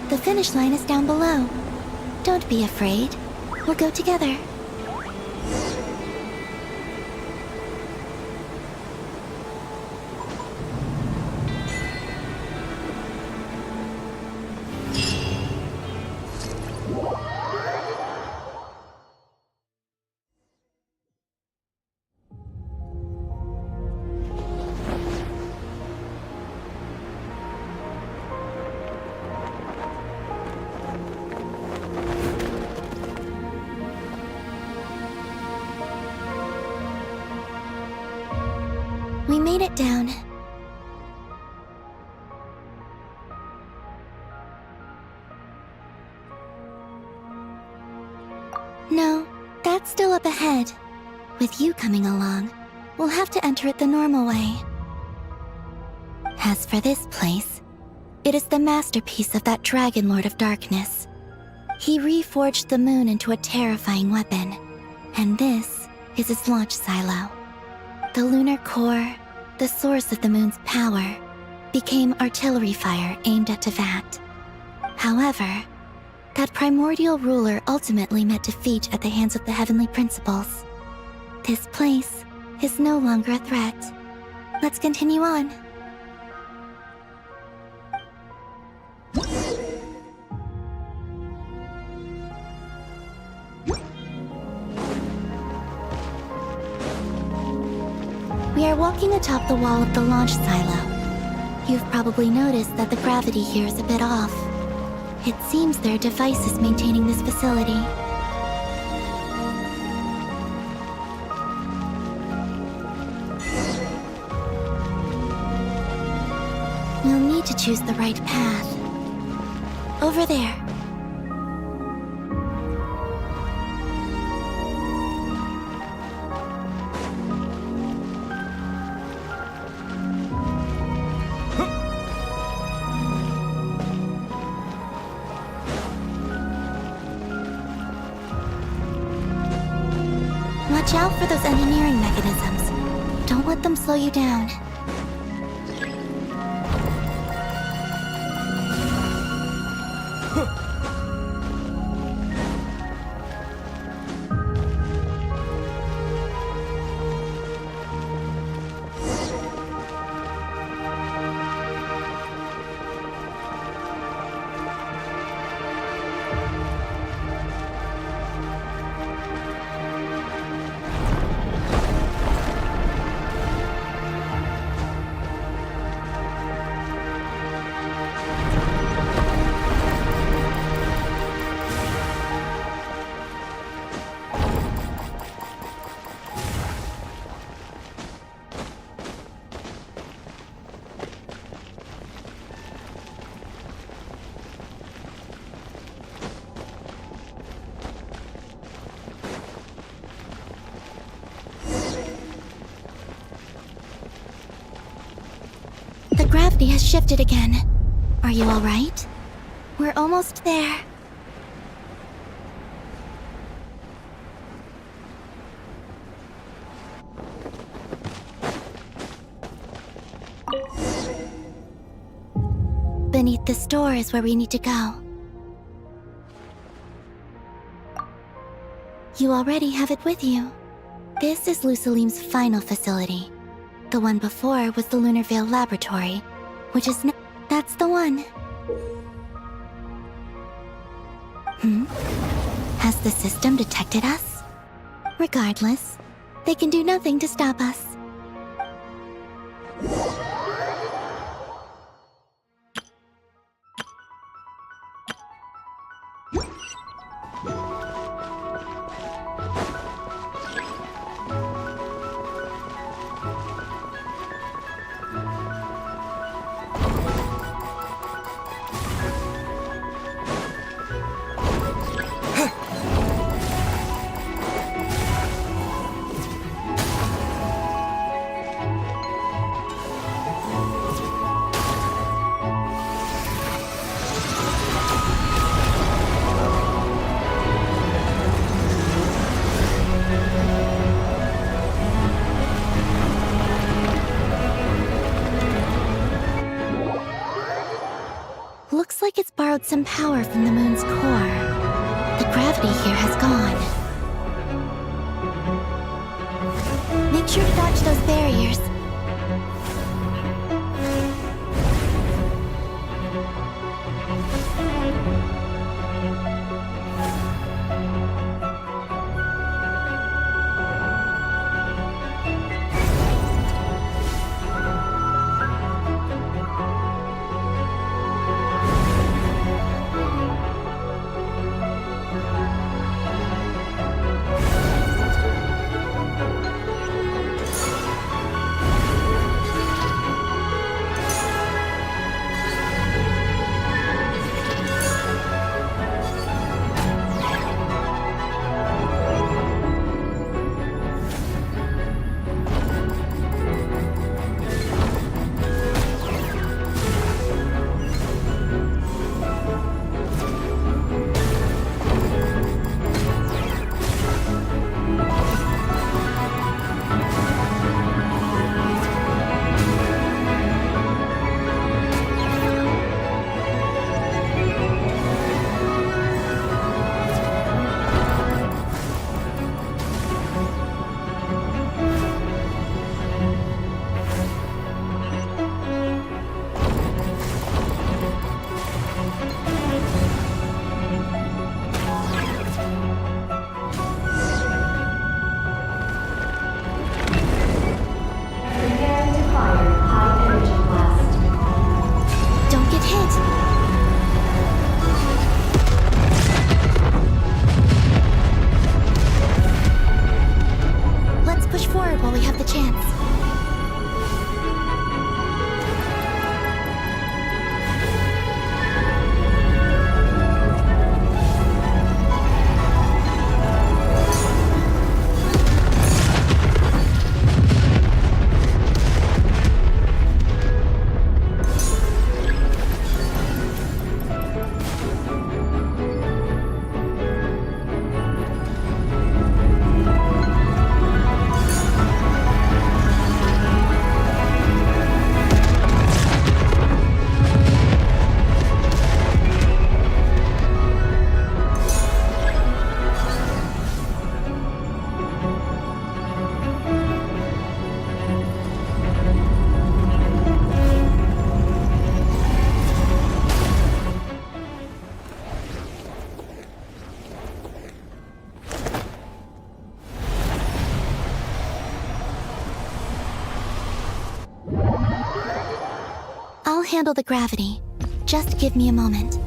The finish line is down below. Don't be afraid. We'll go together. We made it down. That's still up ahead. With you coming along, we'll have to enter it the normal way. As for this place, it is the masterpiece of that Dragon Lord of Darkness. He reforged the moon into a terrifying weapon, and this is its launch silo. The lunar core, the source of the moon's power, became artillery fire aimed at Tevat. However, that primordial ruler ultimately met defeat at the hands of the heavenly principles. This place is no longer a threat. Let's continue on. We are walking atop the wall of the launch silo. You've probably noticed that the gravity here is a bit off. It seems there are devices maintaining this facility. We'll need to choose the right path. Over there. Watch out for those engineering mechanisms. Don't let them slow you down. The gravity has shifted again. Are you all right? We're almost there. Beneath this door is where we need to go. You already have it with you. This is Lusalim's final facility. The one before was the Lunar Veil Laboratory, which is that's the one. Has the system detected us? Regardless, they can do nothing to stop us. Looks like it's borrowed some power from the moon's core. The gravity here has gone. Make sure to dodge those barriers. while we have the chance. I'll handle the gravity. Just give me a moment.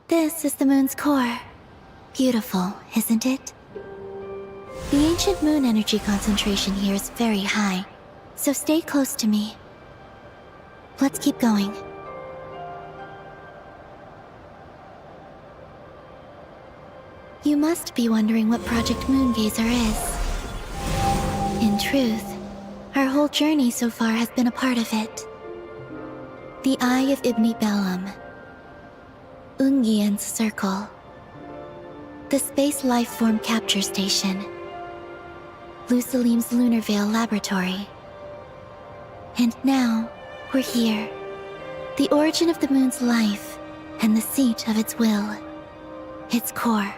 This is the moon's core. Beautiful, isn't it? The ancient moon energy concentration here is very high, so stay close to me. Let's keep going. You must be wondering what Project Moongazer is. In truth, our whole journey so far has been a part of it. The Eye of Ibni Bellum, Ungien's Circle, the Space Lifeform Capture Station, Lusalim's Lunar Veil Laboratory. And now, we're here. The origin of the moon's life, and the seat of its will, its core.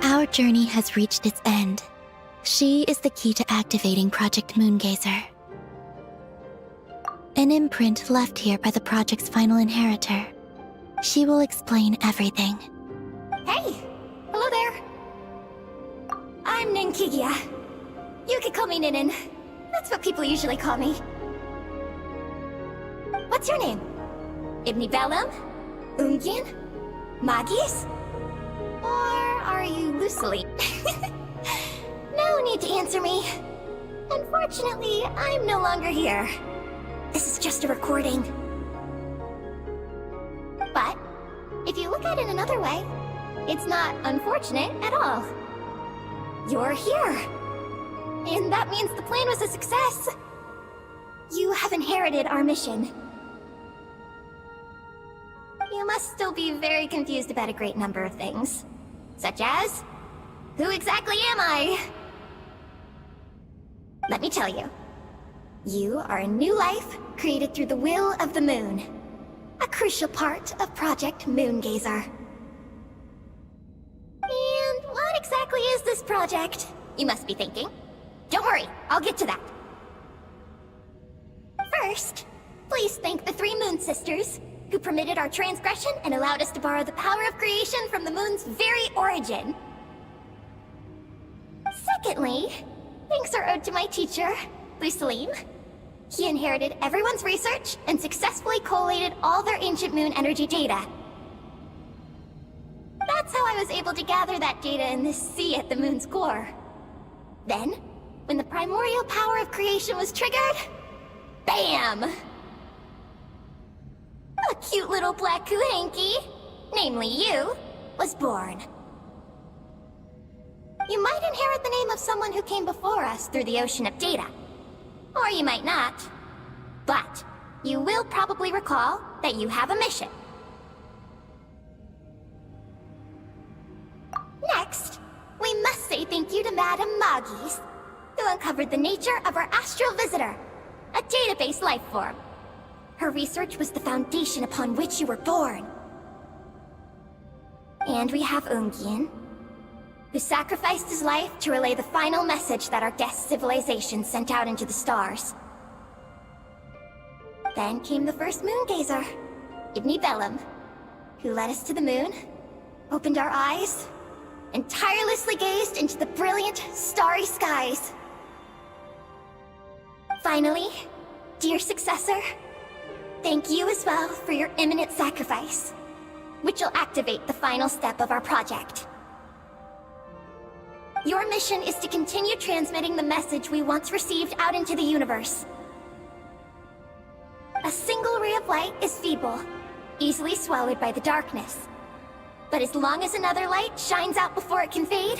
Our journey has reached its end. She is the key to activating Project Moongazer. An imprint left here by the project's final inheritor. She will explain everything. Hey! Hello there! I'm Ninkigia. You could call me Ninin. That's what people usually call me. What's your name? Ibni Bellum? Ungien? Magis? Or are you Lucily? No need to answer me. Unfortunately, I'm no longer here. This is just a recording. But, if you look at it another way, it's not unfortunate at all. You're here. And that means the plan was a success. You have inherited our mission. You must still be very confused about a great number of things. Such as, who exactly am I? Let me tell you. You are a new life created through the will of the moon. A crucial part of Project Moongazer. And what exactly is this project? You must be thinking. Don't worry, I'll get to that. First, Please thank the 3 Moon Sisters, who permitted our transgression and allowed us to borrow the power of creation from the moon's very origin. Secondly, thanks are owed to my teacher, Luceline. He inherited everyone's research and successfully collated all their ancient moon energy data. That's how I was able to gather that data in this sea at the moon's core. Then, when the primordial power of creation was triggered, BAM! A cute little black Kuhanky, namely you, was born. You might inherit the name of someone who came before us through the ocean of data. Or you might not. But you will probably recall that you have a mission. Next, we must say thank you to Madame Magis, who uncovered the nature of our astral visitor, a database life form. Her research was the foundation upon which you were born. And we have Ungien, who sacrificed his life to relay the final message that our guest civilization sent out into the stars. Then came the first moon gazer, Ibni Bellum, who led us to the moon, opened our eyes, and tirelessly gazed into the brilliant, starry skies. Finally, dear successor, thank you as well for your imminent sacrifice, which will activate the final step of our project. Your mission is to continue transmitting the message we once received out into the universe. A single ray of light is feeble, easily swallowed by the darkness. But as long as another light shines out before it can fade,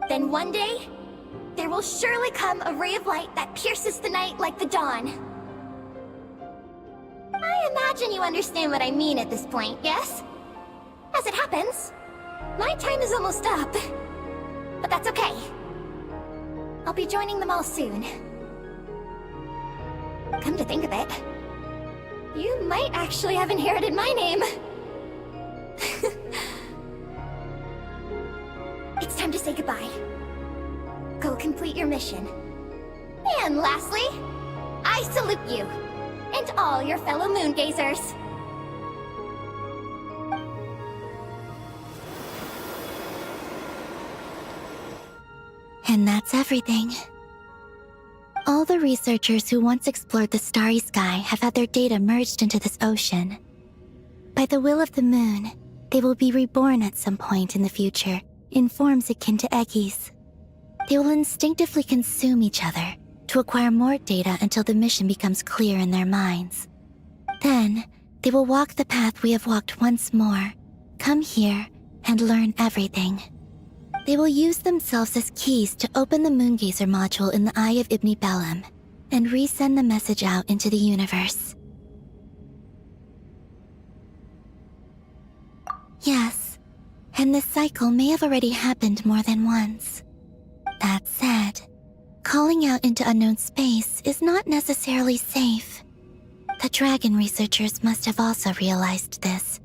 then one day, there will surely come a ray of light that pierces the night like the dawn. I imagine you understand what I mean at this point, yes? As it happens, my time is almost up. But that's okay. I'll be joining them all soon. Come to think of it, you might actually have inherited my name. It's time to say goodbye. Go complete your mission. And lastly, I salute you, and all your fellow moon gazers. And that's everything. All the researchers who once explored the starry sky have had their data merged into this ocean. By the will of the moon, they will be reborn at some point in the future in forms akin to Eggies. They will instinctively consume each other to acquire more data until the mission becomes clear in their minds. Then, they will walk the path we have walked once more, come here, and learn everything. They will use themselves as keys to open the Moongazer module in the Eye of Ibni Bellum and resend the message out into the universe. Yes, and this cycle may have already happened more than once. That said, calling out into unknown space is not necessarily safe. The dragon researchers must have also realized this,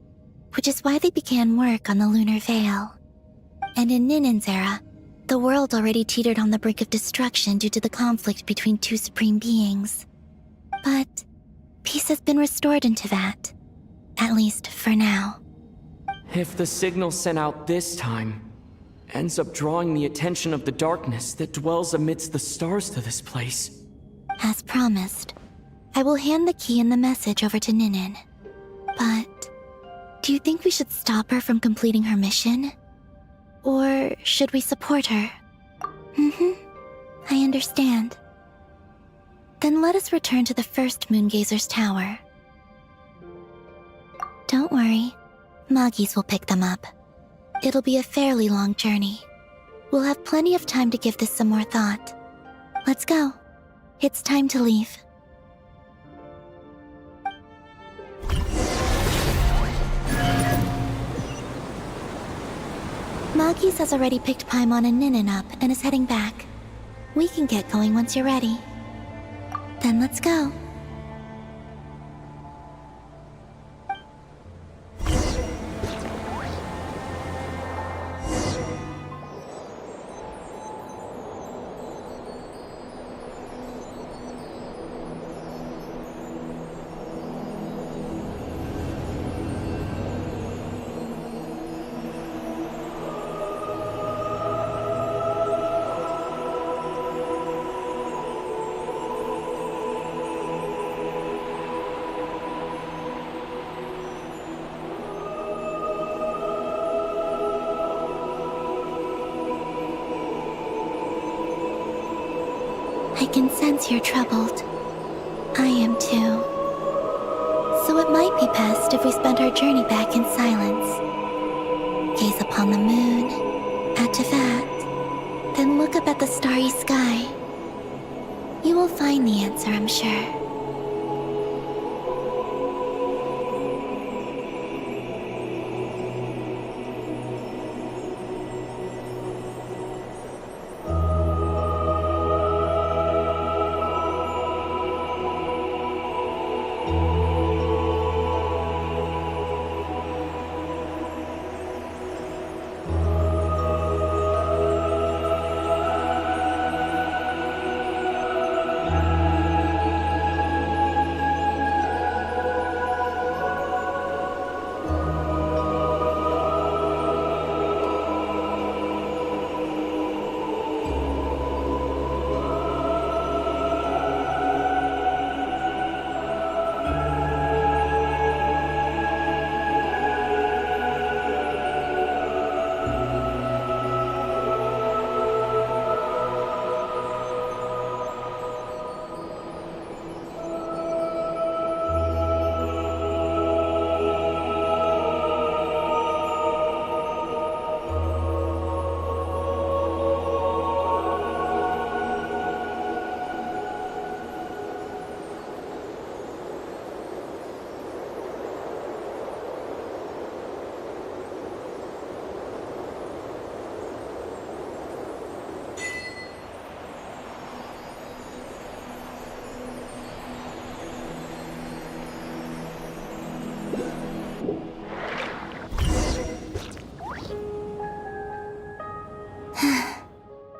which is why they began work on the lunar veil. And in Ninin's era, the world already teetered on the brink of destruction due to the conflict between two supreme beings. But peace has been restored into that, at least for now. If the signal sent out this time ends up drawing the attention of the darkness that dwells amidst the stars to this place. As promised, I will hand the key and the message over to Ninin. But do you think we should stop her from completing her mission? Or should we support her? I understand. Then let us return to the first Moongazer's tower. Don't worry, Magis will pick them up. It'll be a fairly long journey. We'll have plenty of time to give this some more thought. Let's go. It's time to leave. Magis has already picked Paimon and Ninin up and is heading back. We can get going once you're ready. Then let's go. can sense you're troubled. I am too. So it might be best if we spend our journey back in silence. Gaze upon the moon, add to that, then look up at the starry sky. You will find the answer, I'm sure.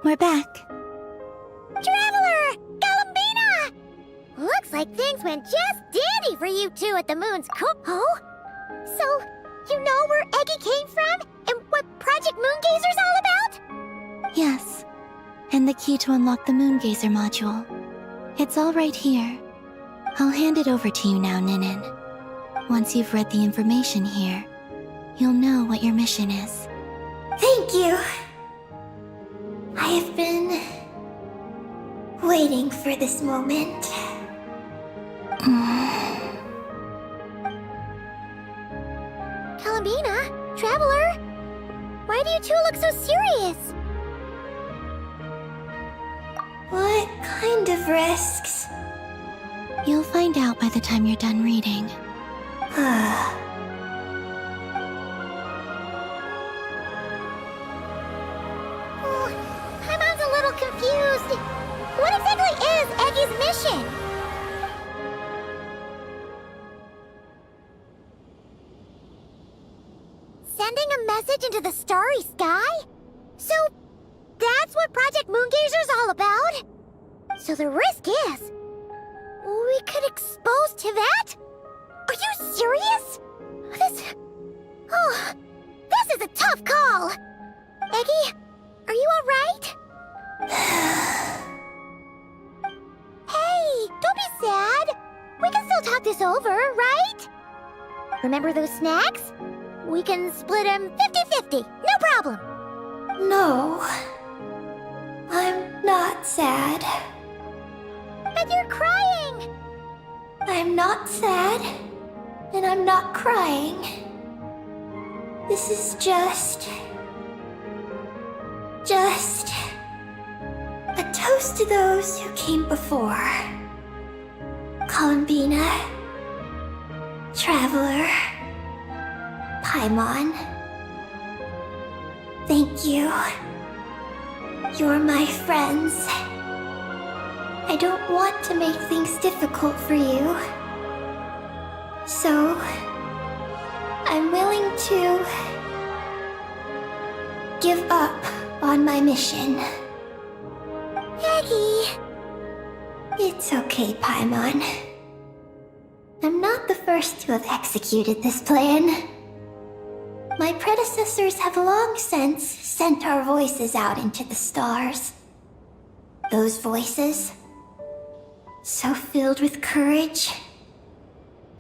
We're back. Traveler! Galambina! Looks like things went just dandy for you two at the moon's Oh? So, you know where Eggy came from? And what Project Moongazer's all about? Yes, and the key to unlock the Moongazer module. It's all right here. I'll hand it over to you now, Ninin. Once you've read the information here, you'll know what your mission is. Thank you. I have been waiting for this moment. Galambina? Traveler? Why do you two look so serious? What kind of risks? You'll find out by the time you're done reading. Paimon's a little confused. What exactly is Eggy's mission? Sending a message into the starry sky? So, that's what Project Moongazer's all about? So the risk is, we could expose to that? Are you serious? This is a tough call. Eggy, are you alright? Hey, don't be sad. We can still talk this over, right? Remember those snacks? We can split them 50-50, no problem. No. I'm not sad. But you're crying. I'm not sad. And I'm not crying. This is just a toast to those who came before. Galambina, Traveler, Paimon. Thank you. You're my friends. I don't want to make things difficult for you. So, I'm willing to give up on my mission. Eggy. It's okay, Paimon. I'm not the first to have executed this plan. My predecessors have long since sent our voices out into the stars. Those voices, so filled with courage,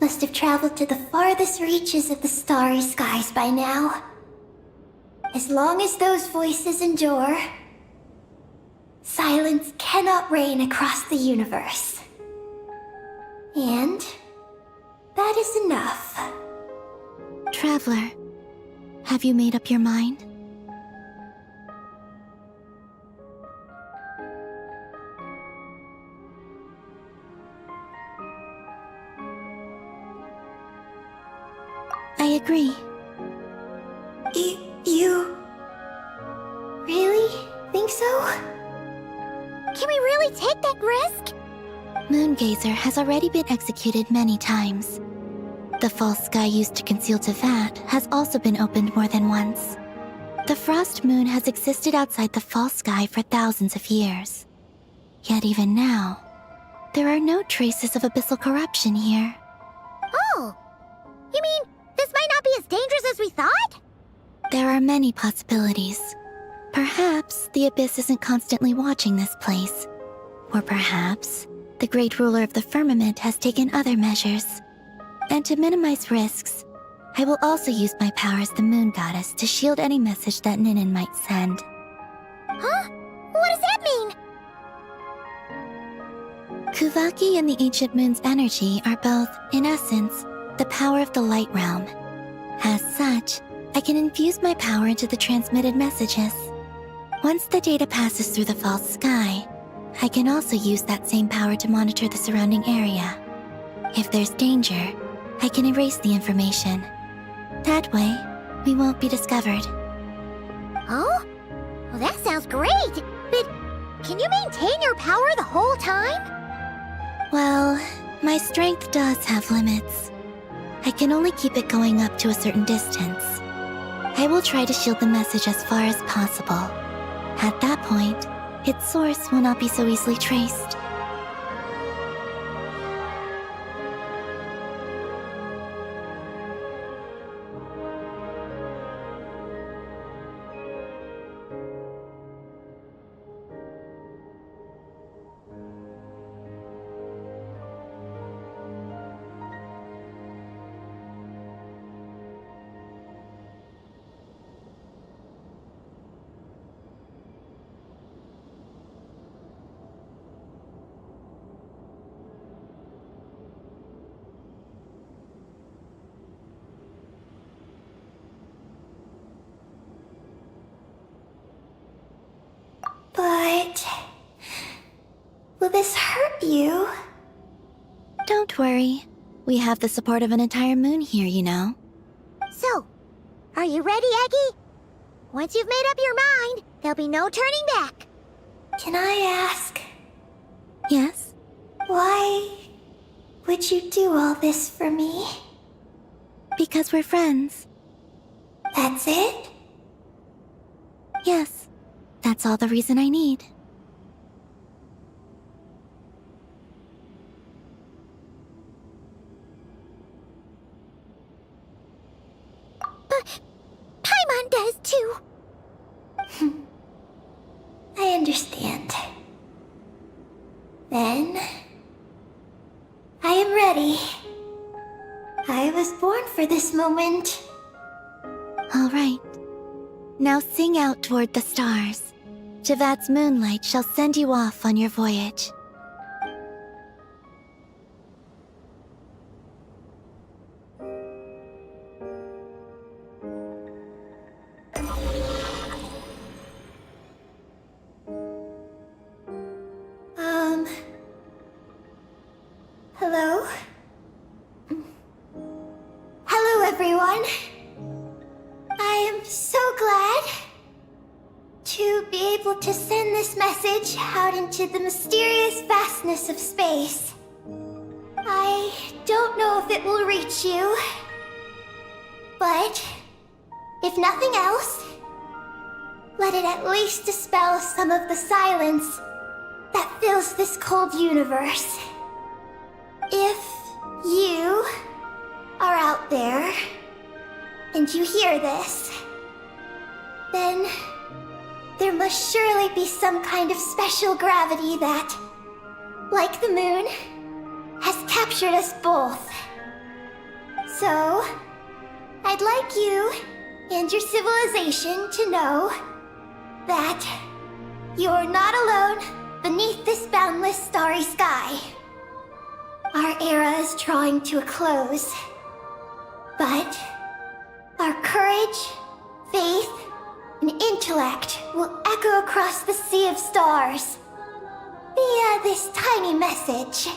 must have traveled to the farthest reaches of the starry skies by now. As long as those voices endure, silence cannot reign across the universe. And that is enough. Traveler, have you made up your mind? I agree. You really think so? Can we really take that risk? Moongazer has already been executed many times. The false sky used to conceal Tevat has also been opened more than once. The frost moon has existed outside the false sky for thousands of years. Yet even now, there are no traces of abyssal corruption here. Oh! You mean this might not be as dangerous as we thought? There are many possibilities. Perhaps the Abyss isn't constantly watching this place. Or perhaps the great ruler of the firmament has taken other measures. And to minimize risks, I will also use my power as the moon goddess to shield any message that Ninin might send. Huh? What does that mean? Kuvaki and the ancient moon's energy are both, in essence, the power of the light realm. As such, I can infuse my power into the transmitted messages. Once the data passes through the false sky, I can also use that same power to monitor the surrounding area. If there's danger, I can erase the information. That way, we won't be discovered. Oh? Well, that sounds great! But can you maintain your power the whole time? Well, my strength does have limits. I can only keep it going up to a certain distance. I will try to shield the message as far as possible. At that point, its source will not be so easily traced. But will this hurt you? Don't worry. We have the support of an entire moon here, you know. So, are you ready, Eggie? Once you've made up your mind, there'll be no turning back. Can I ask, Yes? why would you do all this for me? Because we're friends. That's it? Yes. That's all the reason I need. But Paimon does too. I understand. Then, I am ready. I was born for this moment. All right. Now sing out toward the stars. Javat's moonlight shall send you off on your voyage. Hello? Hello, everyone. I am so glad to be able to send this message out into the mysterious vastness of space. I don't know if it will reach you, but if nothing else, let it at least dispel some of the silence that fills this cold universe. If you are out there and you hear this, then there must surely be some kind of special gravity that, like the moon, has captured us both. So, I'd like you and your civilization to know that You're not alone beneath this boundless starry sky. Our era is drawing to a close. But our courage, faith, and intellect will echo across the sea of stars via this tiny message.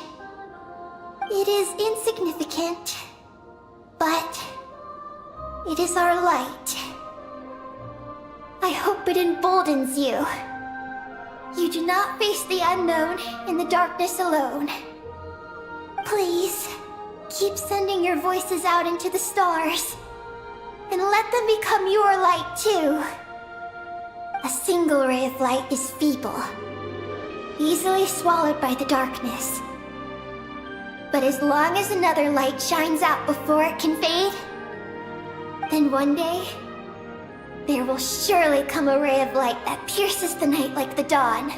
It is insignificant, but it is our light. I hope it emboldens you. You do not face the unknown in the darkness alone. Please, keep sending your voices out into the stars, and let them become your light too. A single ray of light is feeble, easily swallowed by the darkness. But as long as another light shines out before it can fade, then one day, there will surely come a ray of light that pierces the night like the dawn.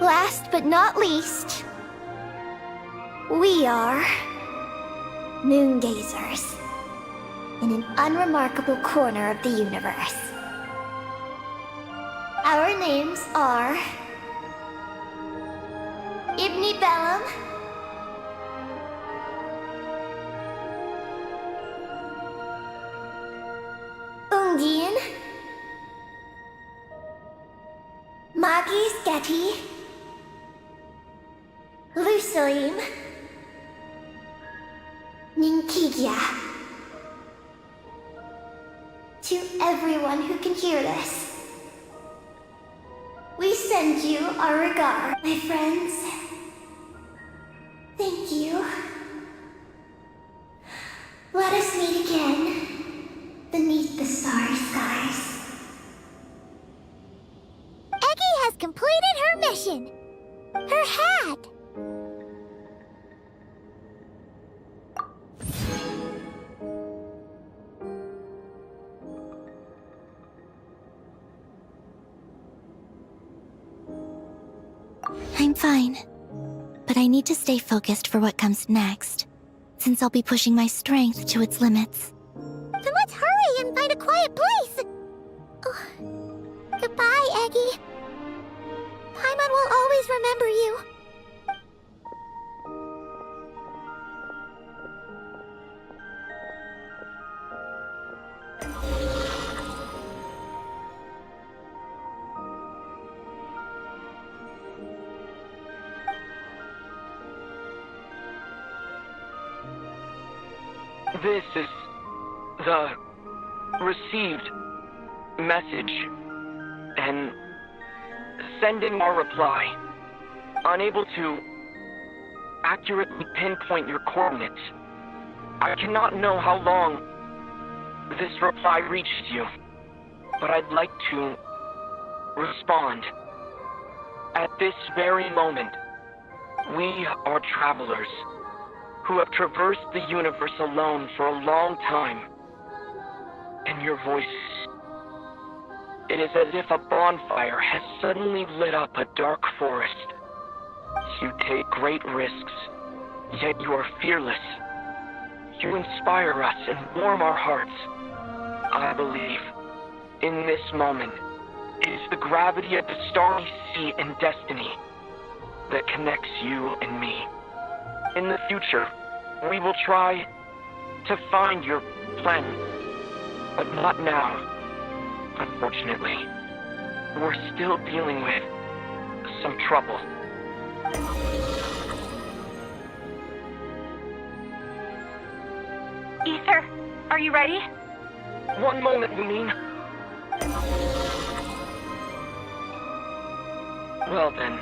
Last but not least, we are moon gazers in an unremarkable corner of the universe. Our names are Ibni Bellum, Ungin, Magis Getty, Lusalim, Ninkigia. To everyone who can hear this, we send you our regard, my friends. Thank you. Let us meet again beneath the starry skies. Eggy has completed her mission. Her hat. I'm fine. But I need to stay focused for what comes next, since I'll be pushing my strength to its limits. Then let's hurry and find a quiet place. Oh. Goodbye, Eggy. Paimon will always remember you. This is the received message, and sending our reply. Unable to accurately pinpoint your coordinates. I cannot know how long this reply reaches you, but I'd like to respond. At this very moment, we are travelers who have traversed the universe alone for a long time. And your voice, it is as if a bonfire has suddenly lit up a dark forest. You take great risks, yet you are fearless. You inspire us and warm our hearts. I believe, in this moment, it is the gravity of the starry sea and destiny that connects you and me. In the future, we will try to find your planet, but not now. Unfortunately, we're still dealing with some trouble. Ether, are you ready? One moment, Lumine. Well then,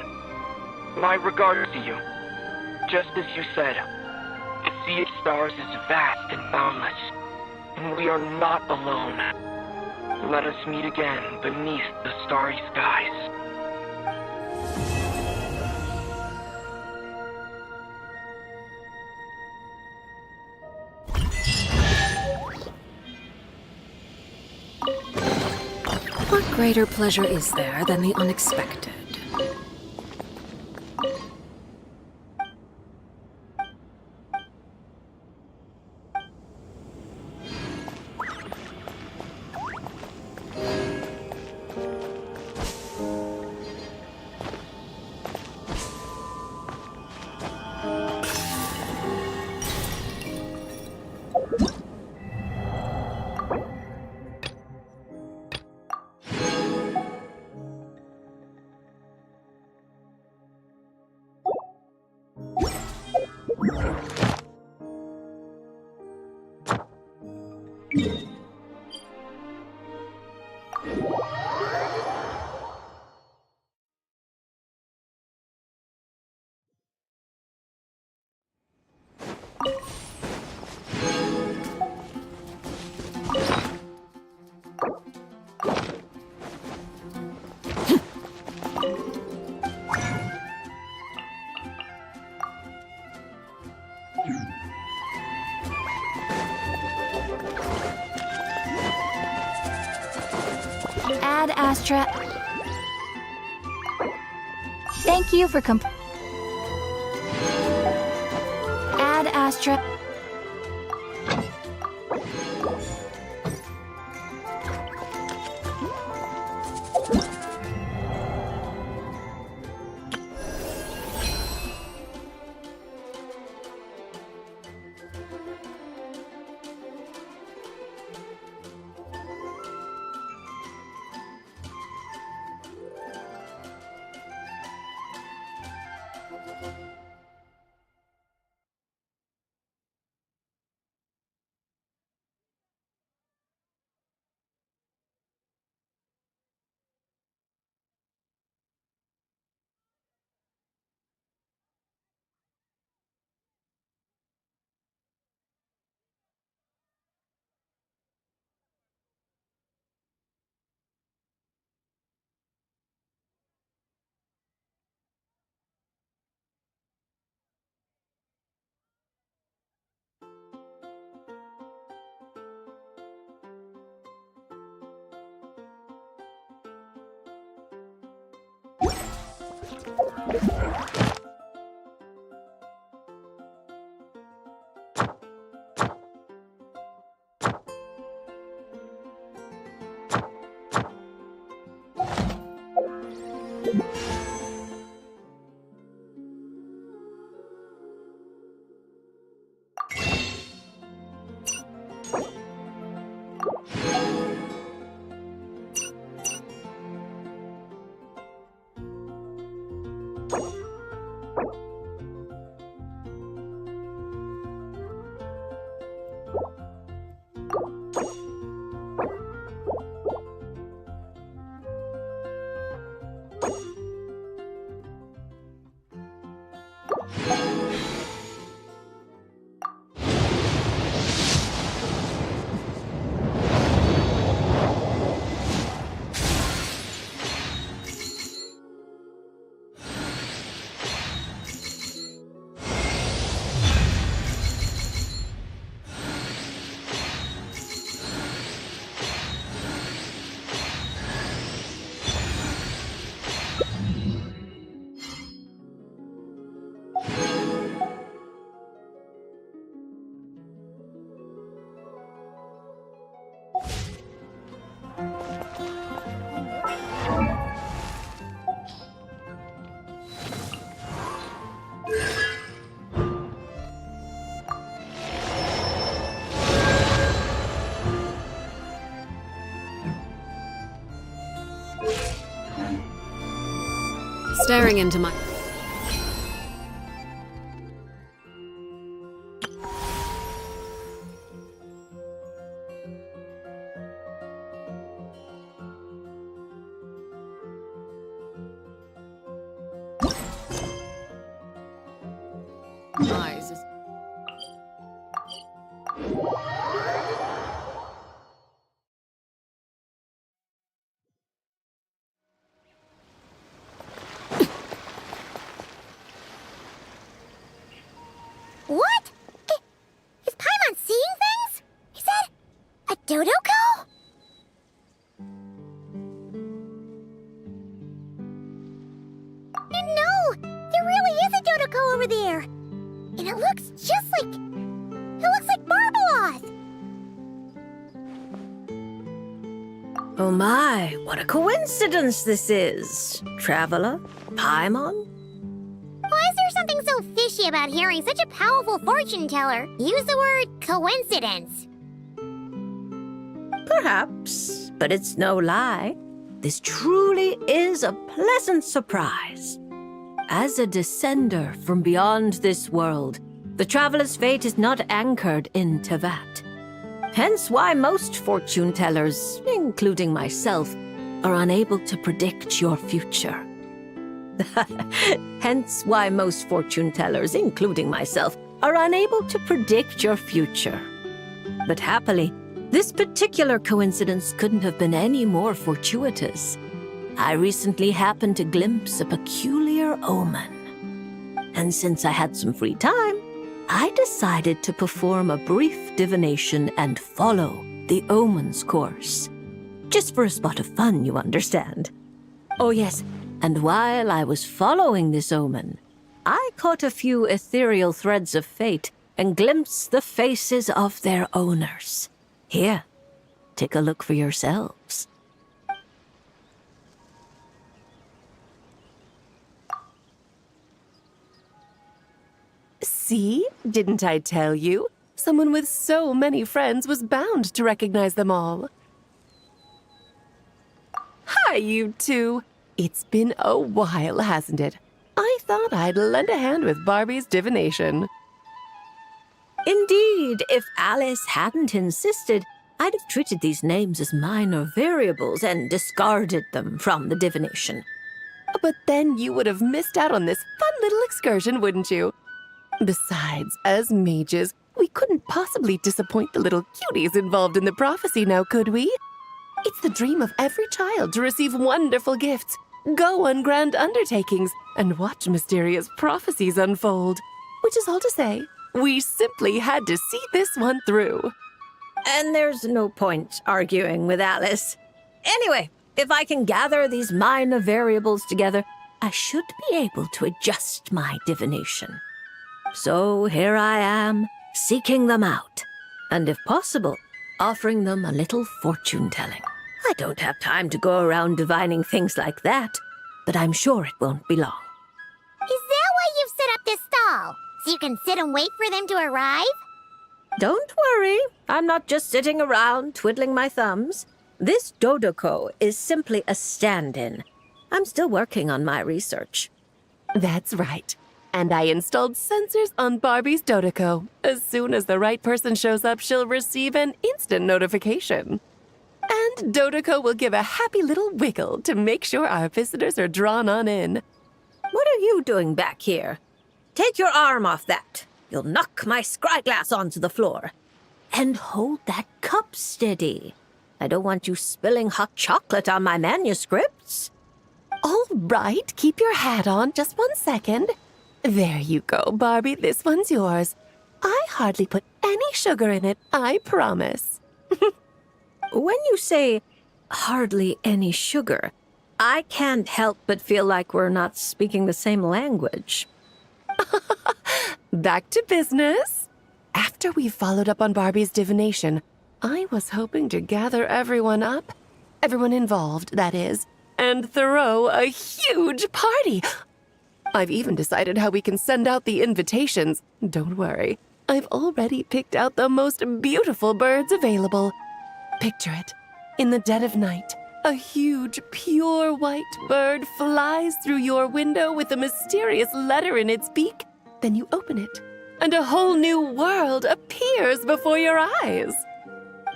my regards to you. Just as you said, the sea of stars is vast and boundless, and we are not alone. Let us meet again beneath the starry skies. What greater pleasure is there than the unexpected? Ad Astra. Thank you for Ad Astra. Staring into my... eyes. What? Is Paimon seeing things? Is that a Dodoko? No, there really is a Dodoko over there. And it looks just like... It looks like Barbeloth. Oh my, what a coincidence this is. Traveler? Paimon? Why is there something so fishy about hearing such a powerful fortune teller use the word coincidence? Perhaps, but it's no lie. This truly is a pleasant surprise. As a descender from beyond this world, the traveler's fate is not anchored in Tevat. Hence why most fortune tellers, including myself, are unable to predict your future. Hence why most fortune tellers, including myself, are unable to predict your future. But happily, this particular coincidence couldn't have been any more fortuitous. I recently happened to glimpse a peculiar omen. And since I had some free time, I decided to perform a brief divination and follow the omen's course. Just for a spot of fun, you understand. Oh yes, and while I was following this omen, I caught a few ethereal threads of fate and glimpsed the faces of their owners. Here, take a look for yourselves. See? Didn't I tell you? Someone with so many friends was bound to recognize them all. Hi, you two. It's been a while, hasn't it? I thought I'd lend a hand with Barbie's divination. Indeed, if Alice hadn't insisted, I'd have treated these names as minor variables and discarded them from the divination. But then you would have missed out on this fun little excursion, wouldn't you? Besides, as mages, we couldn't possibly disappoint the little cuties involved in the prophecy now, could we? It's the dream of every child to receive wonderful gifts, go on grand undertakings, and watch mysterious prophecies unfold. Which is all to say, we simply had to see this one through. And there's no point arguing with Alice. Anyway, if I can gather these minor variables together, I should be able to adjust my divination. So here I am, seeking them out, and if possible, offering them a little fortune-telling. I don't have time to go around divining things like that, but I'm sure it won't be long. Is that why you've set up this stall? So you can sit and wait for them to arrive? Don't worry, I'm not just sitting around twiddling my thumbs. This Dodoko is simply a stand-in. I'm still working on my research. That's right. And I installed sensors on Barbie's Dodoko. As soon as the right person shows up, she'll receive an instant notification. And Dodoko will give a happy little wiggle to make sure our visitors are drawn on in. What are you doing back here? Take your arm off that. You'll knock my scryglass onto the floor. And hold that cup steady. I don't want you spilling hot chocolate on my manuscripts. All right, keep your hat on. Just 1 second. There you go, Barbie. This one's yours. I hardly put any sugar in it, I promise. When you say hardly any sugar, I can't help but feel like we're not speaking the same language. Back to business. After we followed up on Barbie's divination, I was hoping to gather everyone up, everyone involved, that is, and throw a huge party. I've even decided how we can send out the invitations. Don't worry, I've already picked out the most beautiful birds available. Picture it. In the dead of night, a huge, pure white bird flies through your window with a mysterious letter in its beak. Then you open it, and a whole new world appears before your eyes.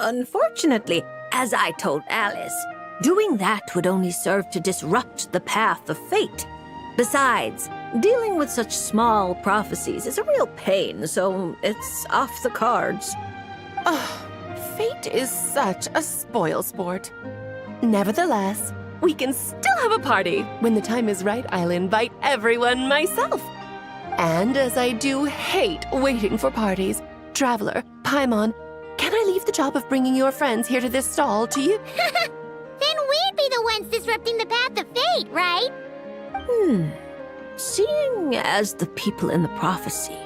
Unfortunately, as I told Alice, doing that would only serve to disrupt the path of fate. Besides, dealing with such small prophecies is a real pain, so it's off the cards. Fate is such a spoilsport. Nevertheless, we can still have a party. When the time is right, I'll invite everyone myself. And as I do hate waiting for parties, Traveler, Paimon, can I leave the job of bringing your friends here to this stall to you? Then we'd be the ones disrupting the path of fate, right? Seeing as the people in the prophecy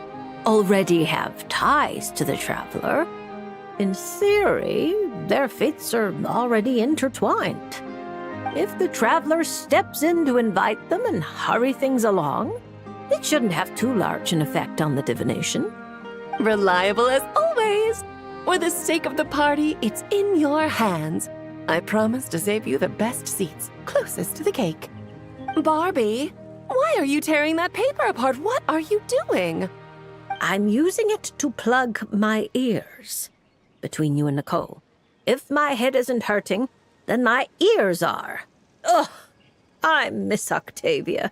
already have ties to the Traveler, in theory, their fates are already intertwined. If the Traveler steps in to invite them and hurry things along, it shouldn't have too large an effect on the divination. Reliable as always. For the sake of the party, it's in your hands. I promise to save you the best seats, closest to the cake. Barbie, why are you tearing that paper apart? What are you doing? I'm using it to plug my ears. between you and Nicole. If my head isn't hurting, then my ears are. Ugh, I miss Octavia.